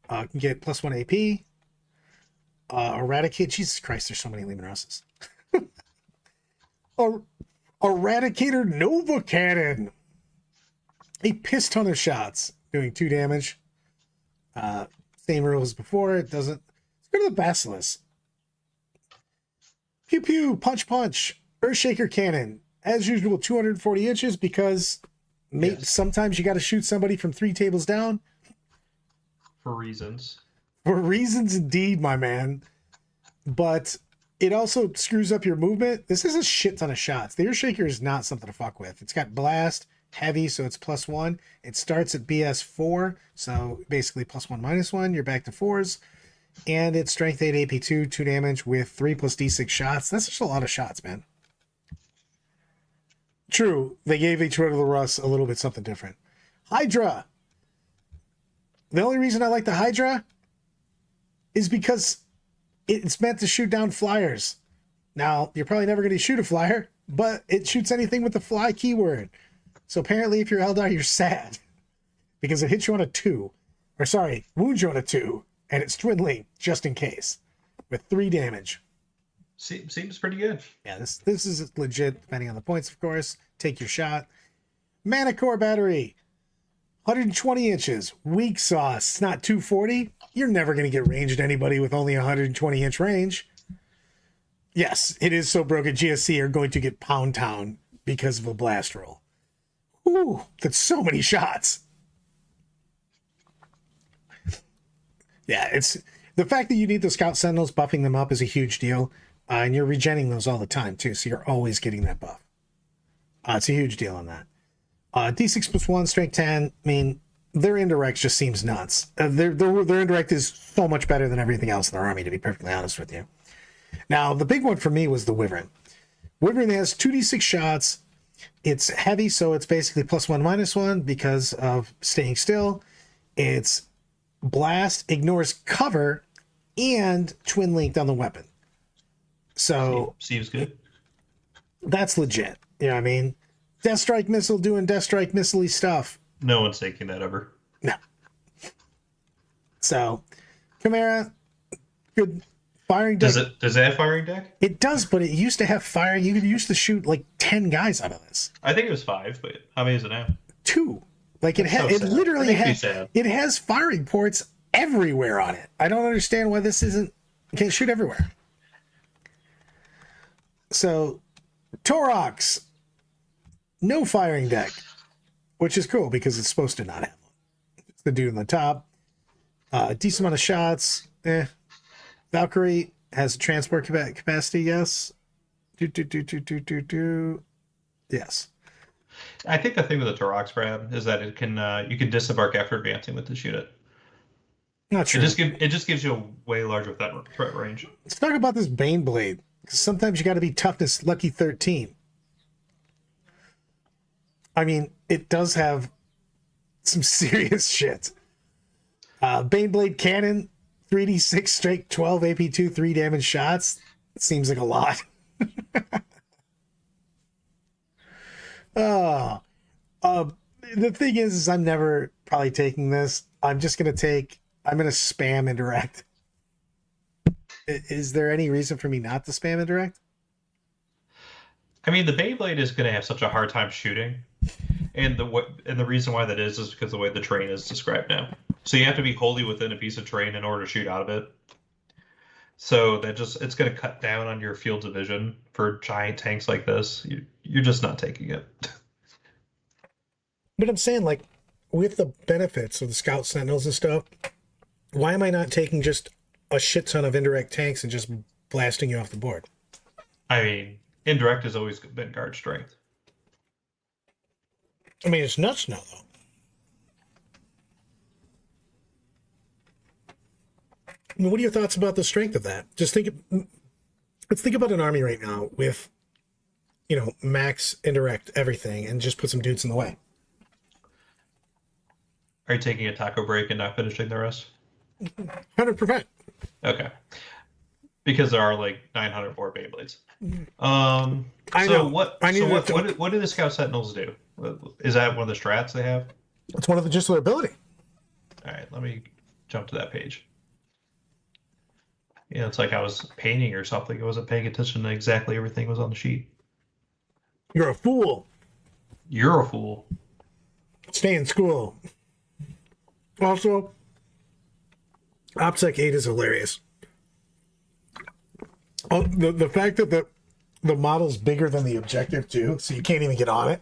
Can get +1 AP. Eradicate. Jesus Christ, there's so many Lehman Russes. Eradicator Nova Cannon. A piss ton of shots, doing 2 damage. Same rule as before. It doesn't. Let's go to the Basilisk. Pew pew, punch punch. Earthshaker Cannon. As usual, 240 inches because sometimes you got to shoot somebody from 3 tables down. For reasons. For reasons indeed, my man. But it also screws up your movement. This is a shit ton of shots. The Earthshaker is not something to fuck with. It's got blast, heavy, so it's +1. It starts at BS4, so basically +1 -1. You're back to 4s. And it's strength 8 AP2, 2 damage with 3 plus D6 shots. That's just a lot of shots, man. True, they gave each one of the Russ a little bit something different. Hydra. The only reason I like the Hydra is because it's meant to shoot down flyers. Now, you're probably never going to shoot a flyer, but it shoots anything with the fly keyword. So apparently if you're Eldar, you're sad because it hits you on a 2. Or sorry, wounds you on a 2, and it's twin link just in case with 3 damage. Seems pretty good. Yeah, this is legit, depending on the points, of course. Take your shot. Mana Core Battery. 120 inches. Weak sauce. It's not 240. You're never going to get ranged at anybody with only 120-inch range. Yes, it is so broken. GSC are going to get Pound Town because of a blast roll. Ooh, that's so many shots. Yeah, it's the fact that you need the Scout Sentinels, buffing them up is a huge deal. And you're regenning those all the time, too, so you're always getting that buff. It's a huge deal on that. D6 +1, strength 10. I mean, their indirect just seems nuts. Their indirect is so much better than everything else in their army, to be perfectly honest with you. Now, the big one for me was the Wyvern. Wyvern has 2d6 shots. It's heavy, so it's basically +1 -1 because of staying still. It's blast, ignores cover, and twin linked on the weapon. So seems good. That's legit. You know what I mean? Death Strike Missile doing Death Strike Missile-y stuff. No one's taking that ever. No. So, Chimera, good firing deck. Does it have firing deck? It does, but it used to have firing. You used to shoot like 10 guys out of this. I think it was 5, but how many is it now? 2. Like it That's so it sad. literally That makes me has sad. it has firing ports everywhere on it. I don't understand why this isn't can't shoot everywhere. So, Torox, no firing deck, which is cool because it's supposed to not have one. It's the dude on the top. Decent amount of shots. Valkyrie has a transport capacity, yes. Yes. I think the thing with the Torox, Brad, is that it can you can disembark after advancing with this unit. Not sure. It just gives you a way larger threat range. Let's talk about this Bane Blade, because sometimes you got to be toughness lucky 13. I mean, it does have some serious shit. Bane Blade Cannon, 3d6 straight 12 AP2, 3 damage shots. Seems like a lot. The thing is I'm never probably taking this. I'm just going to spam indirect. Is there any reason for me not to spam indirect? I mean, the Beyblade is going to have such a hard time shooting, and the reason why that is because the way the terrain is described now. So you have to be wholly within a piece of terrain in order to shoot out of it. So it's going to cut down on your field of vision for giant tanks like this. You're just not taking it. But I'm saying, like, with the benefits of the Scout Sentinels and stuff, why am I not taking just a shit ton of indirect tanks and just blasting you off the board? I mean, indirect has always been guard strength. I mean, it's nuts now, though. I mean, what are your thoughts about the strength of that? Let's think about an army right now with, max indirect everything and just put some dudes in the way. Are you taking a taco break and not finishing the rest? 100%. Okay. Because there are like 900 more Beyblades. I know. What do the Scout Sentinels do? Is that one of the strats they have? It's one of the just their ability. All right, let me jump to that page. It's like I was painting or something. I wasn't paying attention to exactly everything was on the sheet. You're a fool. You're a fool. Stay in school. Also, OPSEC 8 is hilarious. Oh, the fact that the model's bigger than the objective, too, so you can't even get on it.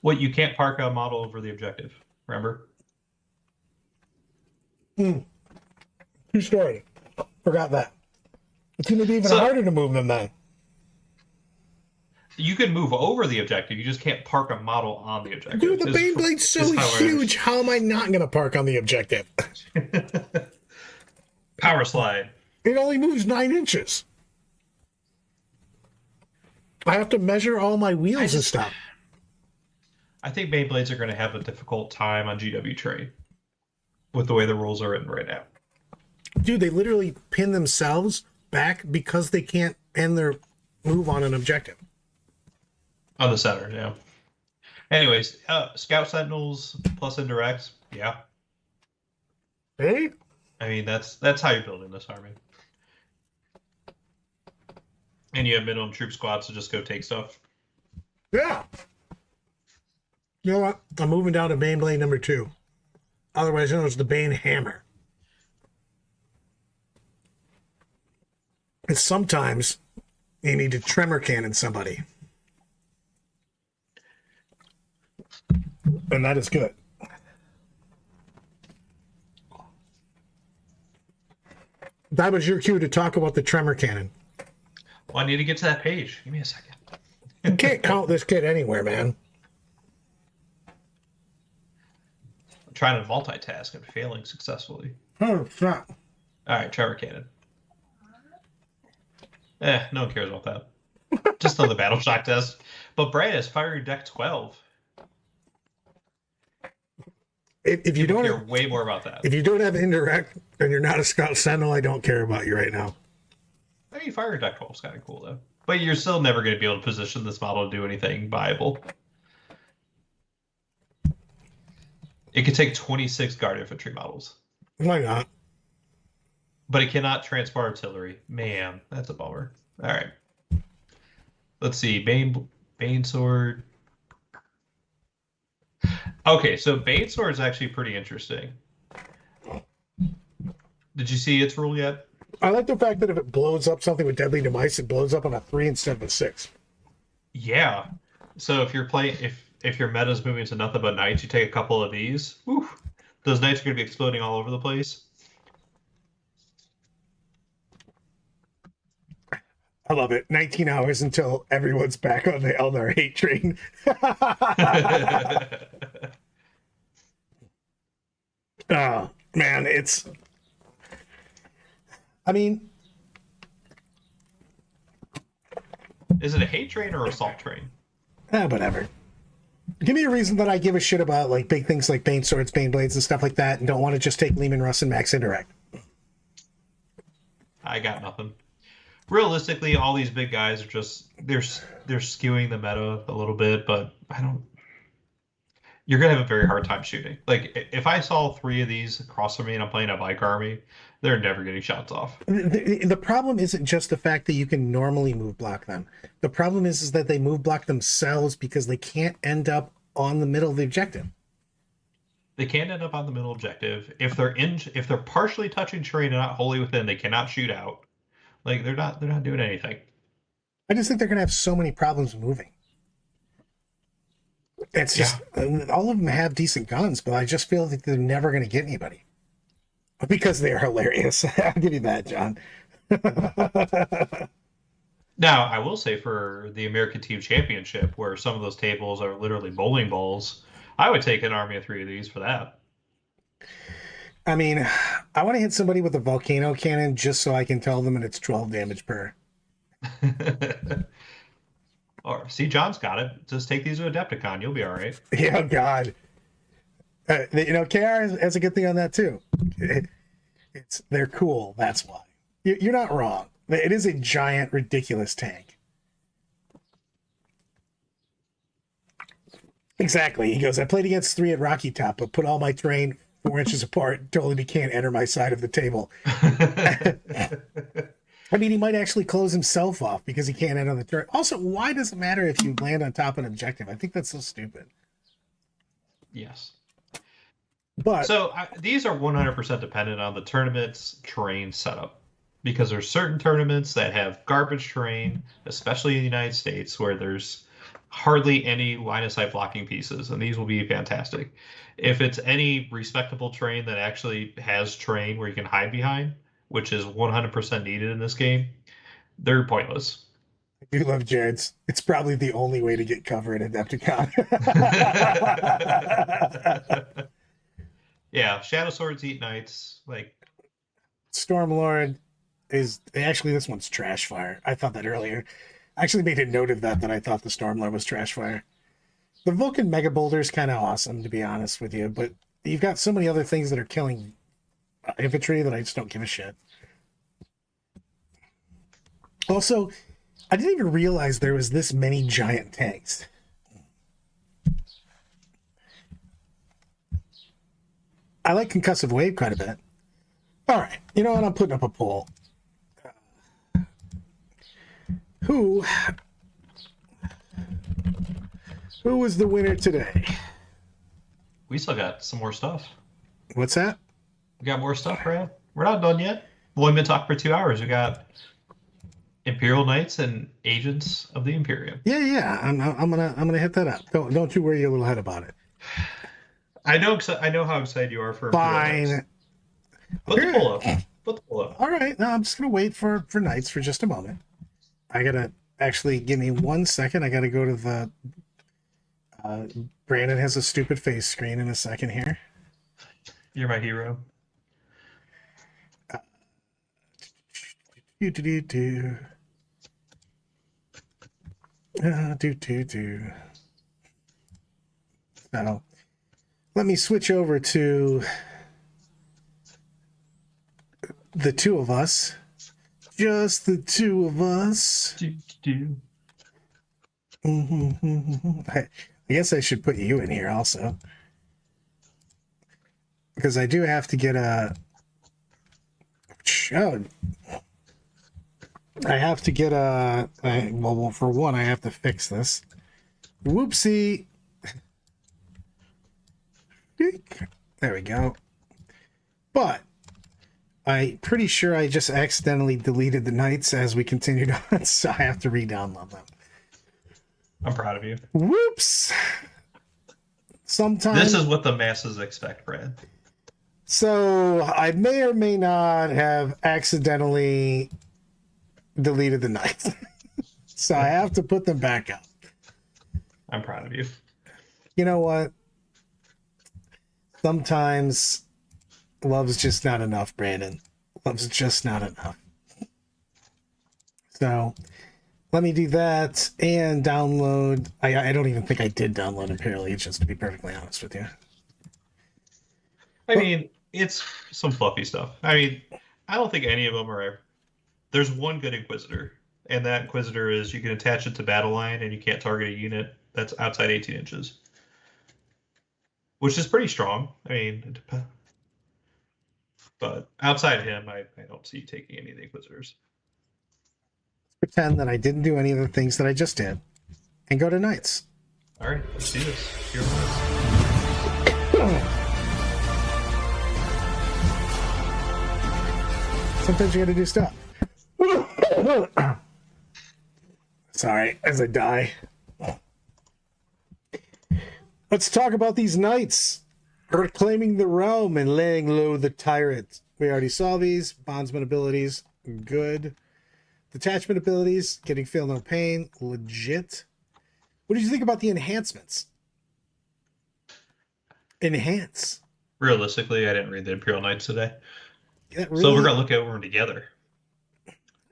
Well, you can't park a model over the objective, remember? True story. Forgot that. It's going to be even harder to move them then. You can move over the objective. You just can't park a model on the objective. Dude, the Baneblade's so huge. How am I not going to park on the objective? Power slide. It only moves 9 inches. I have to measure all my wheels and stuff. I think Beyblades are going to have a difficult time on GW terrain with the way the rules are written right now. Dude, they literally pin themselves back because they can't end their move on an objective. On the center, yeah. Anyways, Scout Sentinels plus indirects, yeah. Hey? I mean, that's how you're building this army. And you have minimum troop squads to just go take stuff. Yeah. You know what? I'm moving down to Baneblade number 2. Otherwise known as the Bane Hammer. And sometimes you need to tremor cannon somebody. And that is good. That was your cue to talk about the tremor cannon. Well, I need to get to that page. Give me a second. You can't count this kid anywhere, man. I'm trying to multitask and failing successfully. Oh, crap. All right, Trevor Cannon. No one cares about that. Just on the battle shock test. But Brad is firing deck 12. If you don't care way more about that. If you don't have indirect and you're not a Scout Sentinel, I don't care about you right now. I mean, firing deck 12 is kind of cool though. But you're still never going to be able to position this model to do anything viable. It could take 26 guard infantry models. Why not? But it cannot transport artillery. Man, that's a bummer. All right. Let's see. Bane Sword. Okay, so Bane Sword is actually pretty interesting. Did you see its rule yet? I like the fact that if it blows up something with deadly device, it blows up on a 3 instead of a 6. Yeah. So if you're playing, if your meta's moving to nothing but knights, you take a couple of these. Whew, those knights are going to be exploding all over the place. I love it. 19 hours until everyone's back on the Eldar hate train. Oh, man, it's... I mean... Is it a hate train or assault train? Whatever. Give me a reason that I give a shit about like big things like Bane Swords, Bane Blades, and stuff like that, and don't want to just take Lehman Russ and Max Indirect. I got nothing. Realistically, all these big guys are just they're skewing the meta a little bit, but I don't. You're gonna have a very hard time shooting. Like if I saw 3 of these across from me and I'm playing a bike army, they're never getting shots off. The problem isn't just the fact that you can normally move block them. The problem is that they move block themselves because they can't end up on the middle of the objective. They can't end up on the middle objective. If they're partially touching terrain and not wholly within, they cannot shoot out. Like they're not doing anything. I just think they're gonna have so many problems moving. It's just all of them have decent guns, but I just feel like they're never gonna get anybody. Because they're hilarious. I'll give you that, John. Now, I will say for the American Team Championship, where some of those tables are literally bowling balls, I would take an army of 3 of these for that. I mean, I want to hit somebody with a volcano cannon just so I can tell them that it's 12 damage per. Or see, John's got it. Just take these to Adepticon. You'll be all right. Yeah, God. KR has a good thing on that too. They're cool. That's why. You're not wrong. It is a giant, ridiculous tank. Exactly. He goes, I played against 3 at Rocky Top, but put all my terrain 4 inches apart, told him he can't enter my side of the table. I mean, he might actually close himself off because he can't enter the turret. Also, why does it matter if you land on top of an objective? I think that's so stupid. Yes. But so these are 100% dependent on the tournament's terrain setup, because there's certain tournaments that have garbage terrain, especially in the United States, where there's hardly any line of sight blocking pieces, and these will be fantastic. If it's any respectable terrain that actually has terrain where you can hide behind, which is 100% needed in this game, they're pointless. You love Jared's. It's probably the only way to get cover in Adepticon. Yeah, Shadow Swords eat knights. Like, Stormlord is actually, this one's trash fire. I thought that earlier. I actually made a note of that I thought the Stormlord was trash fire. The Vulcan Mega Boulder is kind of awesome, to be honest with you, but you've got so many other things that are killing infantry that I just don't give a shit. Also, I didn't even realize there was this many giant tanks. I like Concussive Wave quite a bit. All right, you know what? I'm putting up a poll. Who was the winner today? we still got some more stuff. What's that? We got more stuff, Brad. We're not done yet. We've only been talking for 2 hours. We got Imperial Knights and Agents of the Imperium. Yeah. I'm gonna hit that up. Don't you worry your little head about it. I know how excited you are for Imperial Fine. Knights. Put the poll up. Put the poll up. All right. Now I'm just gonna wait for Knights for just a moment. I gotta actually give me 1 second. I gotta go to the. Brandon has a stupid face screen in a second here. You're my hero. Do. Now, let me switch over to the two of us. Just the two of us. I guess I should put you in here also. Because I do have to get a... Oh, I have to get a... Well, for one, I have to fix this. Whoopsie. There we go. But I'm pretty sure I just accidentally deleted the Knights as we continued on, so I have to re-download them. I'm proud of you. Whoops. Sometimes... This is what the masses expect, Brad. So I may or may not have accidentally deleted the Knights. So I have to put them back up. I'm proud of you. You know what? Sometimes love's just not enough, Brandon. Love's just not enough. So let me do that and download. I don't even think I did download Imperial Agents, to be perfectly honest with you. I mean, it's some fluffy stuff. I mean, I don't think any of them are... There's one good Inquisitor, and that Inquisitor is you can attach it to battle line and you can't target a unit that's outside 18 inches. Which is pretty strong. I mean, it depends. But outside of him, I don't see you taking any of the Inquisitors. Pretend that I didn't do any of the things that I just did and go to Knights. All right, let's do this. Here Sometimes you gotta do stuff. Sorry, as I die. Let's talk about these Knights. Reclaiming the realm and laying low the tyrant. We already saw these. Bondsman abilities, good. Detachment abilities, getting feel no pain, legit. What did you think about the enhancements? Enhance. Realistically, I didn't read the Imperial Knights today. Really, So we're going to look over them together.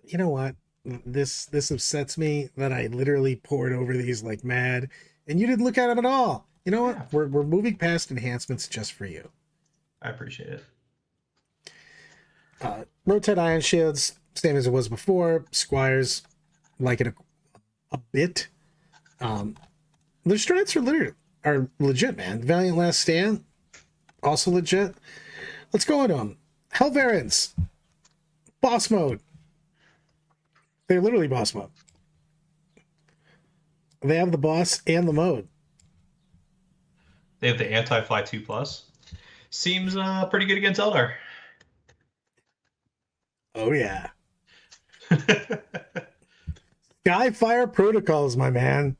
You know what? This upsets me that I literally poured over these like mad, and you didn't look at them at all. You know what? Yeah. We're moving past enhancements just for you. I appreciate it. Rotate Iron Shields, same as it was before. Squires, like it a bit. Their strengths are legit, man. Valiant Last Stand, also legit. Let's go into them. Helverins, boss mode. They're literally boss mode. They have the boss and the mode. They have the Anti-Fly 2+. Seems pretty good against Eldar. Oh yeah. Skyfire protocols, my man.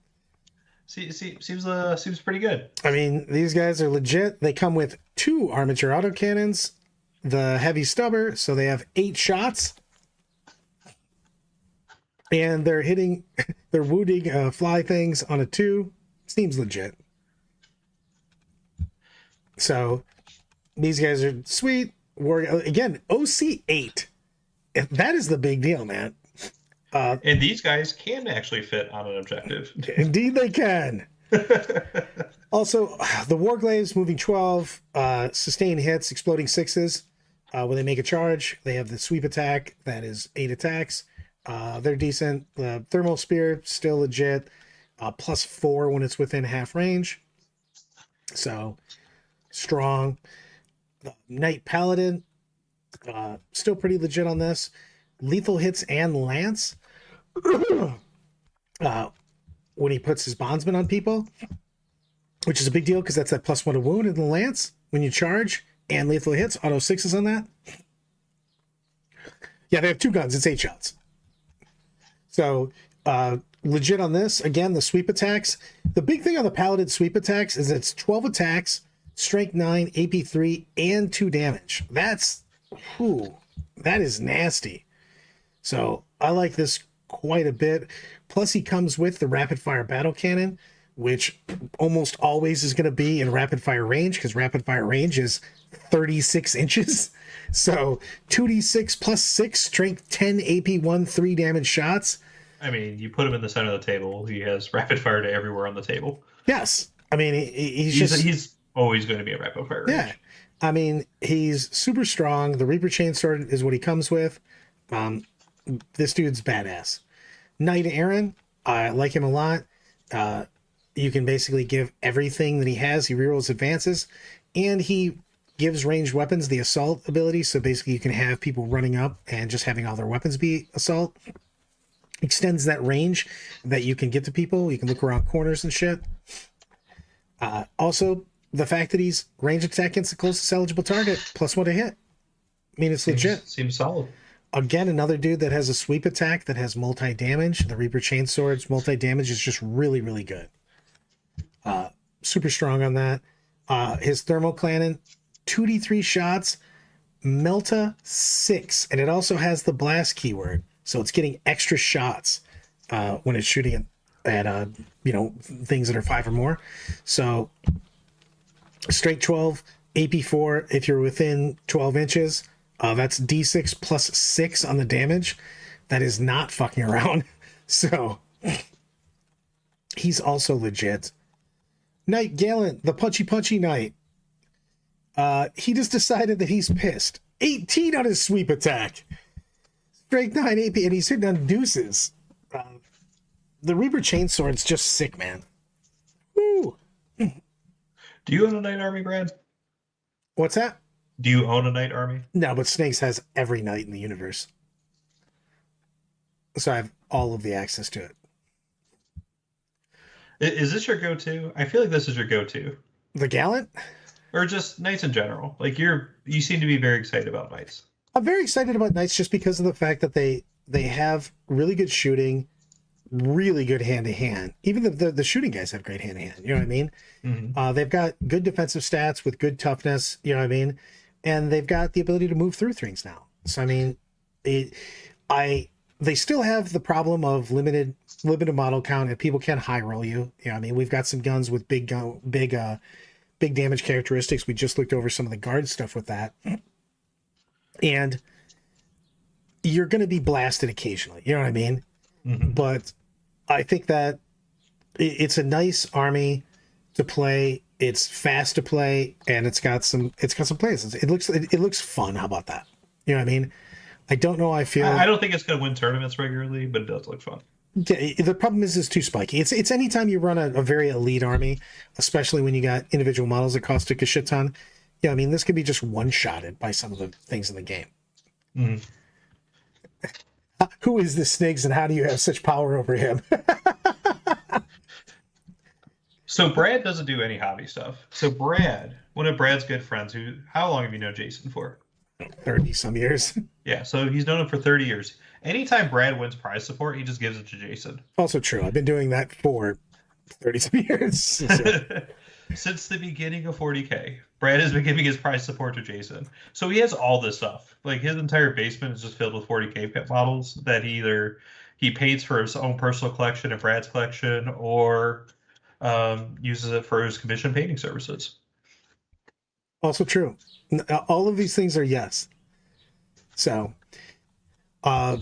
Seems pretty good. I mean, these guys are legit. They come with 2 armature autocannons, the heavy stubber, so they have 8 shots. And they're wounding fly things on a 2. Seems legit. So these guys are sweet. Again, OC 8. That is the big deal, man. And these guys can actually fit on an objective. Indeed they can. Also, the Warglaives moving 12, sustain hits, exploding 6s. When they make a charge, they have the sweep attack. That is 8 attacks. They're decent. The Thermal Spear, still legit. +4 when it's within half range. So, strong. Knight Paladin, still pretty legit on this. Lethal hits and lance. When he puts his bondsman on people, which is a big deal because that's that +1 to wound in the lance when you charge, and lethal hits, auto 6s on that. Yeah, they have 2 guns. It's 8 shots. So legit on this. Again, the sweep attacks. The big thing on the Paladin sweep attacks is it's 12 attacks, strength 9, AP 3, and 2 damage. That is nasty. So I like this quite a bit. Plus he comes with the rapid fire battle cannon, which almost always is going to be in rapid fire range because rapid fire range is 36 inches. So 2d6 plus 6, strength 10, AP 1, 3 damage shots. I mean, you put him in the center of the table. He has rapid fire to everywhere on the table. Yes. I mean, he's always going to be a rapid fire range. Yeah. I mean, he's super strong. The Reaper Chainsword is what he comes with. This dude's badass. Knight Aaron, I like him a lot. You can basically give everything that he has. He rerolls advances, and he gives ranged weapons the assault ability. So basically, you can have people running up and just having all their weapons be assault. Extends that range that you can get to people. You can look around corners and shit. Also, the fact that he's range attack against the closest eligible target, +1 to hit. I mean, it's legit. Seems solid. Again, another dude that has a sweep attack that has multi-damage. The Reaper Chainsword's multi-damage is just really, really good. Super strong on that. His Thermal Cannon, 2d3 shots, Melta 6. And it also has the blast keyword. So it's getting extra shots when it's shooting at things that are 5 or more. So straight 12, AP 4 if you're within 12 inches. That's D6 plus 6 on the damage. That is not fucking around. So he's also legit. Knight Gallant, the punchy knight. He just decided that he's pissed. 18 on his sweep attack. Strength 9 AP, and he's hitting on deuces. The Reaper Chainsword's just sick, man. Woo! Do you own a knight army, Brad? What's that? Do you own a knight army? No, but Snakes has every knight in the universe. So I have all of the access to it. Is this your go-to? I feel like this is your go-to. The Gallant? Or just knights in general. Like you seem to be very excited about knights. I'm very excited about Knights just because of the fact that they have really good shooting, really good hand-to-hand. Even the shooting guys have great hand-to-hand. You know what I mean? Mm-hmm. They've got good defensive stats with good toughness. You know what I mean? And they've got the ability to move through things now. So I mean, they still have the problem of limited model count, and people can't high roll you. You know what I mean? We've got some guns with big damage characteristics. We just looked over some of the guard stuff with that. And you're going to be blasted occasionally. You know what I mean? Mm-hmm. But I think that it's a nice army to play. It's fast to play, and it's got some plays. It looks fun. How about that? You know what I mean? I don't know how I feel. I don't think it's going to win tournaments regularly, but it does look fun. The problem is it's too spiky. It's anytime you run a very elite army, especially when you got individual models that cost a shit ton. Yeah, I mean, this could be just one-shotted by some of the things in the game. Mm. Who is this Snakes, and how do you have such power over him? So Brad doesn't do any hobby stuff. So Brad, one of Brad's good friends, how long have you known Jason for? 30 some years. Yeah, so he's known him for 30 years. Anytime Brad wins prize support, he just gives it to Jason. Also true. I've been doing that for 30 some years. So. Since the beginning of 40K, Brad has been giving his prize support to Jason. So he has all this stuff. Like his entire basement is just filled with 40K models that he he pays for his own personal collection and Brad's collection, or uses it for his commission painting services. Also true. All of these things are yes. So, I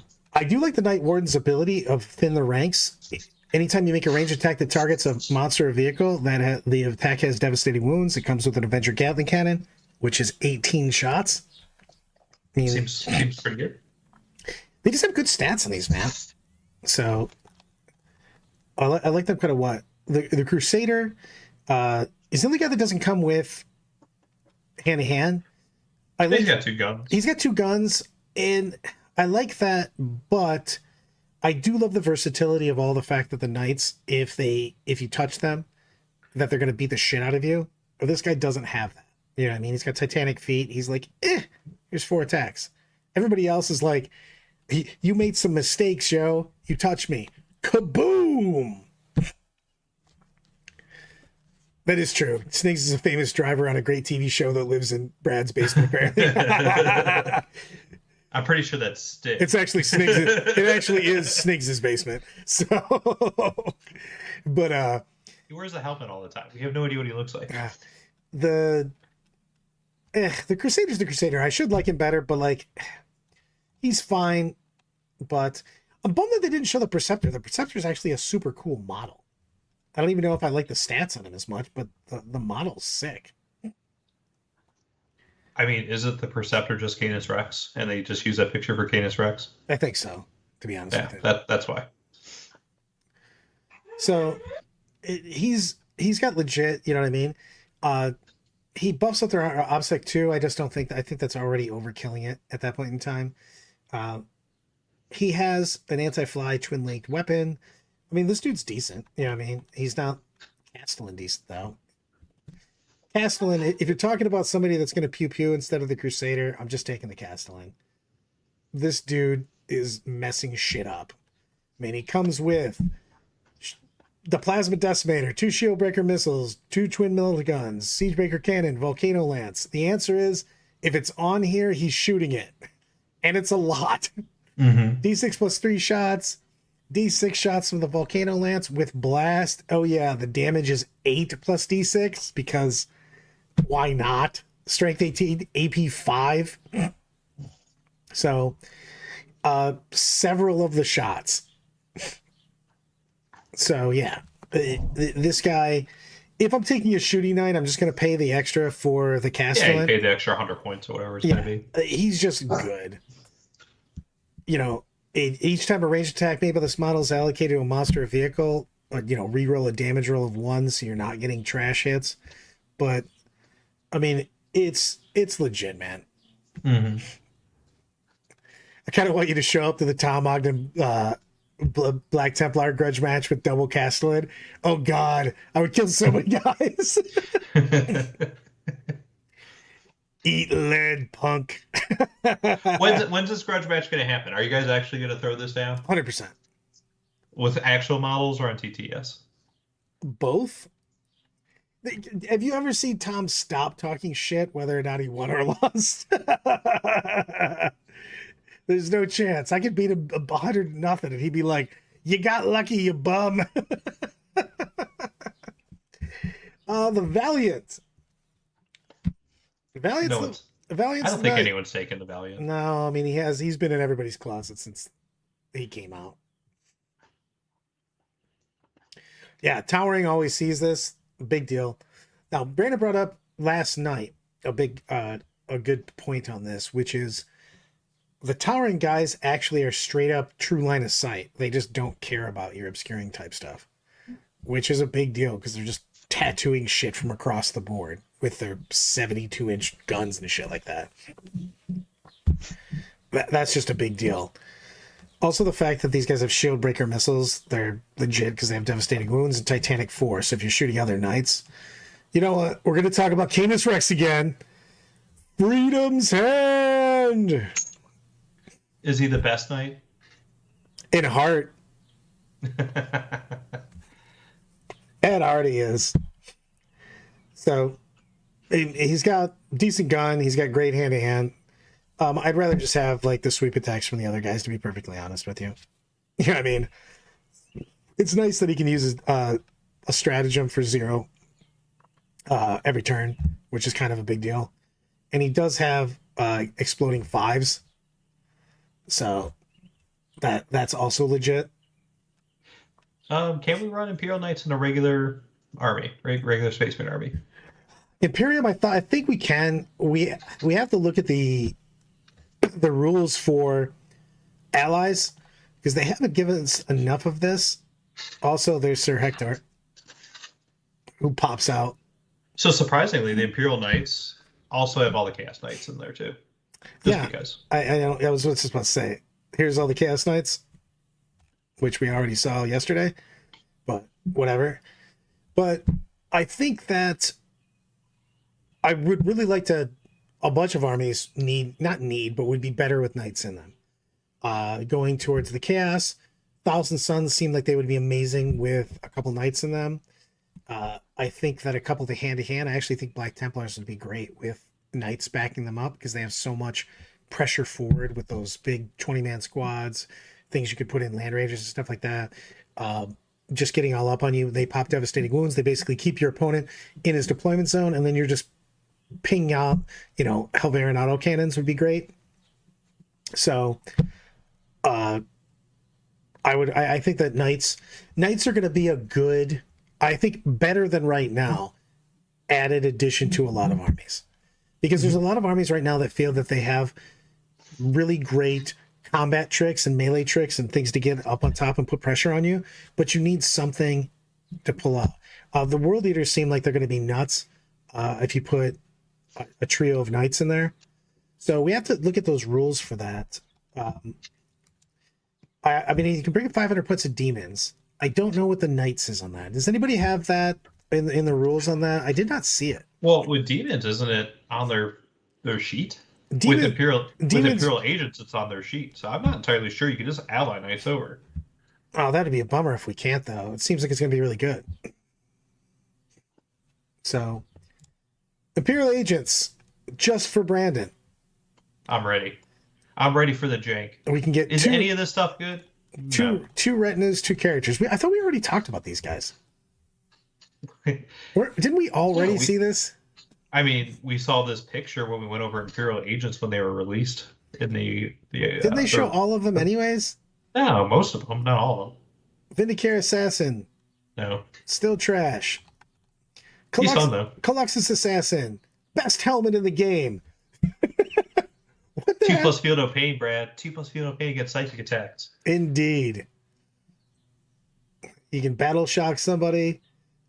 do like the Night Warden's ability of thin the ranks. Anytime you make a range attack that targets a monster or vehicle, the attack has devastating wounds. It comes with an Avenger Gatling Cannon, which is 18 shots. I mean, Seems pretty good. They just have good stats on these, man. So, I like them kind of what? The Crusader is the only guy that doesn't come with hand-to-hand. He's got 2 guns. He's got 2 guns, and I like that, but I do love the versatility of all the fact that the Knights, if you touch them, that they're going to beat the shit out of you. Or this guy doesn't have that. You know what I mean? He's got Titanic feet. He's like, here's 4 attacks. Everybody else is like, you made some mistakes, yo. You touched me. Kaboom! That is true. Sniggs is a famous driver on a great TV show that lives in Brad's basement, apparently. I'm pretty sure that's Stick. It's actually Sniggs. It actually is Sniggs' basement. So, but he wears a helmet all the time. We have no idea what he looks like. The Crusader's the Crusader. I should like him better, but like, he's fine. But I'm bummed that they didn't show the Preceptor. The Preceptor is actually a super cool model. I don't even know if I like the stats on him as much, but the model's sick. I mean, is it the Preceptor just Canis Rex, and they just use that picture for Canis Rex? I think so, to be honest with you. That's why. So he's got legit, you know what I mean? He buffs up their OBSEC too. I think that's already overkilling it at that point in time. He has an anti-fly twin-linked weapon. I mean, this dude's decent. You know what I mean? He's not Castellan decent, though. Castellan, if you're talking about somebody that's going to pew-pew instead of the Crusader, I'm just taking the Castellan. This dude is messing shit up. I mean, he comes with the Plasma Decimator, 2 Shieldbreaker missiles, 2 twin guns, Siegebreaker cannon, Volcano Lance. The answer is, if it's on here, he's shooting it. And it's a lot. Mm-hmm. D6 plus 3 shots, D6 shots from the Volcano Lance with blast. Oh yeah, the damage is 8 plus D6 because why not? Strength 18, AP 5. So, several of the shots. So yeah, this guy, if I'm taking a shooting night, I'm just going to pay the extra for the Castellan. Yeah, you pay the extra 100 points or whatever it's going to be. He's just good. You know, each time a range attack made by this model is allocated to a monster or vehicle, reroll a damage roll of 1 so you're not getting trash hits. But, I mean, it's legit, man. Mm-hmm. I kind of want you to show up to the Tom Ogden Black Templar grudge match with double Castellan. Oh, God. I would kill so many guys. Eat lead, punk. When's this grudge match going to happen? Are you guys actually going to throw this down? 100%. With actual models or on TTS? Both? Have you ever seen Tom stop talking shit, whether or not he won or lost? There's no chance. I could beat him 100-0, and he'd be like, "You got lucky, you bum." The Valiant. Valiant's I don't think anyone's taken the Valiant. No, I mean he's been in everybody's closet since he came out. Yeah, Towering always sees this. Big deal. Now, Brandon brought up last night a good point on this, which is the Towering guys actually are straight up true line of sight. They just don't care about your obscuring type stuff, which is a big deal because they're just tattooing shit from across the board with their 72-inch guns and shit like that. That's just a big deal. Also, the fact that these guys have shield breaker missiles, they're legit because they have devastating wounds and Titanic force. If you're shooting other knights, you know what? We're going to talk about Canis Rex again. Freedom's Hand. Is he the best knight? In heart. Ed already is. So he's got decent gun. He's got great hand to hand. I'd rather just have like the sweep attacks from the other guys, to be perfectly honest with you. Yeah, I mean, it's nice that he can use a stratagem for 0 every turn, which is kind of a big deal. And he does have exploding 5s, so that's also legit. Can we run Imperial Knights in a regular army, regular spaceman army? Imperium, I think we can. We have to look at the rules for allies because they haven't given us enough of this. Also, there's Sir Hector, who pops out. So surprisingly, the Imperial Knights also have all the Chaos Knights in there too. Just because. I was just about to say, here's all the Chaos Knights, which we already saw yesterday, but whatever. But I think that I would really like to. A bunch of armies would be better with knights in them. Going towards the chaos, Thousand Suns seemed like they would be amazing with a couple knights in them. I think that a couple to hand. I actually think Black Templars would be great with knights backing them up because they have so much pressure forward with those big 20-man squads, things you could put in Land Rangers and stuff like that. Just getting all up on you. They pop devastating wounds. They basically keep your opponent in his deployment zone, and then you're just ping out, Helverin autocannons would be great. So I think that knights are going to be a good, I think better than right now, added addition to a lot of armies. Because there's a lot of armies right now that feel that they have really great combat tricks and melee tricks and things to get up on top and put pressure on you, but you need something to pull out. The World Eaters seem like they're going to be nuts if you put a trio of knights in there. So we have to look at those rules for that. I mean, you can bring 500 points of demons. I don't know what the knights is on that. Does anybody have that in the rules on that? I did not see it. Well, with demons, isn't it on their sheet? With Imperial agents, it's on their sheet. So I'm not entirely sure you can just ally knights over. Oh, that'd be a bummer if we can't, though. It seems like it's going to be really good. So, Imperial agents, just for Brandon. I'm ready. I'm ready for the jank. We can get Is any of this stuff good? Two retinas, 2 characters. I thought we already talked about these guys. Didn't we already see this? I mean, we saw this picture when we went over Imperial agents when they were released in the Didn't they show all of them anyways? No, most of them, not all of them. Vindicare Assassin. No. Still trash. He's fun, though. Coluxus Assassin. Best helmet in the game. What the 2 plus feel no pain, Brad. 2 plus feel no pain against psychic attacks. Indeed. You can battle shock somebody.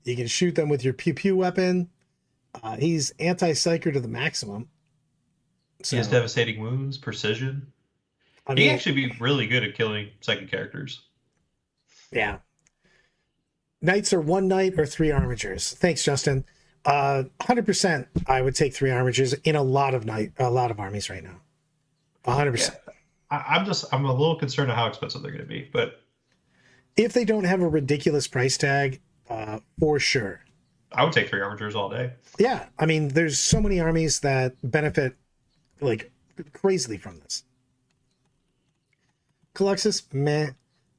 You can shoot them with your pew pew weapon. He's anti-psyker to the maximum. So, he has devastating wounds, precision. He can actually be really good at killing psychic characters. Yeah. Knights are 1 knight or 3 armigers. Thanks, Justin. 100%. I would take 3 armigers in a lot of armies right now. 100%. Yeah. I'm a little concerned of how expensive they're going to be, but if they don't have a ridiculous price tag, for sure. I would take 3 armigers all day. Yeah, I mean, there's so many armies that benefit like crazily from this. Coluxus, meh.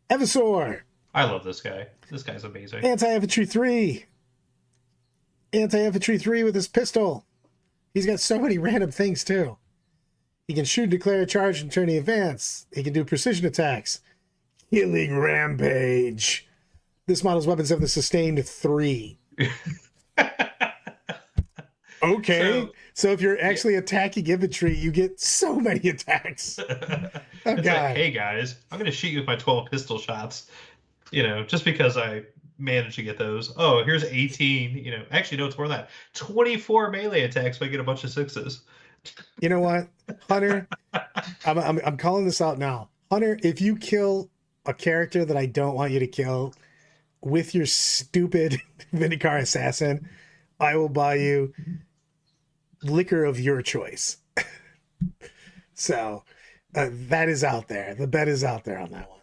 Evisor. I love this guy. This guy's amazing. Anti-infantry 3. Anti-infantry 3 with his pistol. He's got so many random things too. He can shoot, declare a charge, and turn the advance. He can do precision attacks. Killing rampage. This model's weapons have the sustained 3. Okay. So if you're actually attacking infantry, you get so many attacks. Oh, God. Like, hey guys, I'm going to shoot you with my 12 pistol shots. Just because I managed to get those. Oh, here's 18. Actually, no, it's more than that. 24 melee attacks if I get a bunch of 6s. You know what, Hunter? I'm calling this out now. Hunter, if you kill a character that I don't want you to kill with your stupid Vindicare Assassin, I will buy you liquor of your choice. So that is out there. The bet is out there on that one.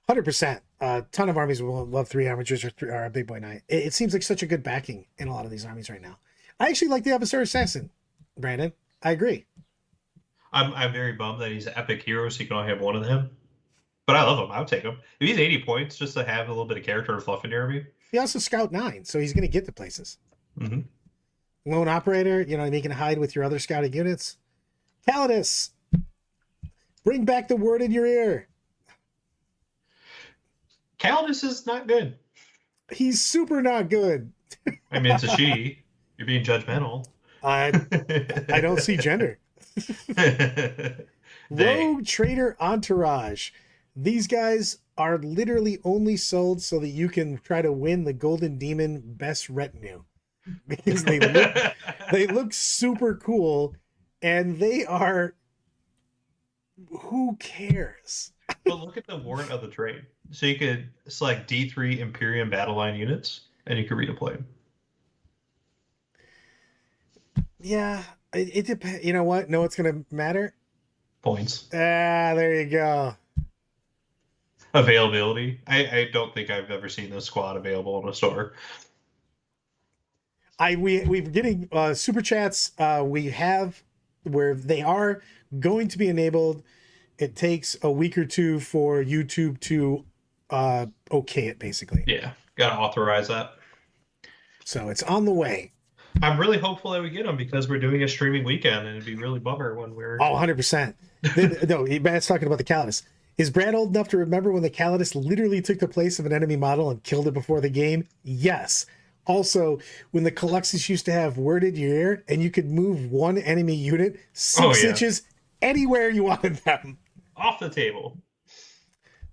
100%. A ton of armies will love 3 armigers or a big boy knight. It seems like such a good backing in a lot of these armies right now. I actually like the Adeptus Assassin, Brandon. I agree. I'm very bummed that he's an epic hero, so you can only have one of him. But I love him. I would take him. If he's 80 points, just to have a little bit of character and fluff in your army. He also scout 9, so he's going to get to places. Mm-hmm. Lone operator, you know, and he can hide with your other scouting units. Calidus, bring back the word in your ear. Calidus is not good. He's super not good. I mean, it's a she. You're being judgmental. I don't see gender. Rogue Trader Entourage. These guys are literally only sold so that you can try to win the Golden Demon Best Retinue. Because they look super cool, and they are... Who cares? But look at the warrant of the trade. So you could select D3 Imperium battle line units, and you could redeploy them. Yeah, it depends. You know what? Know what's going to matter? Points. There you go. Availability. I don't think I've ever seen this squad available in a store. We're getting super chats. We have where they are going to be enabled. It takes a week or two for YouTube to okay it, basically. Yeah, gotta authorize that. So it's on the way. I'm really hopeful that we get them because we're doing a streaming weekend, and it'd be really bummer when we're... Oh, 100%. No, Matt's talking about the Calidus. Is Brad old enough to remember when the Calidus literally took the place of an enemy model and killed it before the game? Yes. Also, when the Caluxus used to have word in your ear and you could move one enemy unit 6 inches anywhere you wanted them. Off the table.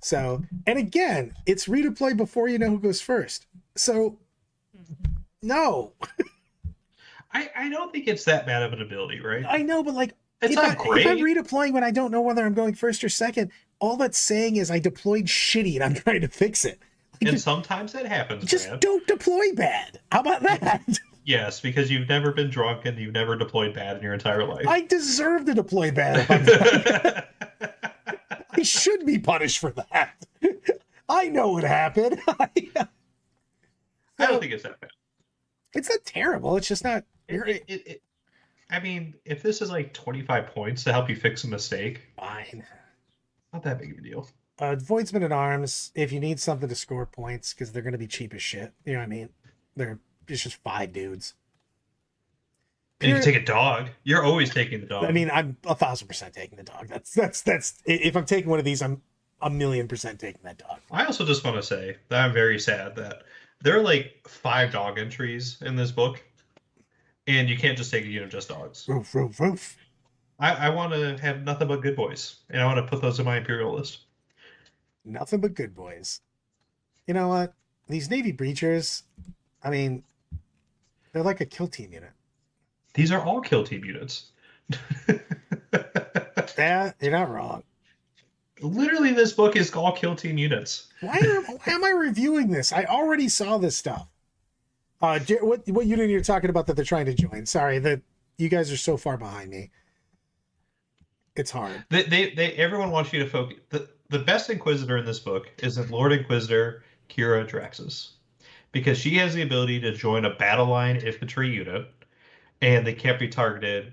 So, and again, it's redeploy before you know who goes first. So, no. I don't think it's that bad of an ability, right? I know, but like, it's not great. If I'm redeploying when I don't know whether I'm going first or second, all that's saying is I deployed shitty and I'm trying to fix it. Like, and sometimes that happens, just Brad. Don't deploy bad. How about that? Yes, because you've never been drunk and you've never deployed bad in your entire life. I deserve to deploy bad if I'm drunk. I should be punished for that. I know what happened. I don't think it's that bad. It's not terrible. It's just not... I mean, if this is like 25 points to help you fix a mistake, fine. Not that big of a deal. Voidsman at Arms, if you need something to score points, because they're going to be cheap as shit. You know what I mean? It's just 5 dudes. And you can take a dog. You're always taking the dog. I mean, I'm 1,000% taking the dog. That's if I'm taking one of these, I'm 1,000,000% taking that dog. I also just want to say that I'm very sad that there are like 5 dog entries in this book, and you can't just take a unit of just dogs. Roof, roof, roof. I want to have nothing but good boys, and I want to put those in my Imperial list. Nothing but good boys. You know what? These Navy Breachers, I mean, they're like a kill team unit. These are all kill team units. Yeah, you're not wrong. Literally, this book is all kill team units. Why am I reviewing this? I already saw this stuff. What unit you're talking about that they're trying to join? Sorry, that you guys are so far behind me. It's hard. Everyone wants you to focus. The best Inquisitor in this book is the Lord Inquisitor Kira Draxus, because she has the ability to join a battle line infantry unit, and they can't be targeted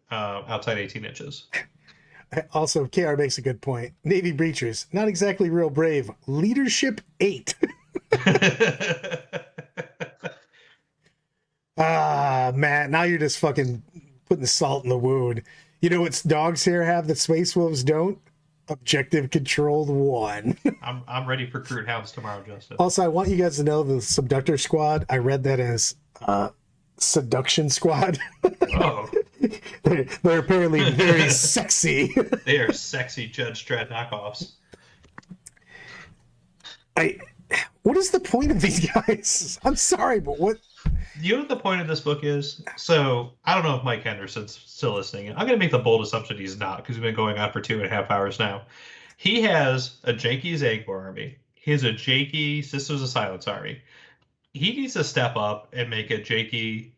outside 18 inches. Also, KR makes a good point. Navy Breachers, not exactly real brave. Leadership 8. Matt, now you're just fucking putting salt in the wound. You know what dogs here have that Space Wolves don't? Objective Controlled 1. I'm ready for Crude Hounds tomorrow, Justin. Also, I want you guys to know the Subductor Squad, I read that as Seduction Squad. Oh. They're apparently very sexy. They are sexy Judge Dredd knockoffs. What is the point of these guys? I'm sorry, but what? You know what the point of this book is? So, I don't know if Mike Henderson's still listening. I'm going to make the bold assumption he's not, because we've been going on for 2.5 hours now. He has a janky Zangor army. He has a janky Sisters of Silence army. He needs to step up and make a janky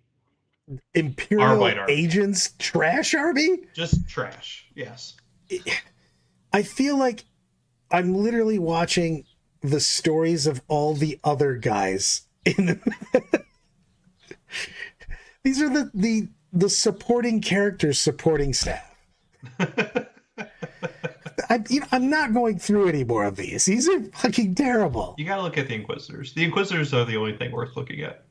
Imperial Agents trash army? Just trash, yes. I feel like I'm literally watching the stories of all the other guys in the... These are the supporting characters supporting staff. I'm not going through any more of these. These are fucking terrible. You gotta look at the Inquisitors. The Inquisitors are the only thing worth looking at.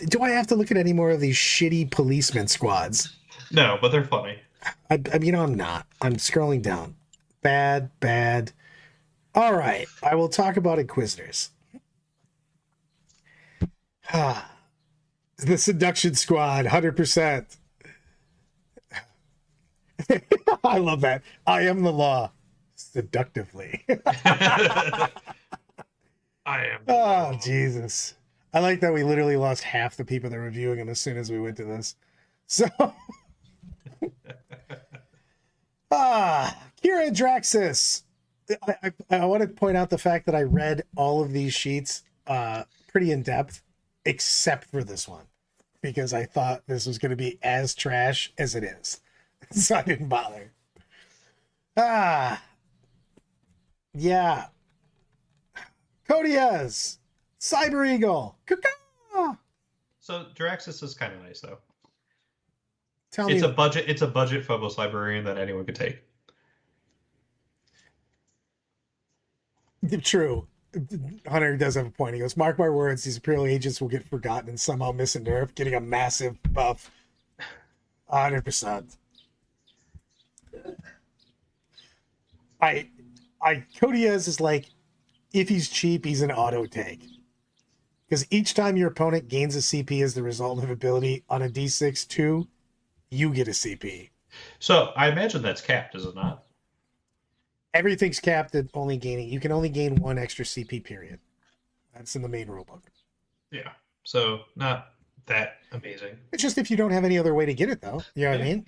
Do I have to look at any more of these shitty policeman squads? No, but they're funny. I'm not. I'm scrolling down. Bad. All right. I will talk about Inquisitors. The Seduction Squad, 100%. I love that. I am the law. Seductively. I am. Oh, Jesus. I like that we literally lost half the people that were reviewing them as soon as we went to this. So, Kira Draxus. I want to point out the fact that I read all of these sheets pretty in depth, except for this one, because I thought this was going to be as trash as it is. So I didn't bother. Yeah. Codiaz. Cyber Eagle. Caw-caw! So Draxus is kind of nice though. Tell It's me. a budget Phobos librarian that anyone could take. True. Hunter does have a point. He goes, mark my words, these Imperial agents will get forgotten and somehow miss a nerf, getting a massive buff. 100%. Codiaz is like, if he's cheap, he's an auto take. Because each time your opponent gains a CP as the result of ability on a D6 2, you get a CP. So I imagine that's capped, is it not? Everything's capped at only gaining. You can only gain one extra CP period. That's in the main rulebook. Yeah. So not that amazing. It's just if you don't have any other way to get it, though. You know what I mean?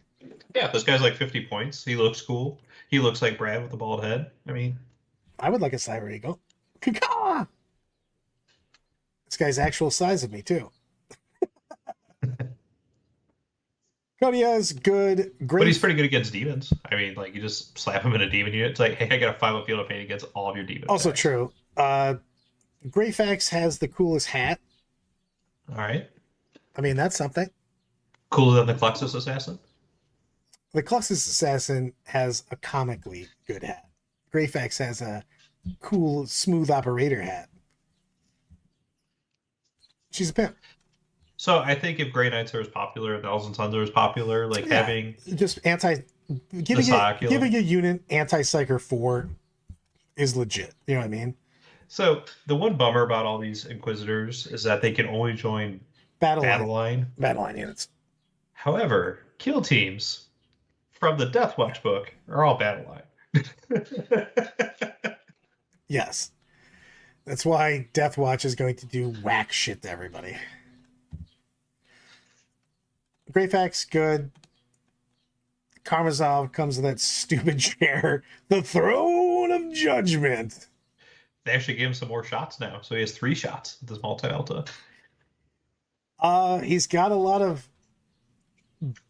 Yeah, this guy's like 50 points. He looks cool. He looks like Brad with a bald head. I mean, I would like a Cyber Eagle. Caw-caw! This guy's actual size of me, too. Kodia's good. Great. but he's pretty good against demons. I mean, like you just slap him in a demon unit. It's like, hey, I got a 5 field of pain against all of your demons. Also true. Greyfax has the coolest hat. All right. I mean, that's something. Cooler than the Cluxus Assassin. The Cluxus Assassin has a comically good hat. Greyfax has a cool, smooth operator hat. She's a pimp. So I think if Grey Knights are as popular, the Elves and Sons are as popular, like Yeah. having Just giving a unit anti-psyker 4 is legit. You know what I mean? So the one bummer about all these Inquisitors is that they can only join Battle line. line units. However, kill teams from the Death Watch book are all battle line. Yes. That's why Death Watch is going to do whack shit to everybody. Greyfax, good. Karmazov comes with that stupid chair. The Throne of Judgment. They actually gave him some more shots now, so he has 3 shots with this multi-alta. He's got a lot of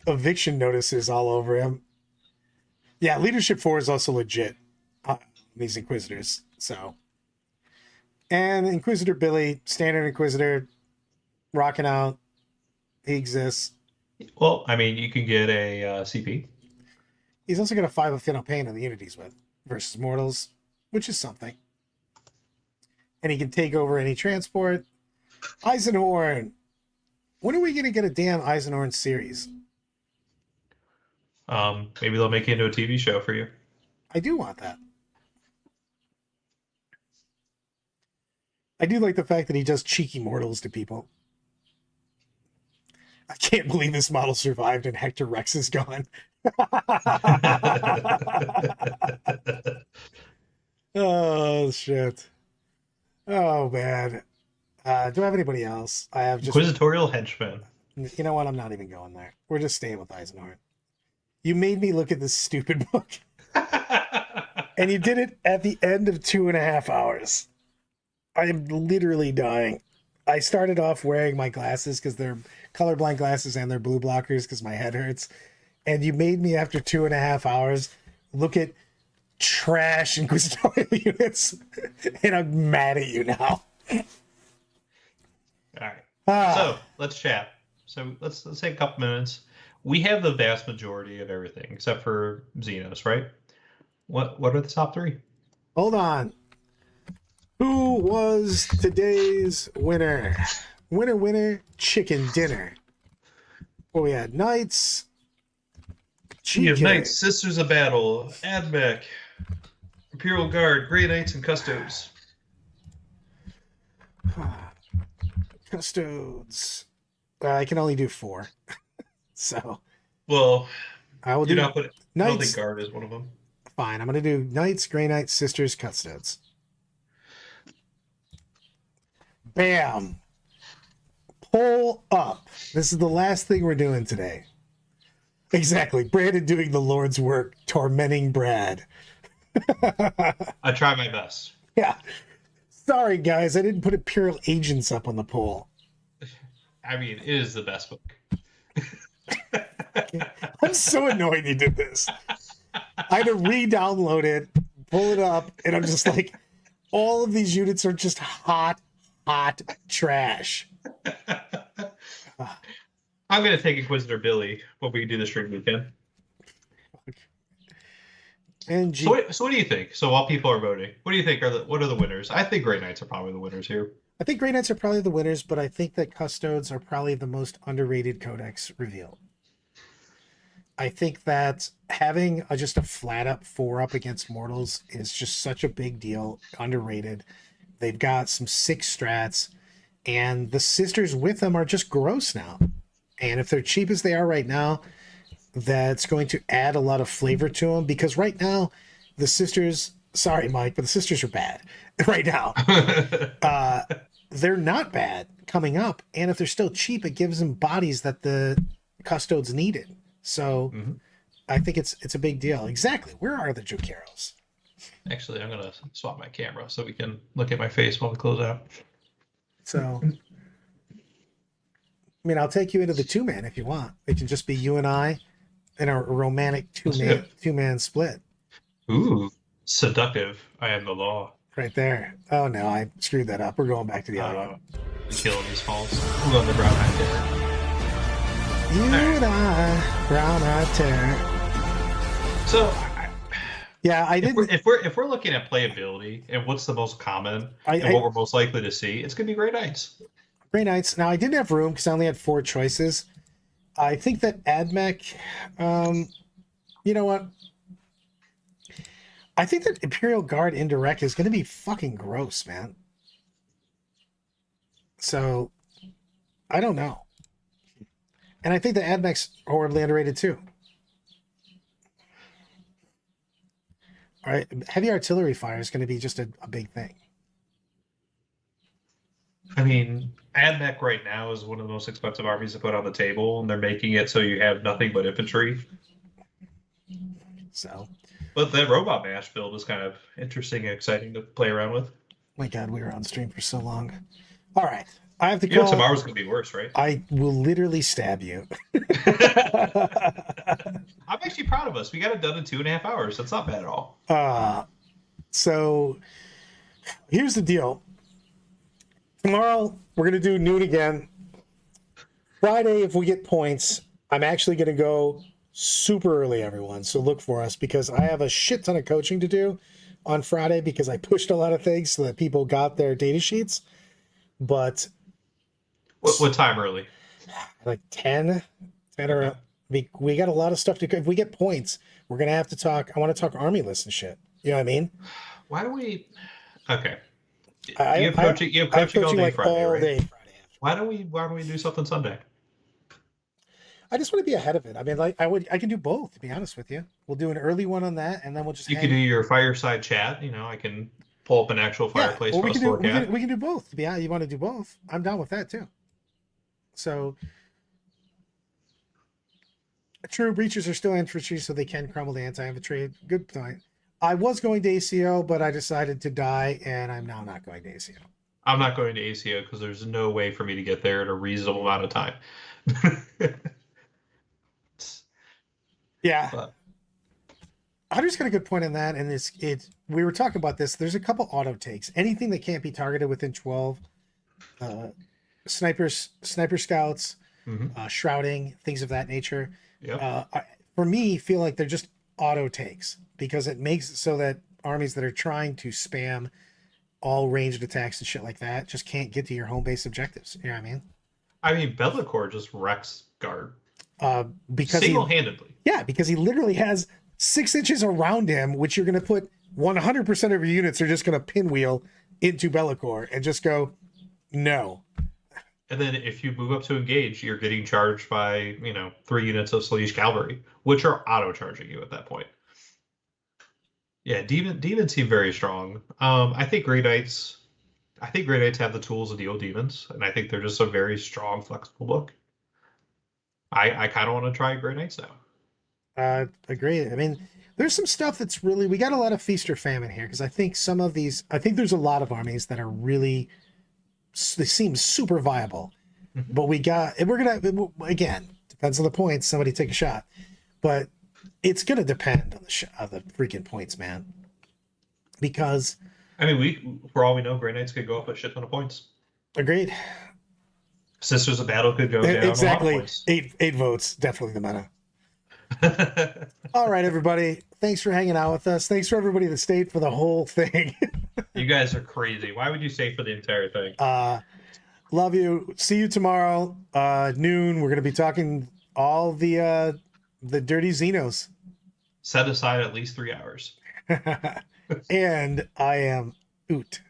eviction notices all over him. Yeah, Leadership 4 is also legit. These Inquisitors, so. And Inquisitor Billy, standard Inquisitor, rocking out. He exists. Well, I mean, you can get a CP. He's also got a 5 of Final Pain on the Unities with versus Mortals, which is something. And he can take over any transport. Eisenhorn. When are we going to get a damn Eisenhorn series? Maybe they'll make it into a TV show for you. I do want that. I do like the fact that he does cheeky mortals to people. I can't believe this model survived and Hector Rex is gone. Oh, shit. Oh, man. Do I have anybody else? I have just... Inquisitorial Henchman. You know what? I'm not even going there. We're just staying with Eisenhorn. You made me look at this stupid book. And you did it at the end of 2.5 hours. I am literally dying. I started off wearing my glasses because they're colorblind glasses and they're blue blockers because my head hurts. And you made me, after 2.5 hours, look at trash Inquisitorial units. And I'm mad at you now. All right. So let's chat. So let's take a couple minutes. we have the vast majority of everything except for Xenos, right? What are the top three? Hold on. Who was today's winner? Winner, chicken dinner. Well, we had Knights. We have GK. Knights, Sisters of Battle, Admech, Imperial Guard, Grey Knights, and Custodes. Custodes. I can only do 4. So Well, I will you're do not putting. I don't think Knights. Guard is one of them. Fine. I'm going to do Knights, Grey Knights, Sisters, Custodes. Bam. Pull up. This is the last thing we're doing today. Exactly. Brandon doing the Lord's work, tormenting Brad. I try my best. Yeah. Sorry, guys. I didn't put Imperial Agents up on the poll. I mean, it is the best book. I'm so annoyed you did this. I had to re-download it, pull it up, and I'm just like, all of these units are just hot trash. I'm going to take Inquisitor Billy when we do the stream weekend. And So what do you think? So while people are voting, what do you think what are the winners? I think Grey Knights are probably the winners here. I think Grey Knights are probably the winners, but I think that Custodes are probably the most underrated codex revealed. I think that having just a flat up 4-up against mortals is just such a big deal, underrated. They've got some 6 strats, and the sisters with them are just gross now. And if they're cheap as they are right now, that's going to add a lot of flavor to them, because right now the sisters, sorry Mike, but the sisters are bad right now. They're not bad coming up, and if they're still cheap, it gives them bodies that the Custodes needed. So I think it's a big deal. Exactly. Where are the Jokeros? Actually, I'm going to swap my camera so we can look at my face while we close out. So, I mean, I'll take you into the 2-man if you want. It can just be you and I in a romantic two-man split. Ooh, seductive. I am the law. Right there. Oh no, I screwed that up. We're going back to the other one. Killing these falls. We'll go on the Brown Eye Terror. You and I, brown eyed terror. So, Yeah, I didn't. if we're looking at playability and what's the most common and what we're most likely to see, it's gonna be Grey Knights. Grey Knights. Now I didn't have room because I only had 4 choices. I think that Admech. You know what? I think that Imperial Guard indirect is going to be fucking gross, man. So I don't know. And I think the Admech's horribly underrated too. All right, heavy artillery fire is going to be just a big thing. I mean, Admech right now is one of the most expensive armies to put on the table, and they're making it so you have nothing but infantry. So, But that robot mash build is kind of interesting and exciting to play around with. my God, we were on stream for so long. All right, I have to You know, call. tomorrow's gonna be worse, right? I will literally stab you. I'm actually proud of us. We got it done in 2.5 hours. That's not bad at all. So here's the deal. Tomorrow we're gonna do noon again. Friday, if we get points, I'm actually gonna go super early, everyone. So look for us, because I have a shit ton of coaching to do on Friday because I pushed a lot of things so that people got their data sheets. But What time early? like 10 or we got a lot of stuff to. If we get points, we're gonna have to talk. I want to talk army lists and shit. You know what I mean? Why do we? Okay. I You have coaching all day like Friday, all right? day Friday. Why don't we do something Sunday? I just want to be ahead of it. I mean, like I can do both, to be honest with you. We'll do an early one on that, and then we'll just. You can do your fireside chat. You know, I can pull up an actual fireplace well, for us to look at. we can do both. Yeah, you want to do both? I'm down with that too. So, true, breachers are still infantry, so they can crumble the anti-infantry. Good point. I was going to ACO, but I decided to die, and I'm now not going to ACO. I'm not going to ACO because there's no way for me to get there in a reasonable amount of time. Yeah. But Hunter's got a good point on that, and we were talking about this. There's a couple auto takes. Anything that can't be targeted within 12, sniper scouts, shrouding, things of that nature. Yep. For me, feel like they're just auto takes because it makes it so that armies that are trying to spam all ranged attacks and shit like that just can't get to your home base objectives. You know what I mean? I mean, Be'lakor just wrecks Guard Because single-handedly. because he literally has 6 inches around him, which you're going to put 100% of your units are just going to pinwheel into Be'lakor and just go, no. And then if you move up to engage, you're getting charged by, 3 units of Slaanesh Cavalry, which are auto-charging you at that point. Yeah, demons seem very strong. I think Grey Knights have the tools to deal with demons, and I think they're just a very strong, flexible book. I kind of want to try Grey Knights now. Agree. I mean, there's some stuff that's really, we got a lot of feast or famine here because I think there's a lot of armies that are really, they seem super viable. Mhm. But we're going to, again, depends on the points, somebody take a shot. But it's going to depend on the freaking points, man. Because. I mean, for all we know, Grey Knights could go up a shit ton of points. Agreed. Sisters of Battle could go down Exactly. a lot of points. Eight votes, definitely the meta. All right, everybody. Thanks for hanging out with us. Thanks for everybody that stayed for the whole thing. You guys are crazy. Why would you stay for the entire thing? Love you. See you tomorrow, noon. We're going to be talking all the dirty Xenos. Set aside at least 3 hours. And I am Oot.